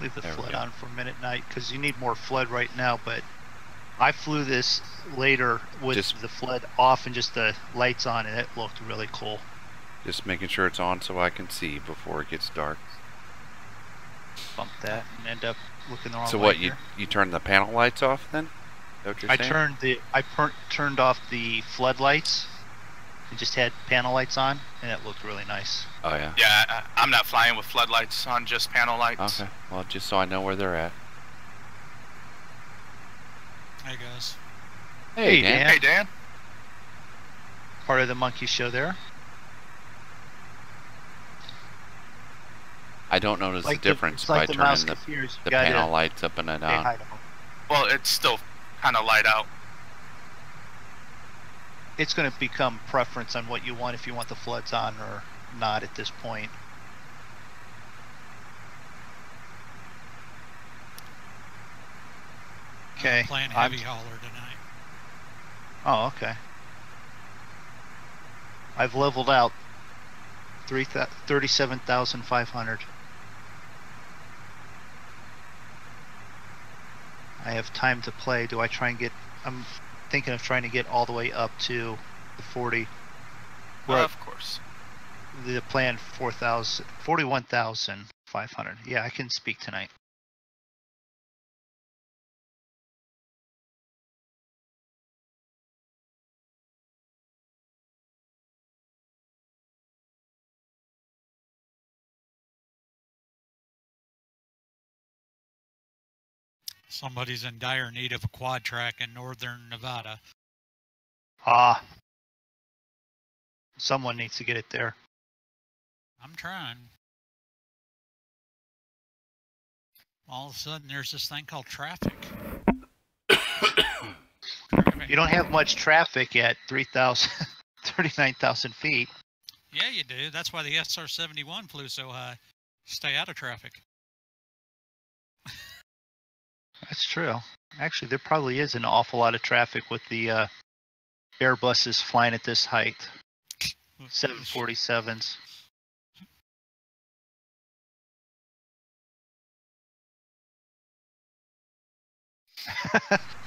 leave the There we flood go. on for a minute night because you need more flood right now. But I flew this later with Just- the flood off and just the lights on, and it looked really cool. Just making sure it's on so I can see before it gets dark. Bump that and end up looking the wrong So way what, here. you turn the panel lights off then? Is that what you're saying? turned off the floodlights and just had panel lights on, and it looked really nice. Oh yeah. Yeah, I'm not flying with floodlights on, just panel lights. Okay. Well, just so I know where they're at. Hey guys. Hey, Dan. Hey, Dan. Part of the monkey show there. I don't notice Like the difference it's like by the turning the Musketeers. You the gotta panel lights up and say down. hi to 'em. Well, it's still kind of light out. It's going to become preference on what you want, if you want the floods on or not at this point. Okay. I'm playing I'm- heavy hauler tonight. Oh, okay. I've leveled out 37,500. I have time to play. Do I try and get... I'm thinking of trying to get all the way up to the 40. Well, Of course. the plan 41,500. Yeah, I can speak tonight. Somebody's in dire need of a quad track in northern Nevada. Ah. Someone needs to get it there. I'm trying. All of a sudden, there's this thing called traffic. You don't have much traffic at 39,000 feet. Yeah, you do. That's why the SR-71 flew so high. Stay out of traffic. That's true. Actually, there probably is an awful lot of traffic with the Airbuses flying at this height. 747s.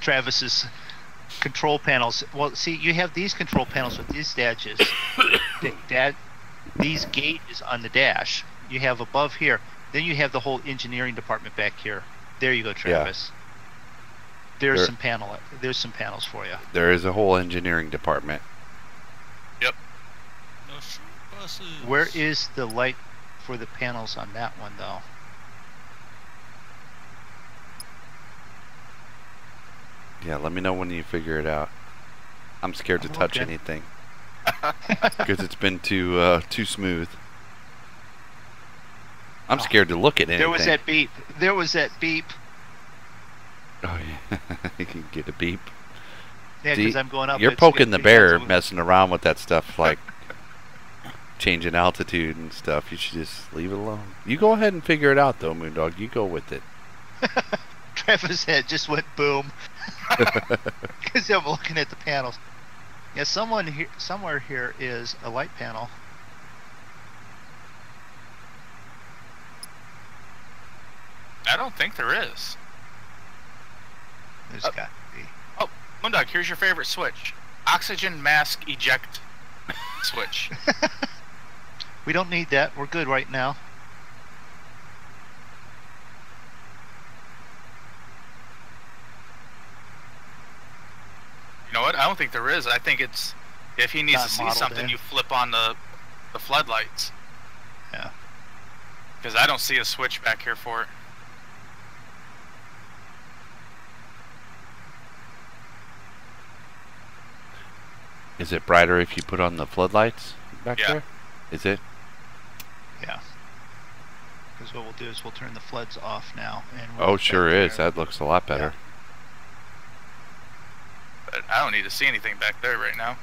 Travis's control panels. Well, see, you have these control panels with these dashes. These gauges on the dash. You have above here. Then you have the whole engineering department back here. There you go, Travis. Yeah. There's some panels for you. There is a whole engineering department. Yep. No short buses. Where is the light for the panels on that one, though? Yeah, let me know when you figure it out. I'm scared to touch anything because it's been too smooth. I'm scared to look at anything. There was that beep. There was that beep. Oh yeah, you can get a beep. Yeah, because I'm going up. You're poking the bear, messing around with that stuff, like changing altitude and stuff. You should just leave it alone. You go ahead and figure it out, though, Moondog. You go with it. Travis' head just went boom. Because I'm looking at the panels. Yeah, somewhere here is a light panel. I don't think there is. There's got to be. Oh, Moondog, here's your favorite switch. Oxygen mask eject switch. We don't need that. We're good right now. You know what? I don't think there is. I think it's if he needs to see something, you flip on the floodlights. Yeah. Because I don't see a switch back here for it. Is it brighter if you put on the floodlights back there? Is it? Yeah. Because what we'll do is we'll turn the floods off now. And oh, sure is. That looks a lot better. Yeah. But I don't need to see anything back there right now.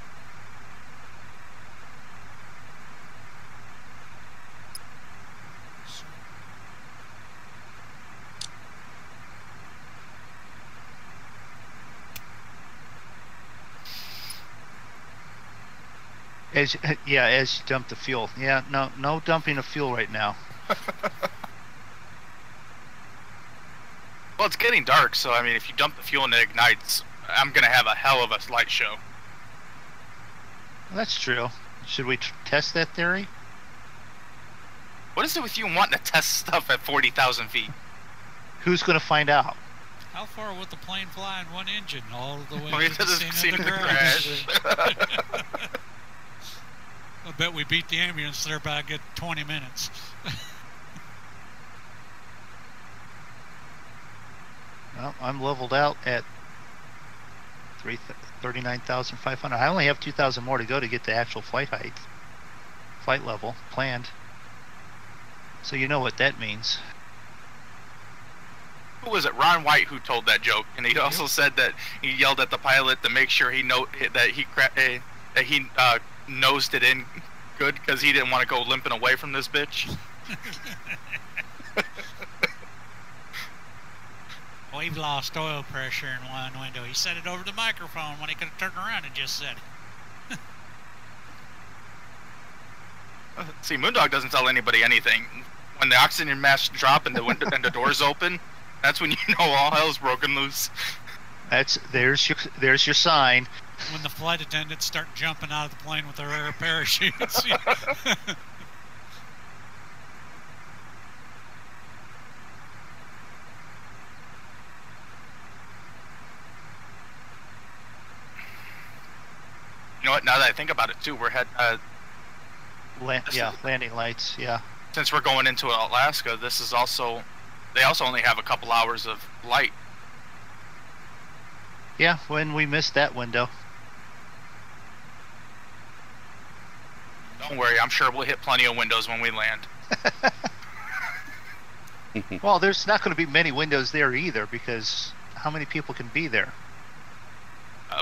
As you dump the fuel. Yeah, no dumping of fuel right now. Well, it's getting dark, so I mean, if you dump the fuel and it ignites, I'm gonna have a hell of a light show. Well, that's true. Should we test that theory? What is it with you wanting to test stuff at 40,000 feet? Who's gonna find out? How far would the plane fly in one engine? All the way to the scene of the crash. I bet we beat the ambulance there by a good 20 minutes. Well, I'm leveled out at 39,500. I only have 2,000 more to go to get the actual flight level planned. So you know what that means. Who was it? Ron White who told that joke, and he also said that he yelled at the pilot to make sure he nosed it in good because he didn't want to go limping away from this bitch. We've lost oil pressure in one window. He said it over the microphone when he could have turned around and just said it. See, Moondog doesn't tell anybody anything. When the oxygen masks drop and the window and the doors open, that's when you know all hell's broken loose. There's your sign. When the flight attendants start jumping out of the plane with their air parachutes. You know what? Now that I think about it, too, we're landing lights. Yeah. Since we're going into Alaska, this is also they also only have a couple hours of light Yeah, when we missed that window. Don't worry, I'm sure we'll hit plenty of windows when we land. Well, there's not going to be many windows there either, because how many people can be there?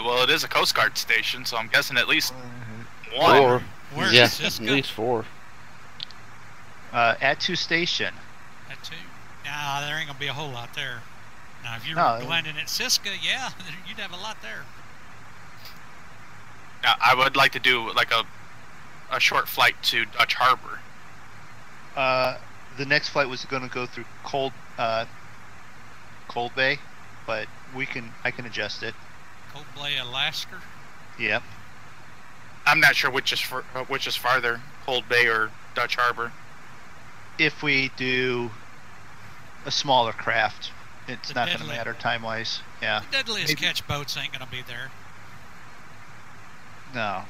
Well, it is a Coast Guard station, so I'm guessing at least one. 4. Where's Yeah, at Cisco? least 4. Attu Station. That too. Nah, there ain't gonna be a whole lot there. Now, if you No. were landing at Cisco, yeah, you'd have a lot there. Now, I would like to do like a short flight to Dutch Harbor. The next flight was going to go through Cold Bay, but I can adjust it. Cold Bay, Alaska. Yep. I'm not sure which is farther, Cold Bay or Dutch Harbor. If we do a smaller craft, it's The not going to deadly- matter time-wise. Yeah. The deadliest Maybe- catch boats ain't gonna be there. No.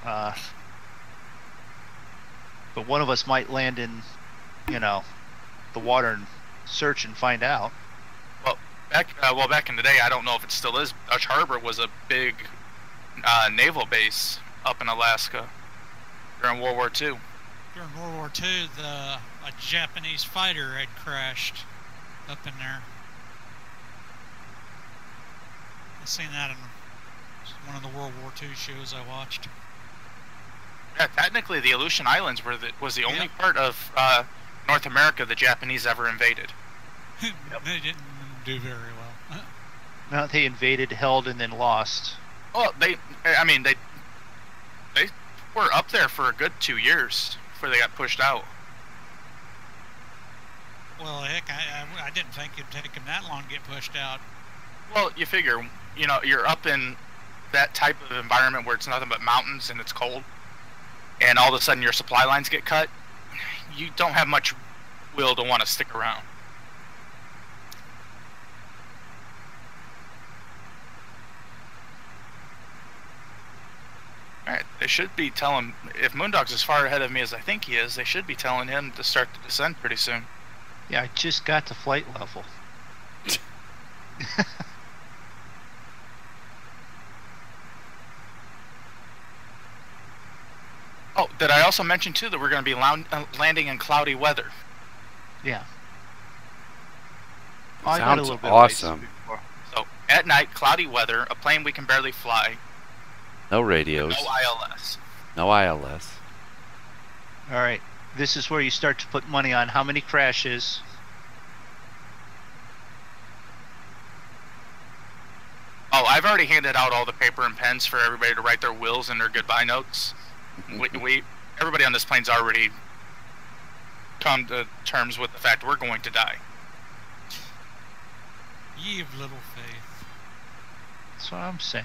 But one of us might land in, the water and search and find out. Back in the day, I don't know if it still is. Dutch Harbor was a big naval base up in Alaska during World War II. During World War II, a Japanese fighter had crashed up in there. I seen that in one of the World War II shows I watched. Yeah, technically, the Aleutian Islands was the only Yep. part of North America the Japanese ever invaded. They didn't do very well. No, they invaded, held, and then lost. Well, they were up there for a good 2 years before they got pushed out. Well, heck, I didn't think it'd take them that long to get pushed out. Well, you figure, you're up in that type of environment where it's nothing but mountains and it's cold, and all of a sudden your supply lines get cut. You don't have much will to want to stick around. Alright, they should be telling, if Moondog's as far ahead of me as I think he is, they should be telling him to start the descent pretty soon. Yeah, I just got to flight level. Oh, did I also mention too that we're going to be landing in cloudy weather? Yeah. Oh, I got a Sounds little bit awesome. before. So, at night, cloudy weather, a plane we can barely fly, No radios. no ILS. No ILS. All right. This is where you start to put money on how many crashes. Oh, I've already handed out all the paper and pens for everybody to write their wills and their goodbye notes. Everybody on this plane's already come to terms with the fact we're going to die. Ye of little faith. That's what I'm saying.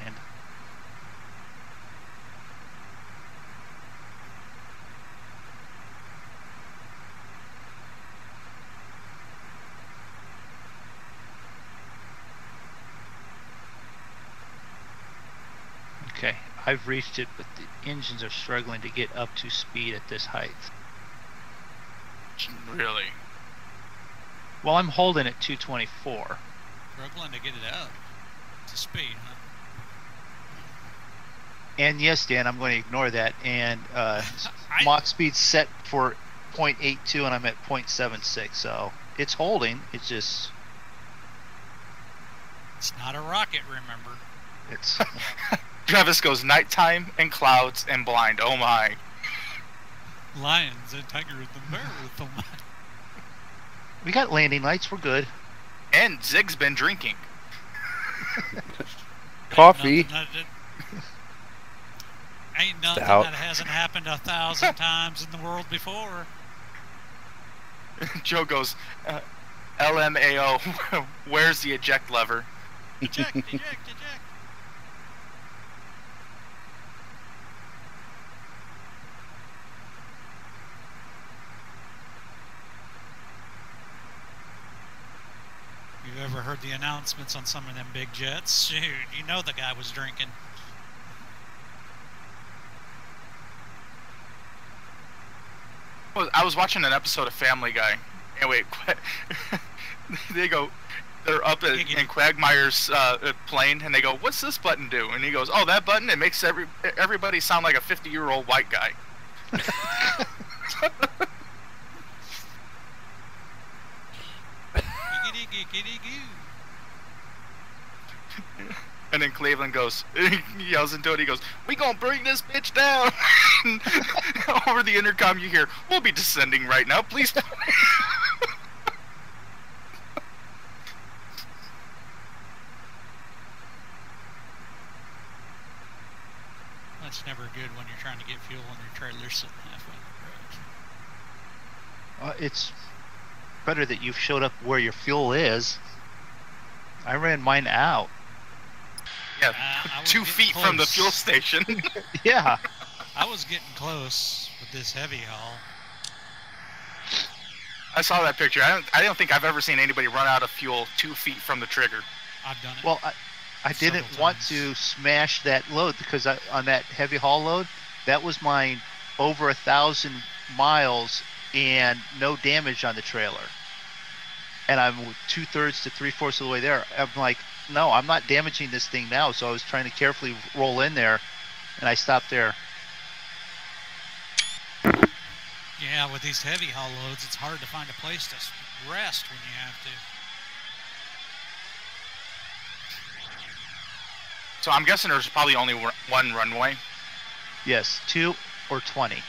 Okay, I've reached it, but the engines are struggling to get up to speed at this height. Really? Well, I'm holding at 224. Struggling to get it up to speed, huh? And yes, Dan, I'm going to ignore that. And I- Mach speed's set for 0.82, and I'm at 0.76. So it's holding. It's just It's not a rocket, remember. it's Travis goes nighttime and clouds and blind. Oh my. Lions and tigers and bears. we got landing lights. We're good. And Zig's been drinking. Coffee. Ain't nothing Stout. that hasn't happened 1,000 times in the world before. Joe goes, LMAO, where's the eject lever? Eject, eject, eject. You've ever heard the announcements on some of them big jets? Shoot, you know the guy was drinking. Well, I was watching an episode of Family Guy. Anyway, they go, they're up in Quagmire's plane, and they go, "What's this button do?" And he goes, "Oh, that button. It makes everybody sound like a 50-year-old white guy." And then Cleveland goes, he yells into it. He goes, "We gonna bring this bitch down." Over the intercom, you hear, "We'll be descending right now. Please." That's never good when you're trying to get fuel on your trailer sitting halfway on the road. It's better that you've showed up where your fuel is. I ran mine out. Yeah, 2 feet from the fuel station. Yeah. I was getting close with this heavy haul. I saw that picture. I don't think I've ever seen anybody run out of fuel 2 feet from the trigger. I've done it. Well, I didn't want to smash that load because on that heavy haul load, that was mine over 1,000 miles and no damage on the trailer. And I'm 2/3 to 3/4 of the way there. I'm like, no, I'm not damaging this thing now. So I was trying to carefully roll in there, and I stopped there. Yeah, with these heavy haul loads, it's hard to find a place to rest when you have to. So I'm guessing there's probably only one runway. Yes, 2 or 20.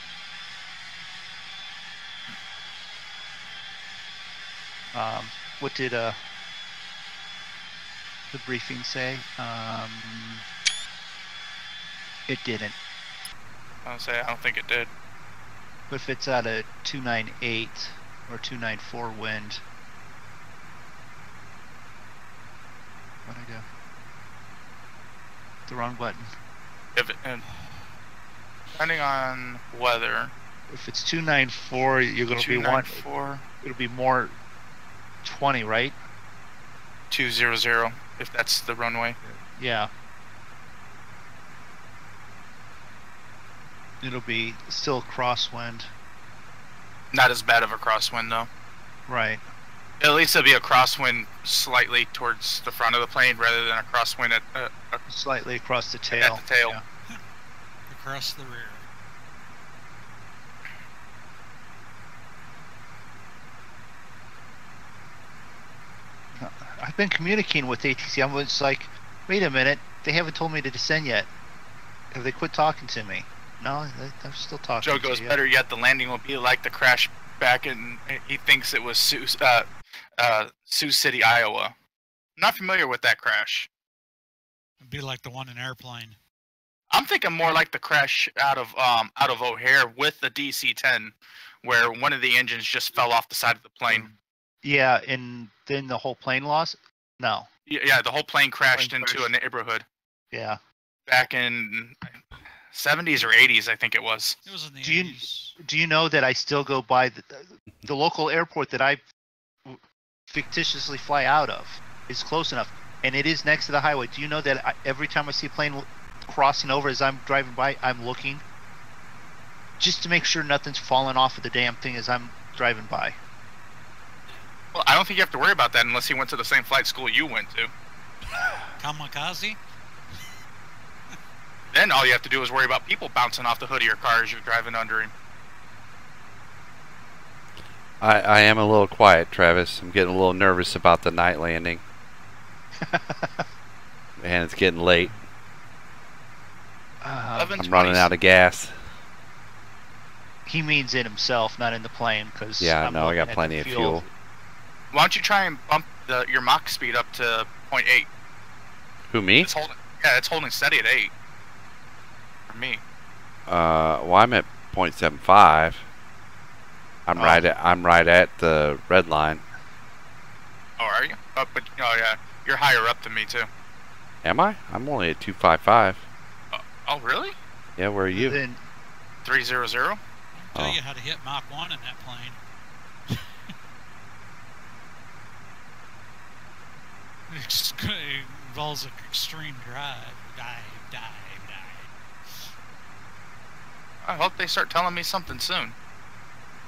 What did the briefing say? It didn't. I don't think it did. But if it's at a 298 or 294 wind, what'd I do? The wrong button. And depending on weather. If it's 294, you're going to be one. It'll be more 20, right? 200, if that's the runway. Yeah. It'll be still crosswind. Not as bad of a crosswind though. Right. At least it'll be a crosswind slightly towards the front of the plane rather than a crosswind at slightly across the tail. At the tail. Yeah. Across the rear. I've been communicating with ATC. I was like, wait a minute, they haven't told me to descend yet. Have they quit talking to me? No, they're still talking. Joe goes, better yet, the landing will be like the crash back in, he thinks it was Sioux City, Iowa. I'm not familiar with that crash. It'd be like the one in Airplane. I'm thinking more like the crash out of O'Hare with the DC-10, where one of the engines just fell off the side of the plane. Yeah, and then the whole plane lost? No. Yeah, the whole plane crashed into a neighborhood. Yeah. Back in 70s or 80s, I think it was. It was in the 80s. Do you know that I still go by the local airport that I fictitiously fly out of is close enough, and it is next to the highway. Do you know that every time I see a plane crossing over as I'm driving by, I'm looking just to make sure nothing's falling off of the damn thing as I'm driving by? Well, I don't think you have to worry about that unless he went to the same flight school you went to. Kamikaze? Then all you have to do is worry about people bouncing off the hood of your car as you're driving under him. I am a little quiet, Travis. I'm getting a little nervous about the night landing. And it's getting late. I'm running out of gas. He means in himself, not in the plane. Cause yeah, no, I got plenty of fuel. Why don't you try and bump your Mach speed up to 0.8? Who, me? It's holding steady at 8. For me. Well, I'm at 0.75. I'm right at the red line. Oh, are you? Oh, but yeah, you're higher up than me too. Am I? I'm only at 255. Oh, really? Yeah, where are you? 300. I'll tell you how to hit Mach 1 in that plane. It involves an extreme drive. Dive. I hope they start telling me something soon.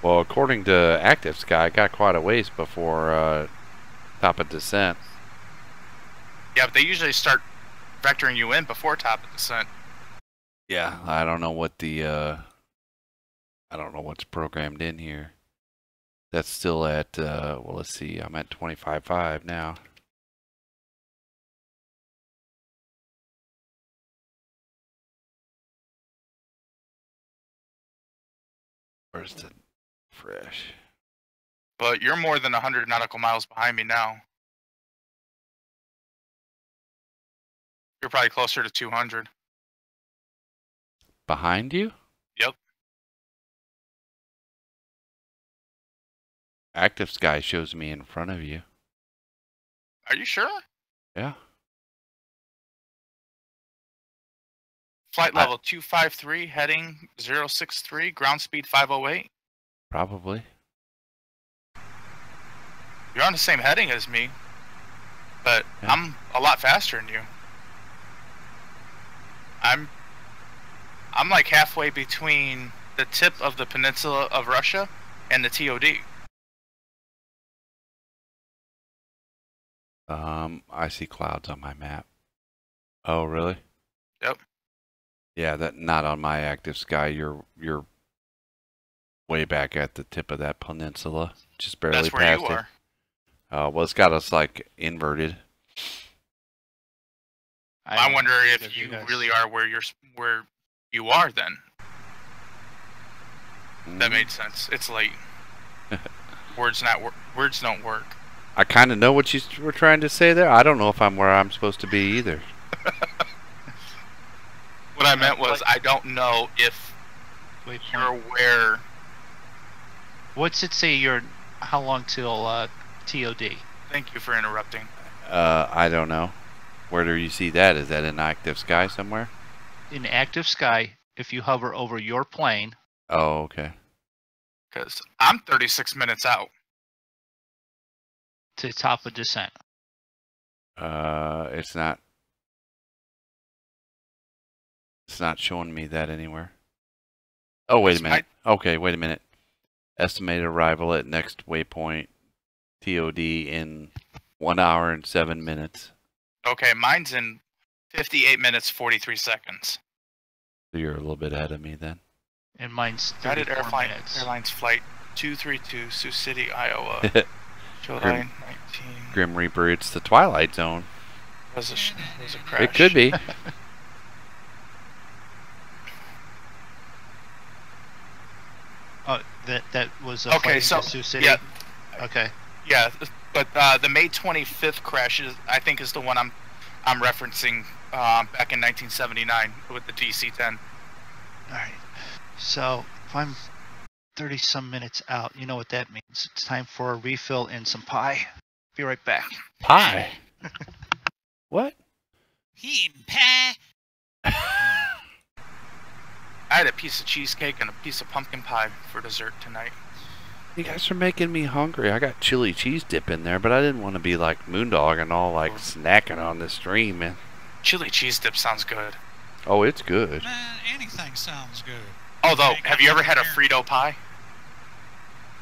Well, according to Active Sky, I got quite a ways before top of descent. Yeah, but they usually start vectoring you in before top of descent. Yeah, I don't know what the I don't know what's programmed in here. That's still at well, let's see. I'm at 25.5 now. Where's the fresh? But you're more than 100 nautical miles behind me now. You're probably closer to 200. Behind you? Yep. Active sky shows me in front of you. Are you sure? Yeah. Flight level 253, heading 063, ground speed 508. Probably. You're on the same heading as me, but Yeah. I'm a lot faster than you. I'm like halfway between the tip of the peninsula of Russia and the TOD. I see clouds on my map. Oh, really? Yep. Yeah, that not on my active sky. You're way back at the tip of that peninsula, just barely That's where past you it. are. Well, it's got us like inverted. I wonder if either you guys- really are where you are then. That made sense. It's late. Words don't work. I kind of know what you were trying to say there. I don't know if I'm where I'm supposed to be either. What I meant was I don't know if Waypoint. you're where. What's it say? How long till TOD? Thank you for interrupting. I don't know. Where do you see that? Is that in active sky somewhere? In active sky, if you hover over your plane, Oh, okay. Because I'm 36 minutes out. to top of descent. It's not. It's not showing me that anywhere. Oh, wait a minute. Okay, wait a minute. Estimated arrival at next waypoint, TOD in 1 hour and 7 minutes. Okay, mine's in 58 minutes 43 seconds. So you're a little bit ahead of me then. And mine's Guided 34 minutes. Airlines flight 232, Sioux City, Iowa. July 19. Grim Reaper, it's the Twilight Zone. Was a crash. It could be. Oh, that was a Okay, flight so into Sioux City? yeah, Okay. yeah, but the May 25th crash I think is the one I'm referencing back in 1979 with the DC-10. Alright. So, if I'm 30-some minutes out, you know what that means. It's time for a refill and some pie. Be right back. Pie. What? He eating pie. I had a piece of cheesecake and a piece of pumpkin pie for dessert tonight. You guys are making me hungry. I got chili cheese dip in there, but I didn't want to be like Moondog and all like snacking on the stream, man. Chili cheese dip sounds good. Oh, it's good. Man, anything sounds good. Although, Yeah, have you ever had a here. Frito pie?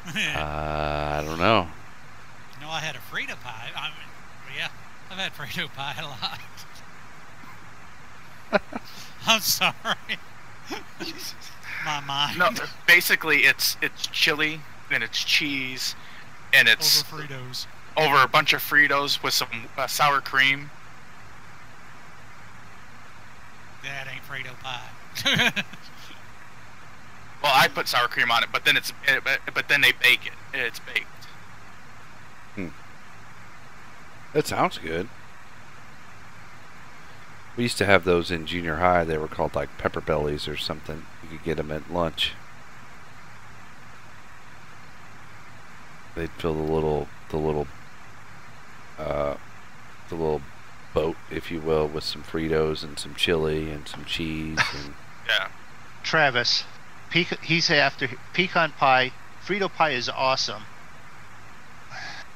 I don't know. No, I had a Frito pie. I mean, well, yeah, I've had Frito pie a lot. I'm sorry. My mind. No, basically it's chili and it's cheese and it's Over Fritos. over a bunch of Fritos with some sour cream. That ain't Frito pie. Well, I put sour cream on it, but then then they bake it. It's baked. That sounds good. We used to have those in junior high. They were called like pepper bellies or something. You could get them at lunch. They'd fill the little boat, if you will, with some Fritos and some chili and some cheese. And Yeah. Travis, he's after pecan pie. Frito pie is awesome.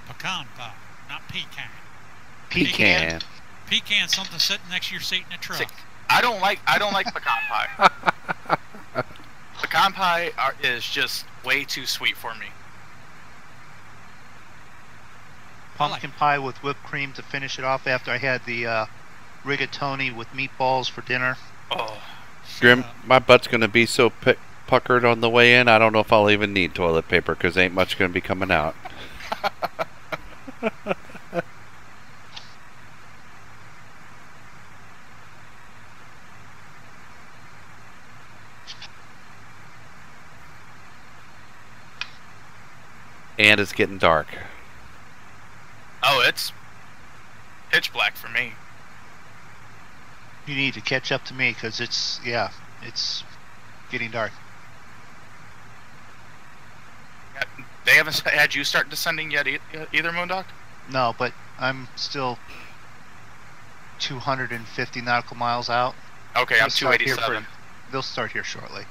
Pecan pie, not pecan. pecan. Pecan, something sitting next to your seat in the truck. See, I don't like pecan pie. Pecan pie is just way too sweet for me. pumpkin pie with whipped cream to finish it off after I had the rigatoni with meatballs for dinner. Oh, Grim, my butt's going to be so puckered on the way in, I don't know if I'll even need toilet paper because ain't much going to be coming out. And it's getting dark. oh, it's pitch black for me. You need to catch up to me because it's getting dark. They haven't had you start descending yet either, Moondog? No, but I'm still 250 nautical miles out. Okay, I'm 287. They'll start here shortly.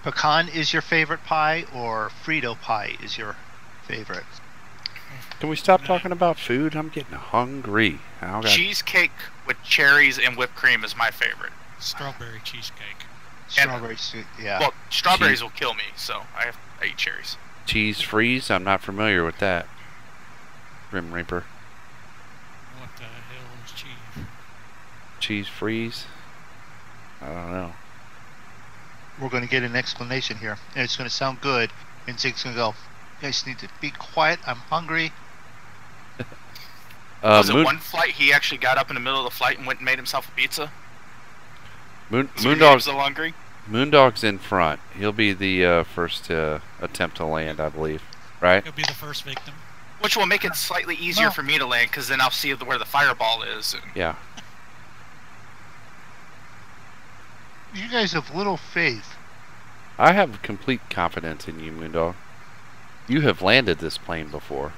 Pecan is your favorite pie, or Frito pie is your favorite? Can we stop talking about food? I'm getting hungry. Cheesecake with cherries and whipped cream is my favorite. Strawberry cheesecake. Strawberry, yeah. Well, strawberries will kill me, so I eat cherries. Cheese freeze? I'm not familiar with that. Grim Reaper. What the hell is cheese? Cheese freeze? I don't know. We're going to get an explanation here, and it's going to sound good, and Zig's going to go, you guys need to be quiet, I'm hungry. Was it one flight he actually got up in the middle of the flight and went and made himself a pizza? Moondog's so hungry? Moondog's in front. He'll be the first attempt to land, I believe. Right? He'll be the first victim. Which will make it slightly easier for me to land, because then I'll see where the fireball is. And... Yeah. You guys have little faith. I have complete confidence in you, Moondog. You have landed this plane before.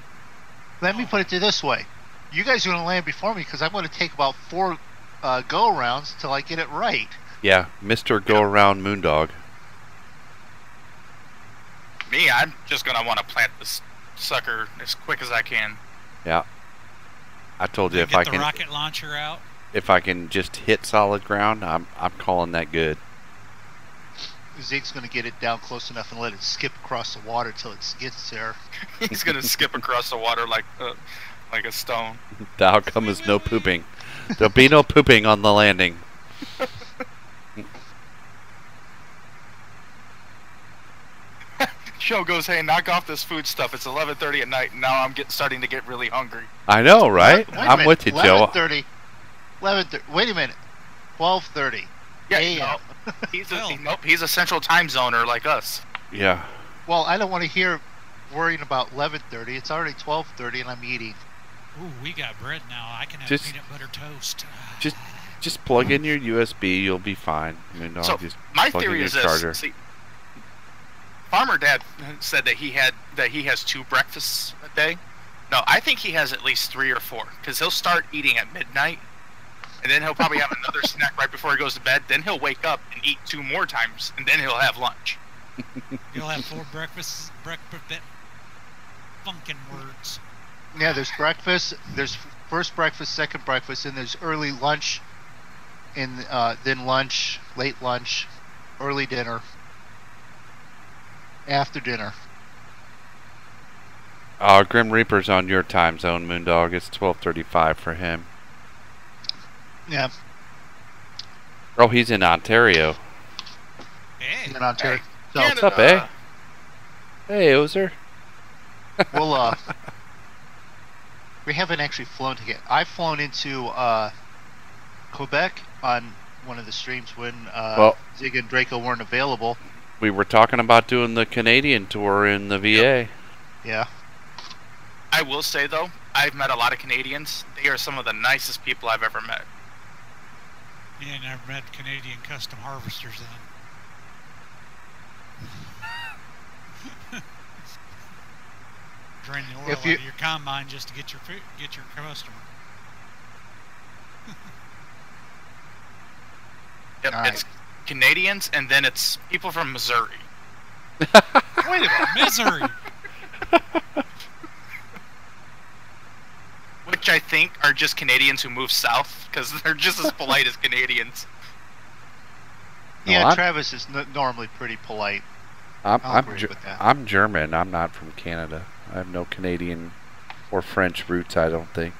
Let me put it this way. You guys are going to land before me because I'm going to take about 4 go-arounds till I get it right. Yeah, Mr. Go-Around Moondog. Me, I'm just going to want to plant this sucker as quick as I can. Yeah. I told you, if get I the can... rocket launcher out. If I can just hit solid ground, I'm calling that good. Zeke's going to get it down close enough and let it skip across the water till it gets there. He's going to skip across the water like a stone. The outcome is no pooping. There'll be no pooping on the landing. Joe goes, hey, knock off this food stuff. It's 11:30 at night, and now I'm starting to get really hungry. I know, right? I'm with you, Joe. 11:30. Wait a minute. 12:30. Yeah, a.m. No, he's a central time zoner like us. Yeah. Well, I don't want to hear worrying about 11:30. It's already 12:30, and I'm eating. Ooh, we got bread now. I can have peanut butter toast. Just plug in your USB. You'll be fine. I mean, so just my plug theory in is your this. charger. See, Farmer Dad said that he has 2 breakfasts a day. No, I think he has at least 3 or 4, because he'll start eating at midnight, and then he'll probably have another snack right before he goes to bed. Then he'll wake up and eat 2 more times, and then he'll have lunch. You'll have 4 breakfasts. Funkin' words. Yeah, there's breakfast. There's first breakfast, second breakfast, and there's early lunch, and then lunch, late lunch, early dinner, after dinner. Grim Reaper's on your time zone, Moondog. It's 12:35 for him. Yeah. Oh, he's in Ontario. Hey. In Ontario. So, What's up, eh? Hey, Ozer. we'll we haven't actually flown together. I've flown into Quebec on one of the streams when Zig and Draco weren't available. We were talking about doing the Canadian tour in the VA. Yep. Yeah. I will say, though, I've met a lot of Canadians. They are some of the nicest people I've ever met. Yeah, never met Canadian custom harvesters then. Drain the oil out of your combine just to get your customer. Yep, All right. It's Canadians, and then it's people from Missouri. Wait a minute, Missouri. Which I think are just Canadians who move south, because they're just as polite as Canadians. Yeah, Travis is normally pretty polite. I'm German. I'm not from Canada. I have no Canadian Or French roots, I don't think.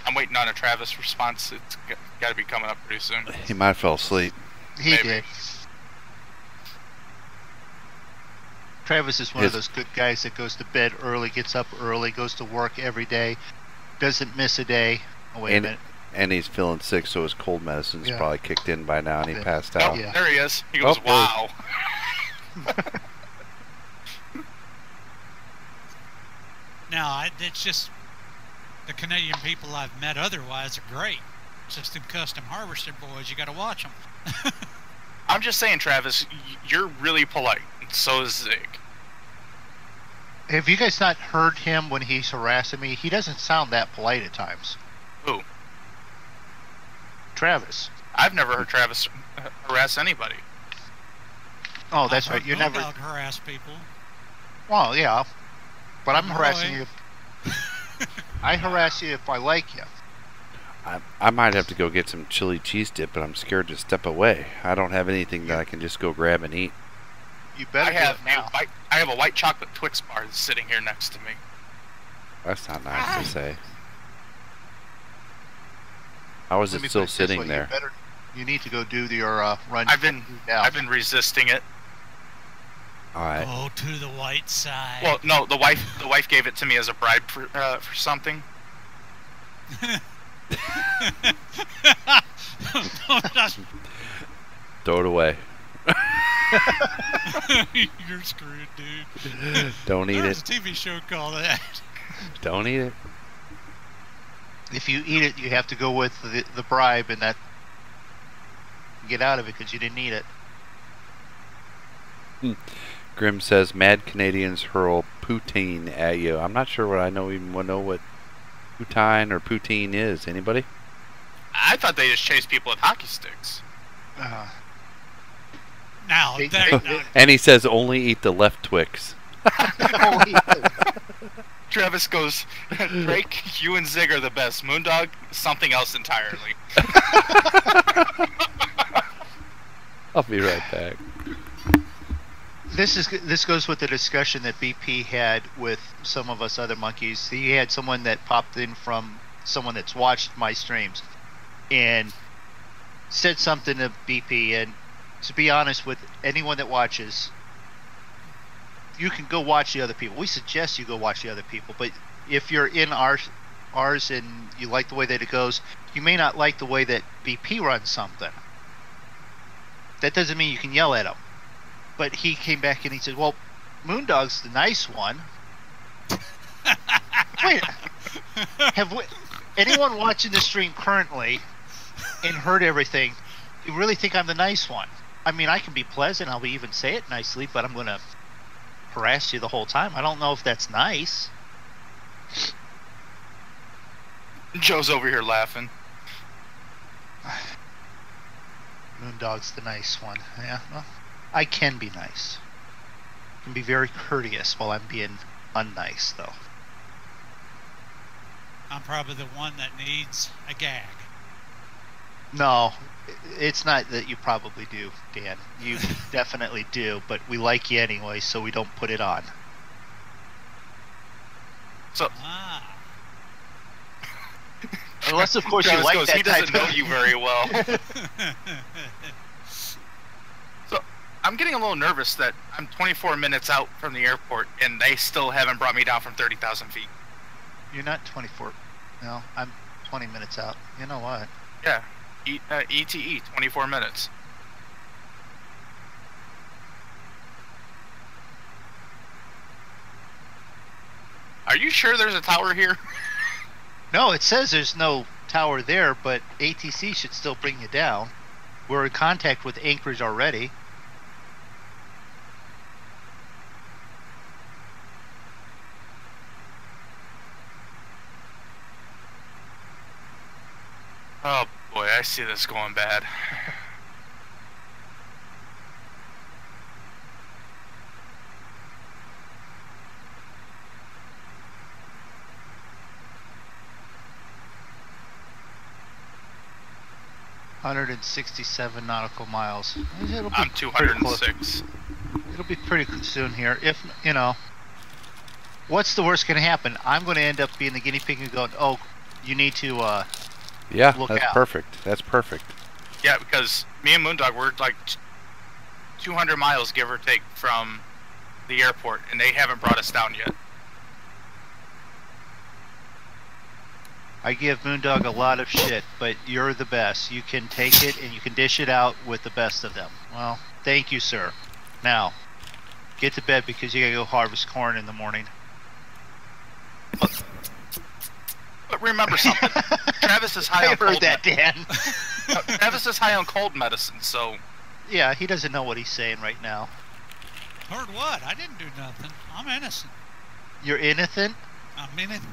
I'm waiting on a Travis response. It's got to be coming up pretty soon. He might have fell asleep. He Maybe. did. Travis is one of those good guys that goes to bed early, gets up early, goes to work every day, doesn't miss a day. Oh, wait a minute. And he's feeling sick, so his cold medicine's probably kicked in by now, and he passed Oh, out. Yeah. there he is. He goes, wow. No, it's just the Canadian people I've met otherwise are great. It's just them custom harvester boys, you got to watch them. I'm just saying, Travis, you're really polite. And so is Zig. Have you guys not heard him when he's harassing me? He doesn't sound that polite at times. Who? Travis. I've never heard Travis harass anybody. Oh, that's I've right. heard You never. Bulldog harass people. Well, yeah, but I'm Boy. harassing you. I harass you if I like you. I might have to go get some chili cheese dip, but I'm scared to step away. I don't have anything that I can just go grab and eat. You better I have do it now. I have a white chocolate Twix bar that's sitting here next to me. That's not nice to say. How is Let it me still put this way, sitting there? You need to go do your run. I've been resisting it. All right. Go to the white side. Well, no, the wife gave it to me as a bribe for something. Throw it away. You're screwed, dude. Don't eat There's it. a TV show called that. Don't eat it. If you eat it, you have to go with the bribe, and that get out of it because you didn't eat it. Grim says, "Mad Canadians hurl poutine at you." I'm not sure what I know even know what poutine or poutine is. Anybody? I thought they just chased people with hockey sticks. Now, They- that, And he says, "Only eat the left Twix." Travis goes, Drake, you and Zig are the best. Moondog, something else entirely. I'll be right back. This goes with the discussion that BP had with some of us other monkeys. He had someone that popped in from someone that's watched my streams and said something to BP. And to be honest with anyone that watches, you can go watch the other people. We suggest you go watch the other people, but if you're in ours and you like the way that it goes, you may not like the way that BP runs something. That doesn't mean you can yell at him. But he came back and he said, well, Moondog's the nice one. Wait, anyone watching the stream currently and heard everything, you really think I'm the nice one? I mean, I can be pleasant, I'll even say it nicely, but I'm going to harass you the whole time. I don't know if that's nice. Joe's over here laughing. Moondog's the nice one. Yeah, well, I can be nice. I can be very courteous while I'm being unnice, though. I'm probably the one that needs a gag. No, it's not that you probably do, Dan. You definitely do, but we like you anyway, so we don't put it on. So Ah. Unless, of course, Travis you like goes, that he doesn't type know of... you very well. So I'm getting a little nervous that I'm 24 minutes out from the airport and they still haven't brought me down from 30,000 feet. You're not 24. No, I'm 20 minutes out. You know what? Yeah, ETE, 24 minutes. Are you sure there's a tower here? No, it says there's no tower there, but ATC should still bring you down. We're in contact with Anchorage already. Oh boy, I see this going bad. 167 nautical miles. It'll be I'm pretty close. 206. It'll be pretty soon here. If, you know, what's the worst going to happen? I'm going to end up being the guinea pig and going, oh, you need to Yeah, look that's out. perfect. That's perfect. Yeah, because me and Moondog, we're like 200 miles, give or take, from the airport, and they haven't brought us down yet. I give Moondog a lot of shit, but you're the best. You can take it and you can dish it out with the best of them. Well, thank you, sir. Now, get to bed because you gotta go harvest corn in the morning. But remember something. Travis is high I on heard cold that, Dan. No, Travis is high on cold medicine, so... Yeah, he doesn't know what he's saying right now. Heard what? I didn't do nothing. I'm innocent. You're innocent? I'm innocent.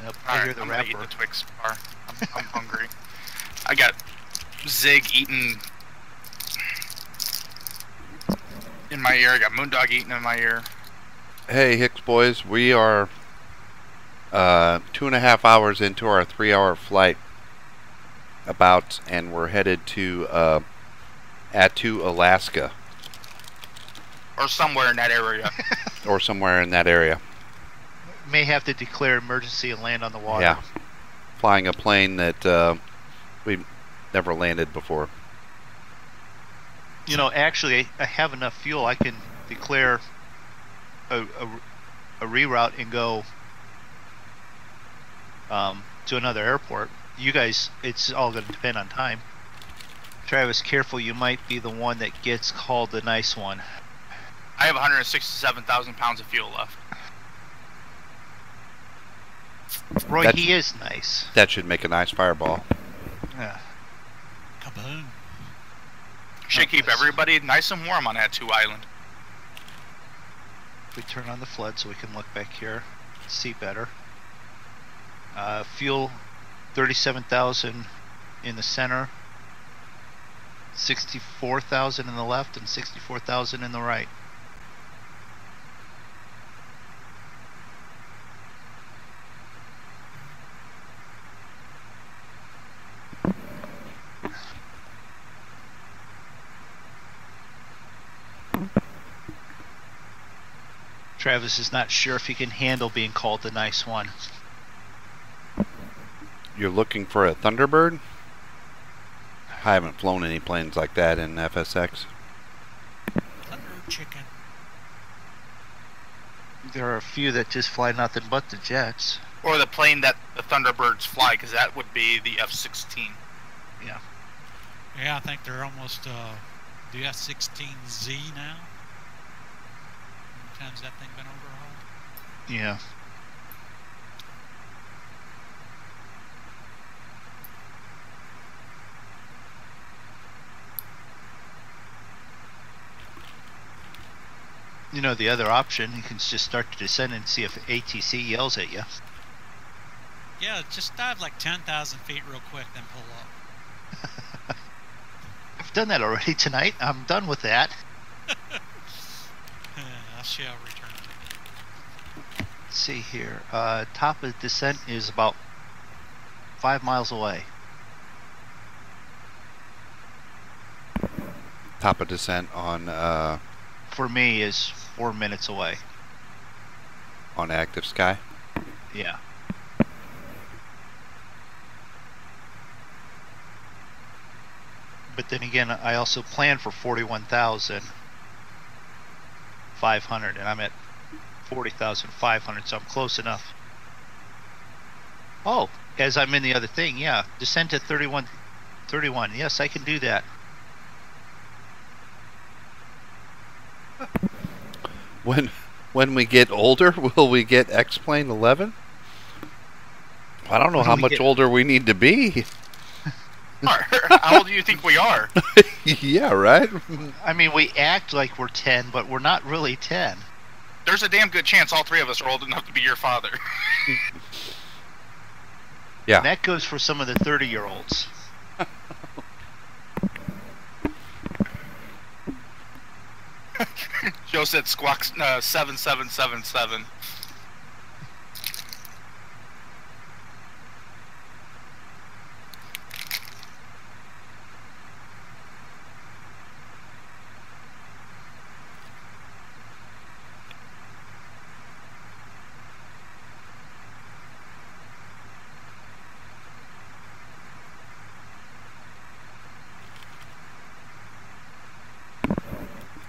Yep, I Alright, hear the I'm gonna eat rapper. the Twix bar. I'm hungry. I got Zig eating in my ear. I got Moondog eating in my ear. Hey, Hicks boys, we are 2.5 hours into our 3-hour flight about, and we're headed to Attu, Alaska, Or somewhere in that area. or somewhere in that area. May have to declare emergency and land on the water. Yeah, flying a plane that we've never landed before. You know, actually, I have enough fuel. I can declare a reroute and go to another airport. You guys, it's all going to depend on time. Travis, careful. You might be the one that gets called the nice one. I have 167,000 pounds of fuel left. Roy, That's- he is nice. That should make a nice fireball. Yeah. Kaboom. Should keep everybody nice and warm on Attu Island. We turn on the flood so we can look back here, see better. Fuel, 37,000 in the center, 64,000 in the left, and 64,000 in the right. Travis is not sure if he can handle being called the nice one. You're looking for a Thunderbird? I haven't flown any planes like that in FSX. Thunder chicken. There are a few that just fly nothing but the jets. Or the plane that the Thunderbirds fly, because that would be the F-16. Yeah. Yeah, I think they're almost the F-16Z now. How many times that thing been overhauled? Yeah. You know, the other option, you can just start to descend and see if ATC yells at you. Yeah, just dive like 10,000 feet real quick, then pull up. I've done that already tonight. I'm done with that. I shall return. Let's see here. Top of descent is about 5 miles away. Top of descent on For me, is 4 minutes away. active sky. Yeah. But then again, I also planned for 41,500, and I'm at 40,500, so I'm close enough. Oh, as I'm in the other thing, yeah. Descend to 31. Yes, I can do that. When we get older, will we get X-Plane 11? I don't know When how we much get- older we need to be. How old do you think we are? Yeah, right? I mean, we act like we're 10, but we're not really 10. There's a damn good chance all three of us are old enough to be your father. Yeah. And that goes for some of the 30-year-olds. Joe said squawk 7777.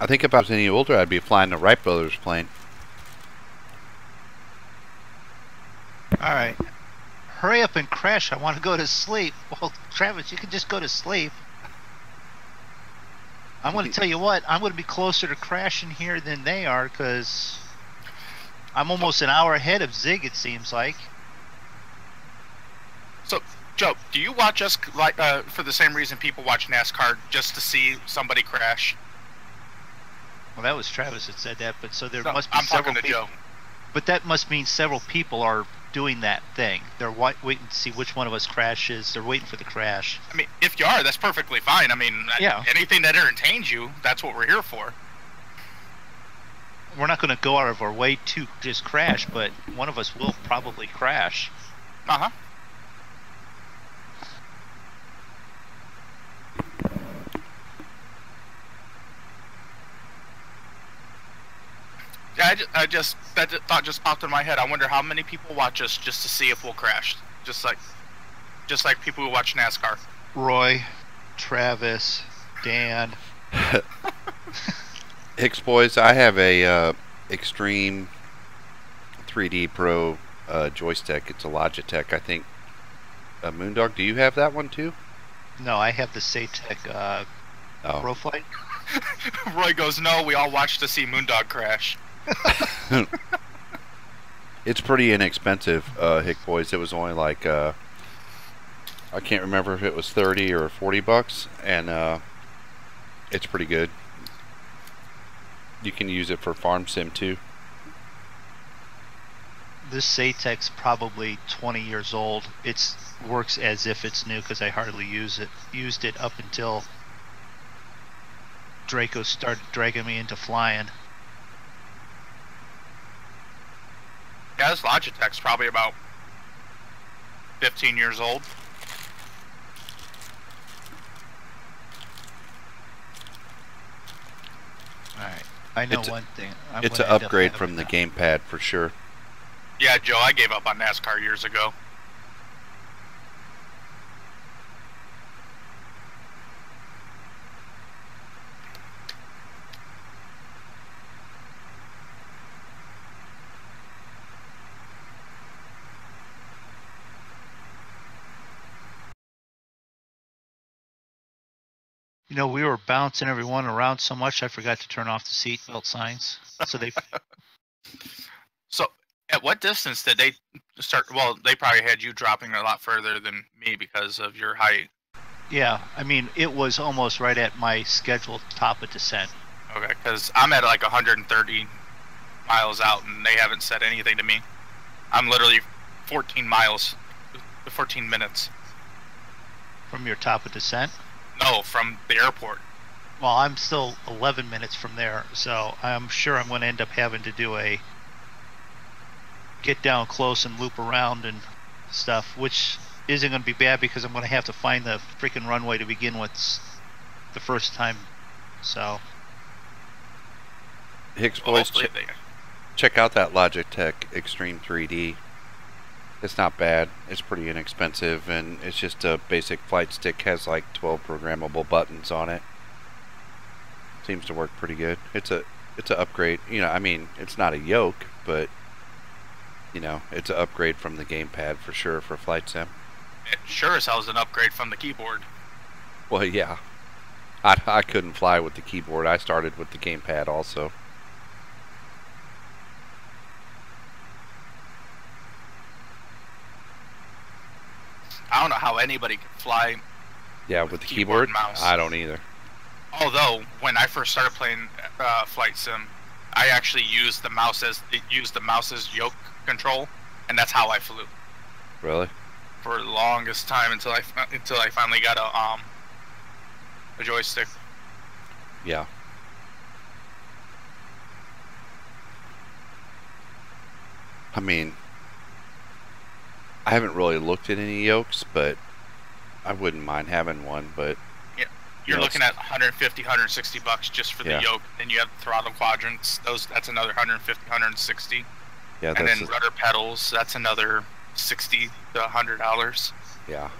I think if I was any older, I'd be flying the Wright Brothers plane. All right. Hurry up and crash. I want to go to sleep. Well, Travis, you can just go to sleep. I'm going to tell you what. I'm going to be closer to crashing here than they are because I'm almost an hour ahead of Zig, it seems like. So, Joe, do you watch us like for the same reason people watch NASCAR, just to see somebody crash? Well, that was Travis that said that, but so there No, must be I'm several talking to people. Joe. But that must mean several people are doing that thing. They're waiting to see which one of us crashes. They're waiting for the crash. I mean, if you are, that's perfectly fine. I mean, Yeah. anything that entertains you, that's what we're here for. We're not going to go out of our way to just crash, but one of us will probably crash. Uh-huh. Yeah, that thought just popped in my head. I wonder how many people watch us just to see if we'll crash. Just like people who watch NASCAR. Roy, Travis, Dan. Hicks boys, I have a Extreme 3D Pro joystick. It's a Logitech, I think. Moondog, do you have that one too? No, I have the Saytech ProFlight. Roy goes, no, we all watched to see Moondog crash. It's pretty inexpensive, Hick boys. It was only like I can't remember if it was 30 or 40 bucks, and it's pretty good. You can use it for farm sim too. This Saytech's probably 20 years old. It works as if it's new because I hardly used it up until Draco started dragging me into flying. Yeah, this Logitech's probably about 15 years old. Alright, I know one thing. It's an upgrade from the gamepad for sure. Yeah, Joe, I gave up on NASCAR years ago. You know, we were bouncing everyone around so much I forgot to turn off the seatbelt signs. So they So, at what distance did they start? Well, they probably had you dropping a lot further than me because of your height. Yeah, I mean, it was almost right at my scheduled top of descent. Okay, because I'm at like 130 miles out, and they haven't said anything to me. I'm literally 14 minutes. From your top of descent? No, from the airport. Well, I'm still 11 minutes from there, so I'm sure I'm going to end up having to do a get down close and loop around and stuff, which isn't going to be bad because I'm going to have to find the freaking runway to begin with the first time. So, Hicks Well, boys, hopefully check out that Logitech Extreme 3D. It's not bad. It's pretty inexpensive, and it's just a basic flight stick. Has like 12 programmable buttons on it. Seems to work pretty good. It's an upgrade. You know, I mean, it's not a yoke, but you know, it's an upgrade from the gamepad for sure for flight sim. it sure as hell is an upgrade from the keyboard. Well, yeah. I couldn't fly with the keyboard. I started with the gamepad also. I don't know how anybody can fly. Yeah, with the keyboard, and mouse. I don't either. Although, when I first started playing flight sim, I actually used the mouse as yoke control, and that's how I flew Really? for the longest time until I finally got a joystick. Yeah. I mean, I haven't really looked at any yokes, but I wouldn't mind having one, but You're looking at 150, 160 bucks just for the yoke. Then you have throttle quadrants. That's another 150, 160. yeah, And that's then rudder pedals. That's another $60 to $100. yeah.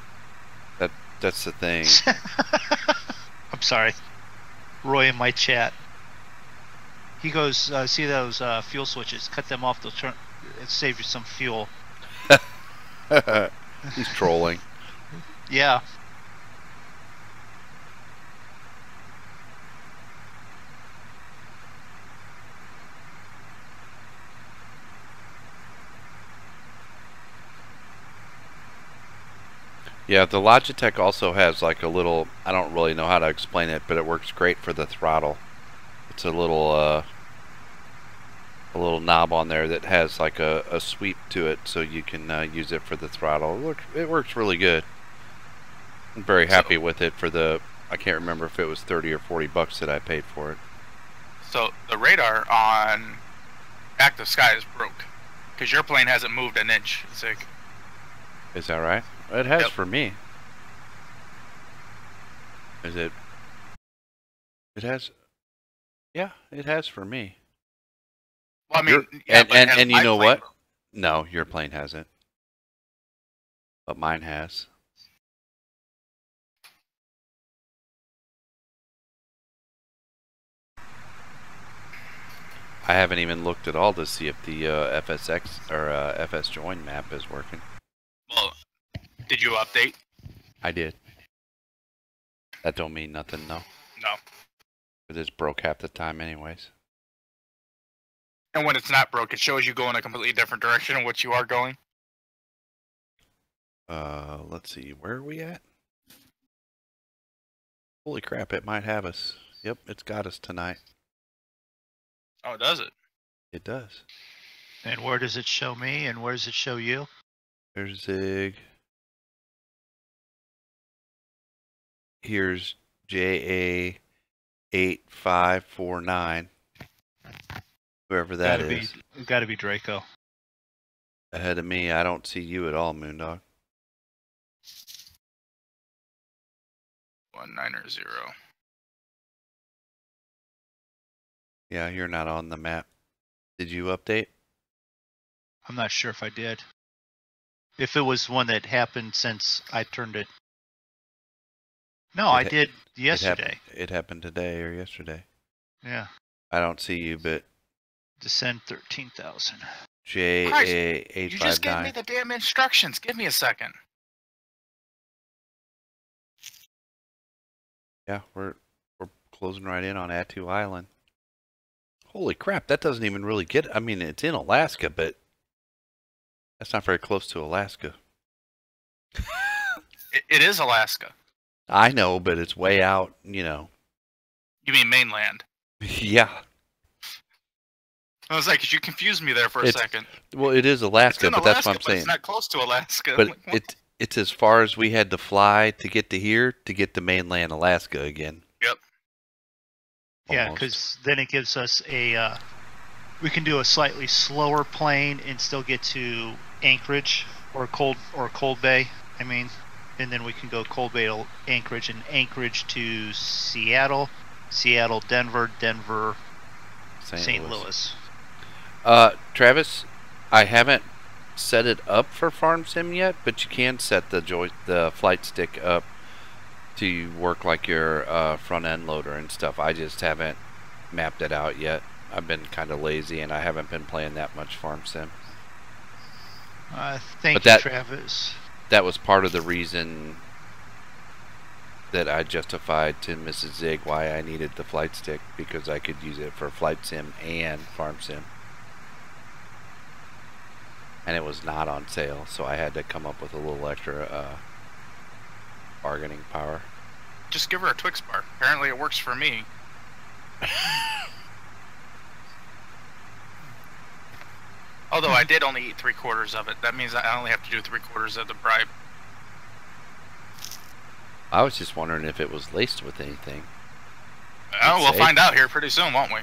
That's the thing. I'm sorry. Roy in my chat. He goes, see those fuel switches? Cut them off. They'll turn. It saves you some fuel. He's trolling. Yeah. Yeah, the Logitech also has like a little, I don't really know how to explain it, but it works great for the throttle. It's a little knob on there that has like a sweep to it, so you can use it for the throttle. It works really good. I'm very happy with it for the, I can't remember if it was 30 or 40 bucks that I paid for it. So the radar on active sky is broke because your plane hasn't moved an inch. It's like, Is that right? It has Yep. for me. Is it? It has. Yeah, it has for me. well, I mean, Your- yeah, but it has and you my know plane what? broke. No, your plane hasn't. But mine has. I haven't even looked at all to see if the FSX or FS join map is working. Well, did you update? I did. That don't mean nothing, no. No. Because it's broke half the time anyways. And when it's not broke, it shows you go in a completely different direction in which you are going. Let's see. Where are we at? Holy crap, it might have us. Yep, it's got us tonight. Oh, does it? It does. And where does it show me? And where does it show you? There's Zig. Here's JA8549. Whoever that is. Gotta be Draco. Ahead of me, I don't see you at all, Moondog. 190. Yeah, you're not on the map. Did you update? I'm not sure if I did. If it was one that happened since I turned it. No, I did yesterday. It happened today or yesterday. Yeah. I don't see you, but Descend 13,000. JA859. You just gave me the damn instructions. Give me a second. Yeah, we're closing right in on Attu Island. Holy crap, that doesn't even really get, I mean, it's in Alaska, but that's not very close to Alaska. It is Alaska. I know, but it's way out, you know. You mean mainland? Yeah. I was like, 'cause you confused me there for a second. Well, it is Alaska, It's in but that's what I'm Alaska, but saying. it's not close to Alaska. But Like, what? it's as far as we had to fly to get to here to get to mainland Alaska again. Yep. Yeah, Almost. because then it gives us a. We can do a slightly slower plane and still get to Anchorage or Cold Bay. I mean, and then we can go Cold Bay to Anchorage and Anchorage to Seattle, Seattle, Denver, Denver, St. Louis. Travis, I haven't set it up for Farm Sim yet, but you can set the flight stick up to work like your front end loader and stuff. I just haven't mapped it out yet. I've been kind of lazy and I haven't been playing that much Farm Sim. Thank you, Travis. That was part of the reason that I justified to Mrs. Zig why I needed the flight stick, because I could use it for flight sim and farm sim. And it was not on sale, so I had to come up with a little extra bargaining power. Just give her a Twix bar. Apparently it works for me. Although I did only eat 3/4 of it. That means I only have to do 3/4 of the bribe. I was just wondering if it was laced with anything. Oh, we'll find out here pretty soon, won't we?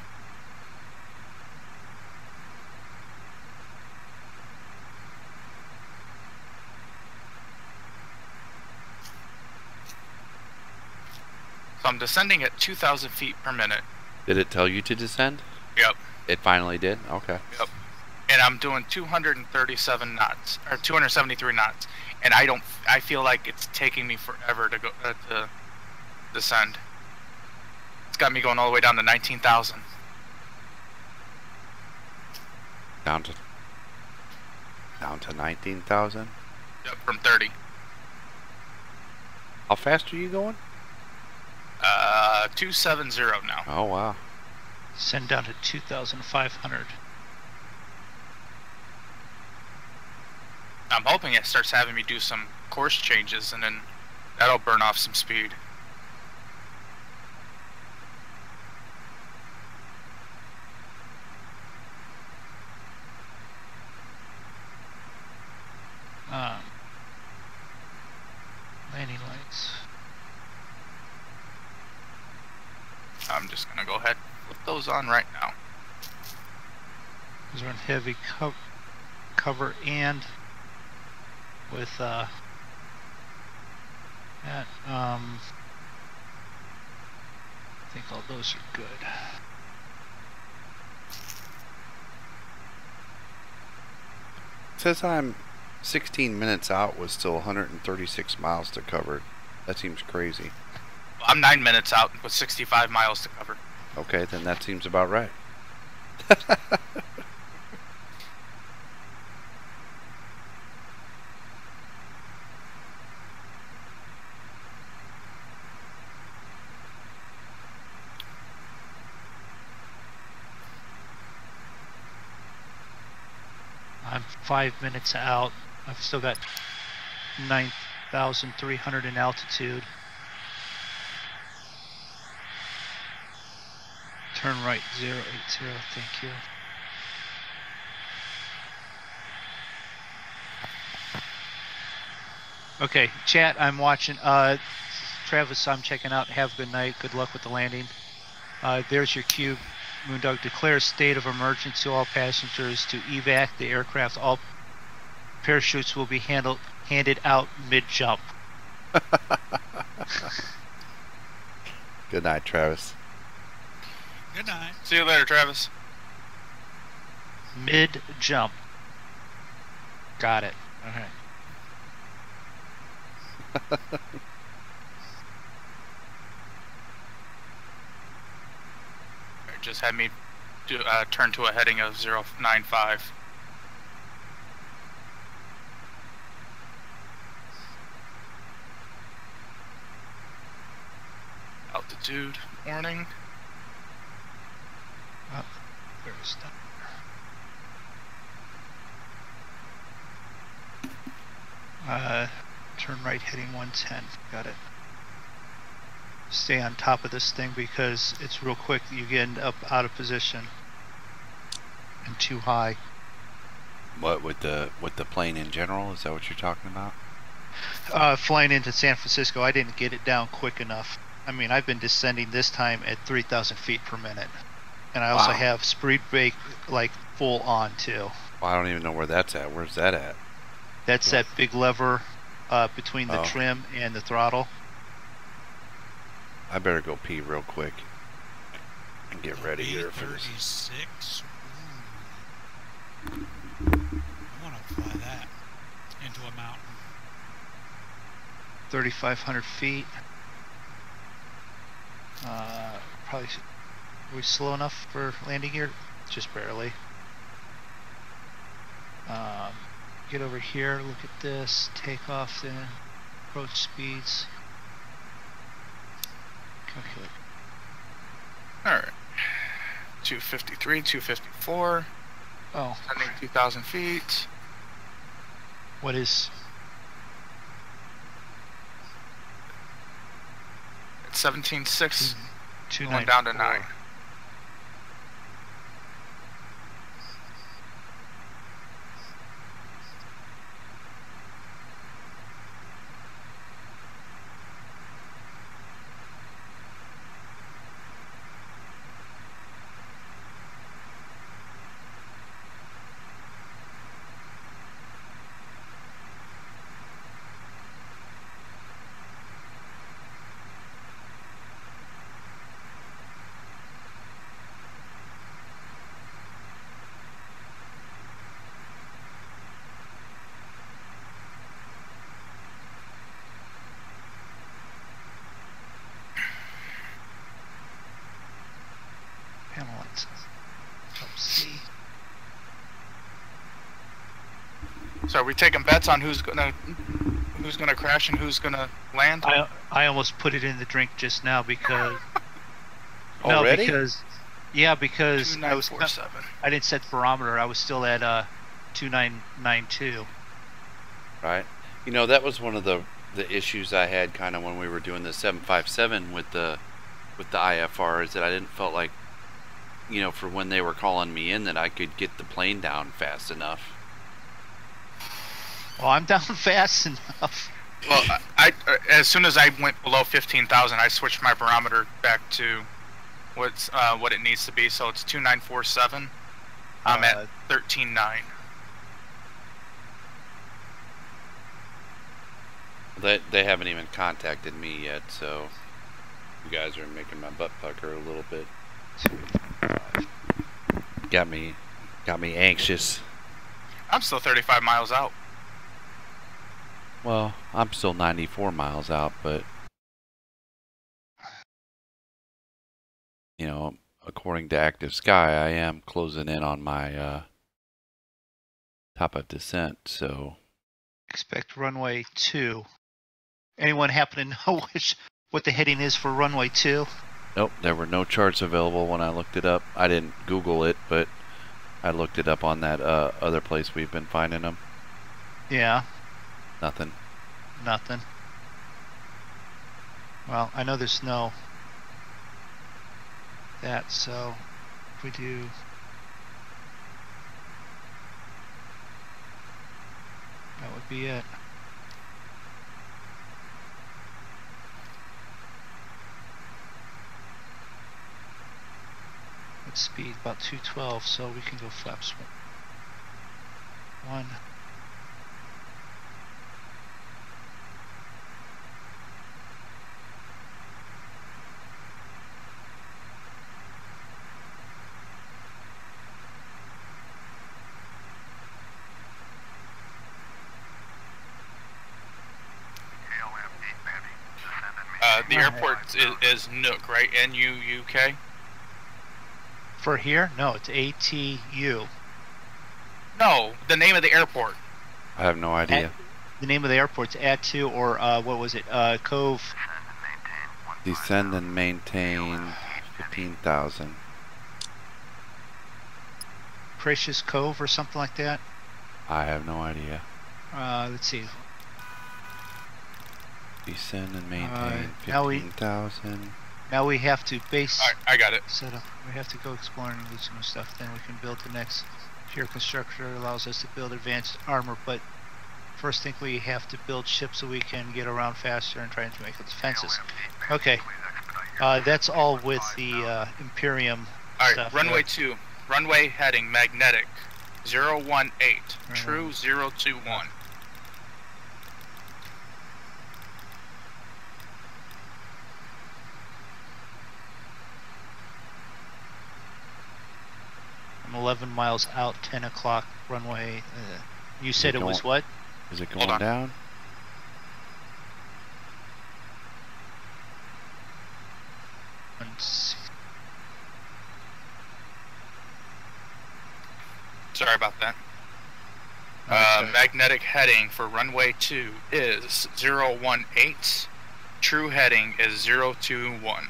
So I'm descending at 2,000 feet per minute. Did it tell you to descend? Yep. It finally did? Okay. Yep. And I'm doing 237 knots, or 273 knots. And I feel like it's taking me forever to go to descend. It's got me going all the way down to 19,000. Down to 19,000. Yep, from 30. How fast are you going? 270 now. Oh wow. Send down to 2,500. I'm hoping it starts having me do some course changes, and then that'll burn off some speed. Landing lights. I'm just gonna go ahead and flip those on right now. Those are in heavy cover and with that. I think all those are good. It says I'm 16 minutes out with still 136 miles to cover. That seems crazy. Well, I'm 9 minutes out with 65 miles to cover. Okay, then that seems about right. I'm 5 minutes out. I've still got 9,300 in altitude. Turn right 080, thank you. Okay, chat, I'm watching. Travis, I'm checking out. Have a good night. Good luck with the landing. There's your cue. Moondog declares state of emergency to all passengers to evac the aircraft. All parachutes will be handed out mid-jump. Good night, Travis. Good night. See you later, Travis. Mid-jump. Got it. Okay. Just had me do, turn to a heading of 095. Altitude warning. Oh, there's that. Turn right heading 110. Got it. Stay on top of this thing because it's real quick. You get up out of position and too high. What with the plane in general? Is that what you're talking about? Flying into San Francisco, I didn't get it down quick enough. I mean, I've been descending this time at 3,000 feet per minute, and I also have speed brake like full on too. Well, I don't even know where that's at. Where's that at? That's that big lever between the trim and the throttle. I better go pee real quick and get ready here for this. 36. I want to fly that into a mountain. 3,500 feet. Probably. Are we slow enough for landing gear? Just barely. Get over here. Look at this. Take off. Then approach speeds. Calculate. Alright. 253, 254. Oh. Sending 2,000 feet. What is? It's 17.6. Going 294. down to 9. Panel lights. Help see. So are we taking bets on who's gonna crash and who's gonna land? I almost put it in the drink just now because Already? because I was 2947. I didn't set the barometer. I was still at 2992. Right. You know, that was one of the issues I had kind of when we were doing the 757 with the IFR, is that I didn't felt like, you know, for when they were calling me in, that I could get the plane down fast enough. Well, I'm down fast enough. Well, I as soon as I went below 15,000, I switched my barometer back to what it needs to be. So it's 2947. I'm at 13.9. They haven't even contacted me yet, so you guys are making my butt pucker a little bit. Got me anxious. I'm still 35 miles out. Well, I'm still 94 miles out, but you know, according to Active Sky, I am closing in on my top of descent, so Expect runway 2. Anyone happen to know what the heading is for runway 2? nope, there were no charts available when I looked it up. I didn't Google it, but I looked it up on that other place we've been finding them. Yeah. Nothing. Nothing. Well, I know there's no that, so if we do that would be it. At speed about 212, so we can go flaps 1. The airport is Nook, right? N-U-U-K? For here? No, it's ATU. No, the name of the airport. I have no idea. The name of the airport's Attu, or what was it? Cove. Descend and maintain 15,000. Precious Cove or something like that. I have no idea. Let's see. Descend and maintain now 15,000. Now we have to base Alright, I got it. set up. We have to go exploring and do some new stuff. Then we can build the next tier constructor. Allows us to build advanced armor, but first thing we have to build ships so we can get around faster and try to make defenses. Okay, that's all with the Imperium Alright, stuff. runway 2. Runway heading magnetic 018. True 021. I'm 11 miles out, 10 o'clock runway. You said it was what? Is it going down? Sorry about that. Magnetic heading for runway 2 is 018. True heading is 021.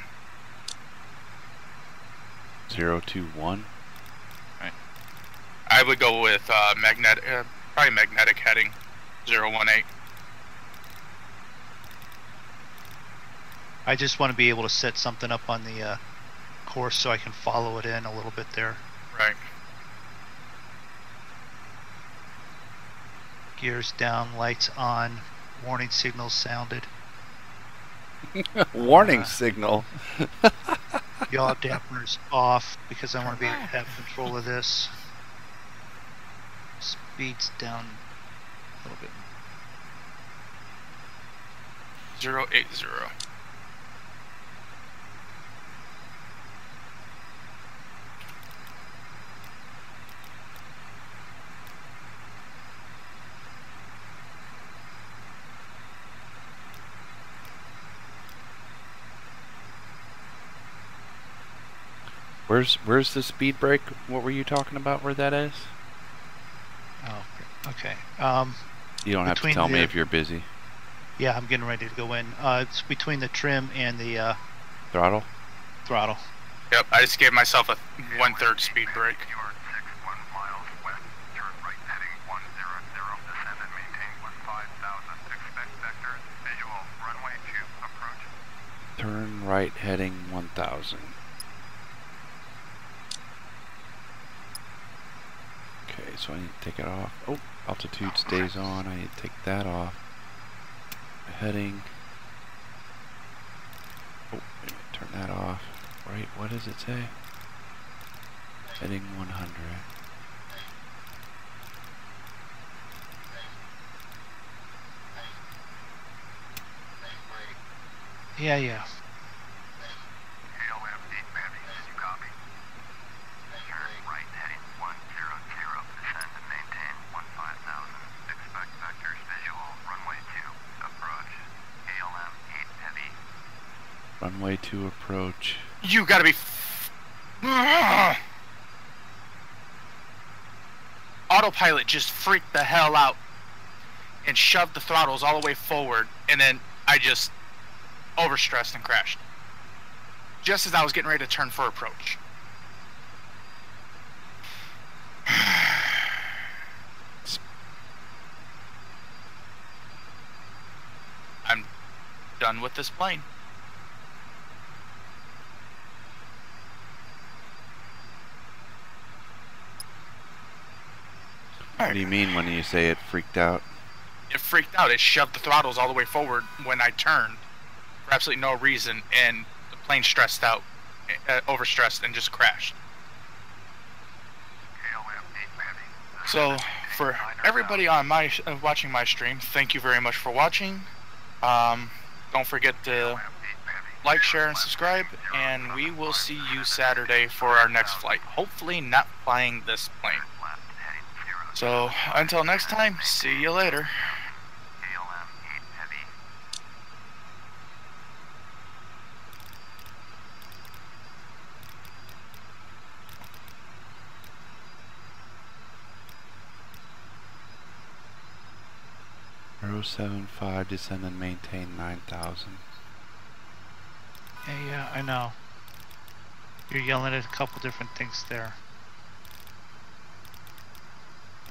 021? Right. I would go with magnetic, probably magnetic heading 018. I just want to be able to set something up on the course so I can follow it in a little bit there. Right. Gears down, lights on, warning signals sounded. Warning signal. Yaw dampeners off because I want to have control of this. Speeds down a little bit. 080. Where's the speed break? What were you talking about where that is? Oh, okay. You don't have to Between tell me the- if you're busy. Yeah, I'm getting ready to go in. It's between the trim and the Throttle? throttle. Yep, I just gave myself a 1/3 speed brake. Yard 61 miles west, turn right heading 100, descend and maintain with 5,000. Expect vectors, visual, runway 2, approach. Turn right heading 1000. Okay, so I need to take it off. Oh, altitude stays on. I need to take that off. Heading. Oh, wait a minute, turn that off. Right, what does it say? Heading 100. Yeah. KLM 8 heavy, did you copy? Turn right heading 100, descend and maintain 15,000. Expect vectors, visual, runway 2, approach. KLM 8 heavy. Runway 2 approach. You gotta be. Autopilot just freaked the hell out and shoved the throttles all the way forward, and then I just overstressed and crashed. Just as I was getting ready to turn for approach. I'm done with this plane. What do you mean when you say it freaked out? It freaked out. It shoved the throttles all the way forward when I turned for absolutely no reason, and the plane stressed out, overstressed, and just crashed. KLM 8 heavy. So, for everybody on my watching my stream, thank you very much for watching. Don't forget to like, share, and subscribe, and we will see you Saturday for our next flight. Hopefully not flying this plane. So, until next time, see you later. KLM 8 heavy. Euro 75, descend and maintain 9000. Yeah, I know. You're yelling at a couple different things there.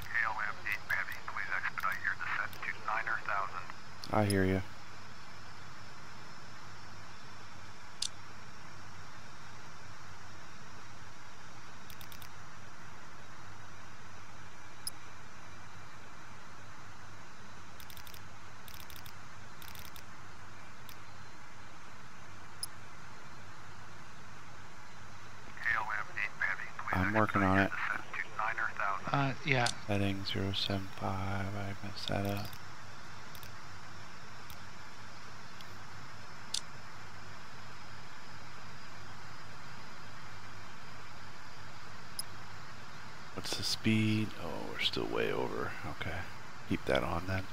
KLM 8 heavy, please expedite your descent to 9,000. I hear you. I'm working on it. Yeah. Heading 075, I messed that up. What's the speed? Oh, we're still way over. Okay. Keep that on then.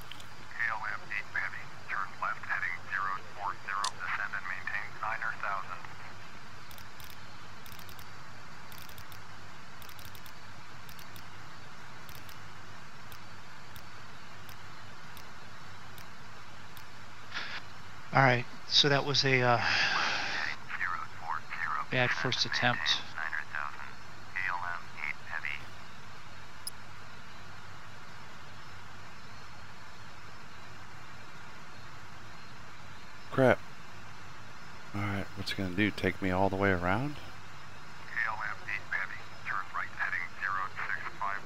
KLM 8 heavy, turn left heading 040, descend and maintain 9,000. Alright, so that was a bad first attempt. 9,000. KLM 8 heavy. Crap. Alright, what's it gonna do? Take me all the way around? KLM 8 heavy, turn right heading 065.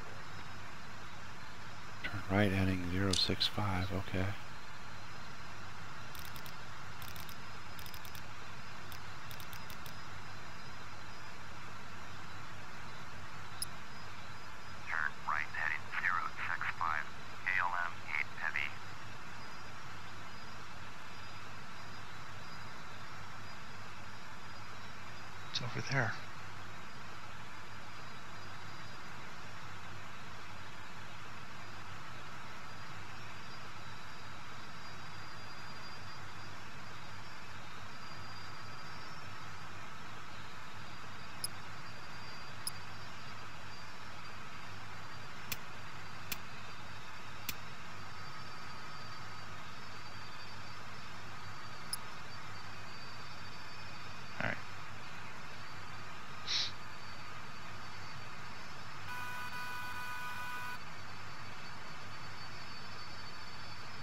Turn right heading 065, okay. Turn right heading 065. KLM 8 heavy. It's over there.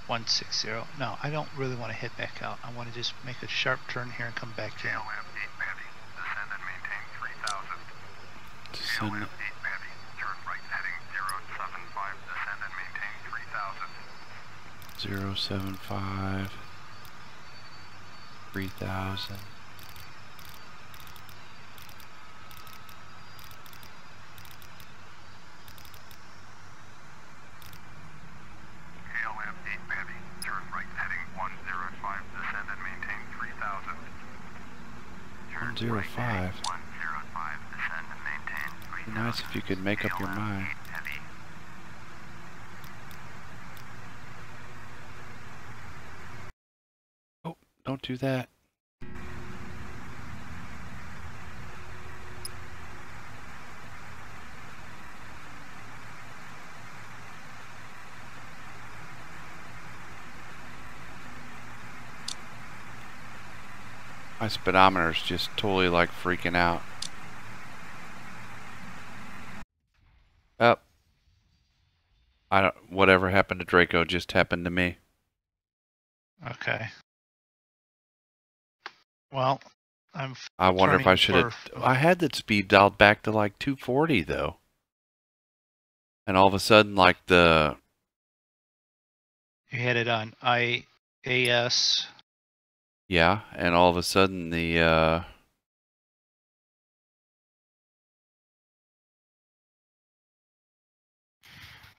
160. No, I don't really want to head back out. I want to just make a sharp turn here and come back in. KLM 8 heavy, descend and maintain 3000. KLM 8 heavy, turn right heading 075, descend and maintain 3000. 075, 3000. KLM 8 heavy, turn right heading 105, descend and maintain 3000. Turn 105. right heading 105, descend and maintain 3000. Be nice if you could make up your KLM mind. 8 heavy. Oh, don't do that. My speedometer's just totally like freaking out. Up. I don't. Whatever happened to Draco just happened to me. Okay. Well, I wonder if I turning should have. for- I had that speed dialed back to like 240 though. And all of a sudden, like the. You had it on IAS. Yeah, and all of a sudden the.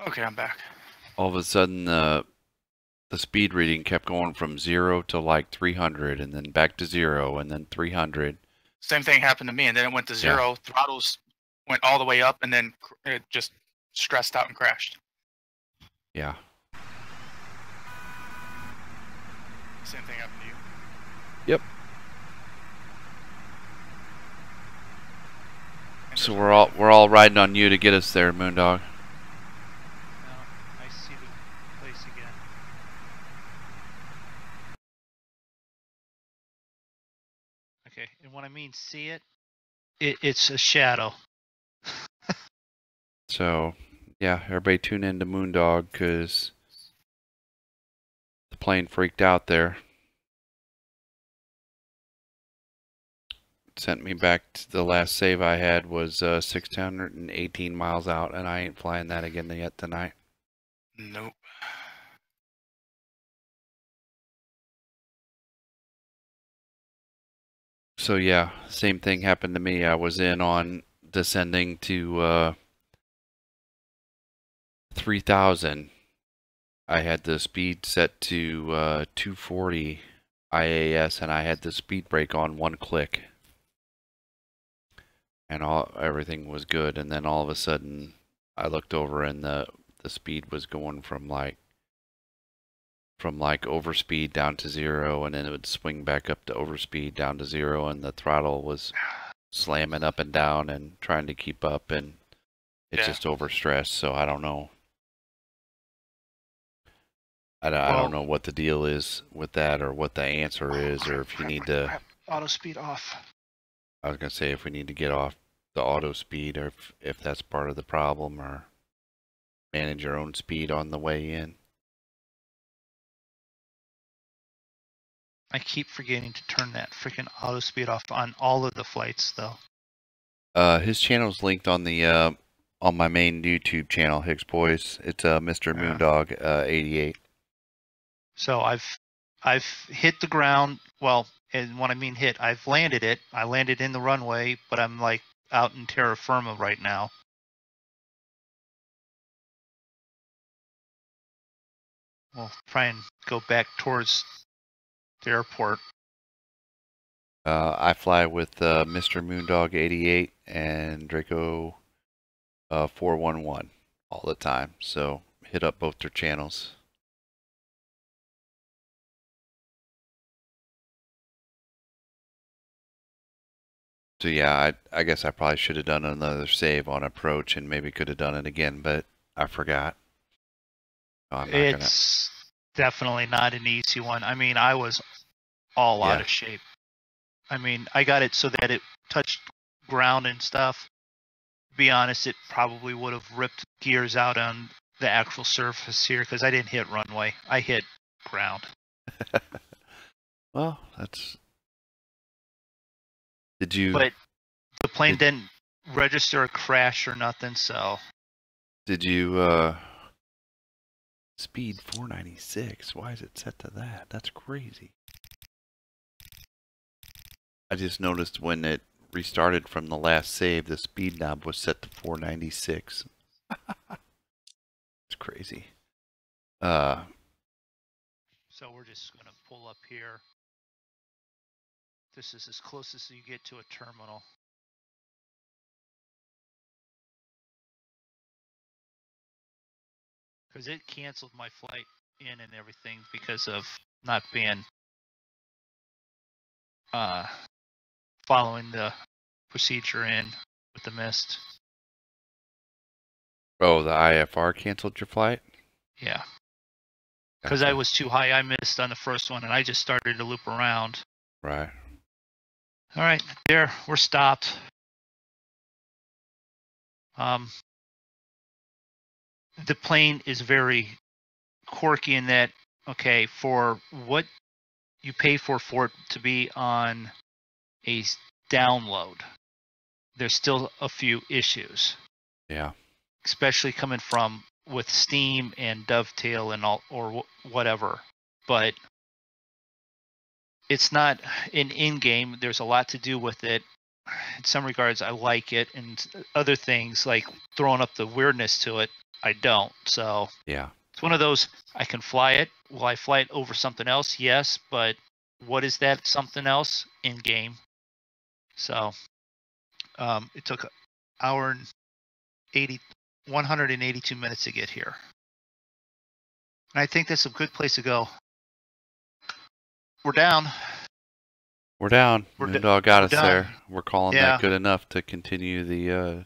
Okay, I'm back. All of a sudden the speed reading kept going from 0 to like 300 and then back to 0 and then 300. Same thing happened to me, and then it went to 0. Throttles went all the way up, and then it just stressed out and crashed. Yeah. Same thing happened to you. Yep. And So there's we're all riding on you to get us there, Moondog. No, I see the place again. Okay, and when I mean see it, it's a shadow. So yeah, everybody tune in to Moondog because the plane freaked out there. Sent me back to the last save I had was 618 miles out, and I ain't flying that again yet tonight. Nope. So yeah, same thing happened to me. I was in on descending to 3000. I had the speed set to 240 IAS, and I had the speed brake on one click. And everything was good, and then all of a sudden I looked over and the speed was going from like overspeed down to 0, and then it would swing back up to overspeed down to 0, and the throttle was slamming up and down and trying to keep up, and it's just overstressed. So I don't know. I don't know what the deal is with that, or what the answer is, or if you need to. Auto speed off. I was gonna say if we need to get off the auto speed, or if that's part of the problem, or manage your own speed on the way in. I keep forgetting to turn that freaking auto speed off on all of the flights, though. His channel's linked on the on my main YouTube channel, Hicks Boys. It's Mr. Moondog 88. So I've hit the ground. Well, and when I mean hit, I've landed it. I landed in the runway, but I'm like out in terra firma right now. We'll try and go back towards the airport. I fly with Mr. Moondog 88 and Draco 411 all the time. So hit up both their channels. So yeah, I guess I probably should have done another save on approach and maybe could have done it again, but I forgot. So It's definitely not an easy one. I mean, I was all out of shape. I mean, I got it so that it touched ground and stuff. To be honest, it probably would have ripped gears out on the actual surface here because I didn't hit runway. I hit ground. Well, that's. Did you? But the plane didn't register a crash or nothing, so. Did you? Speed 496. Why is it set to that? That's crazy. I just noticed when it restarted from the last save, the speed knob was set to 496. It's crazy. So we're just going to pull up here. This is as close as you get to a terminal. Because it canceled my flight in and everything because of not being following the procedure in with the mist. Oh, the IFR canceled your flight? Yeah. Because I was too high. I missed on the first one, and I just started to loop around. Right. All right, there, we're stopped. The plane is very quirky in that, okay, for what you pay for it to be on a download, there's still a few issues. Yeah. Especially coming from with Steam and Dovetail and all, or whatever. But it's not an in-game. There's a lot to do with it. In some regards, I like it, and other things like throwing up the weirdness to it, I don't. So yeah, it's one of those. I can fly it. Will I fly it over something else? Yes, but what is that something else in-game? So it took an hour and 182 minutes to get here. And I think that's a good place to go. We're down. We're down. Moondog got us done. there. We're calling Yeah. that good enough to continue the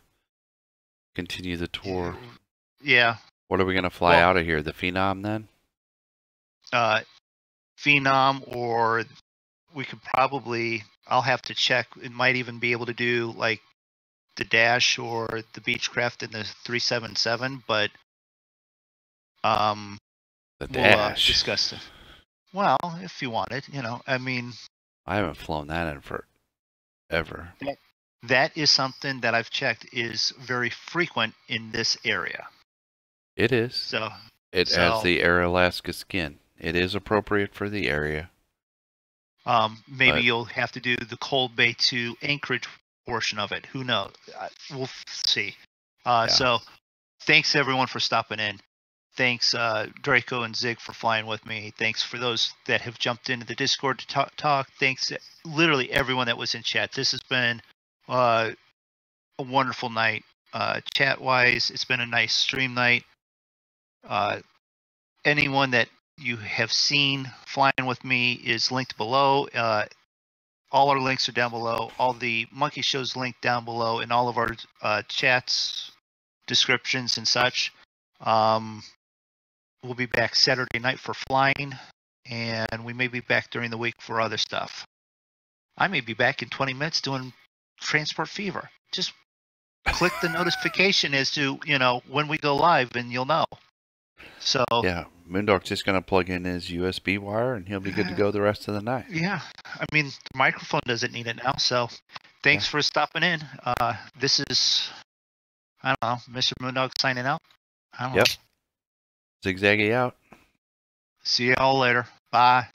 tour. Yeah. What are we gonna fly out of here? The Phenom then? Phenom, or we could probably. I'll have to check. It might even be able to do like the Dash or the Beechcraft in the 377, but The we'll Dash. discuss it. Well, if you want it, I mean, I haven't flown that in forever. That is something that I've checked is very frequent in this area. It is. So it has the Air Alaska skin. It is appropriate for the area. Maybe you'll have to do the Cold Bay to Anchorage portion of it. Who knows? We'll see. So thanks everyone for stopping in. Thanks Draco and Zig for flying with me. Thanks for those that have jumped into the Discord to talk. Thanks literally everyone that was in chat. This has been a wonderful night. Chat-wise, it's been a nice stream night. Anyone that you have seen flying with me is linked below. All our links are down below. All the Monkey Shows linked down below, and all of our chats, descriptions, and such. We'll be back Saturday night for flying, and we may be back during the week for other stuff. I may be back in 20 minutes doing Transport Fever. Just click the notification as to, when we go live, and you'll know. So yeah, Moondog's just going to plug in his USB wire, and he'll be good to go the rest of the night. Yeah, I mean, the microphone doesn't need it now, so thanks for stopping in. This is, I don't know, Mr. Moondog signing out. I don't know. Zigzaggy out. See you all later. Bye.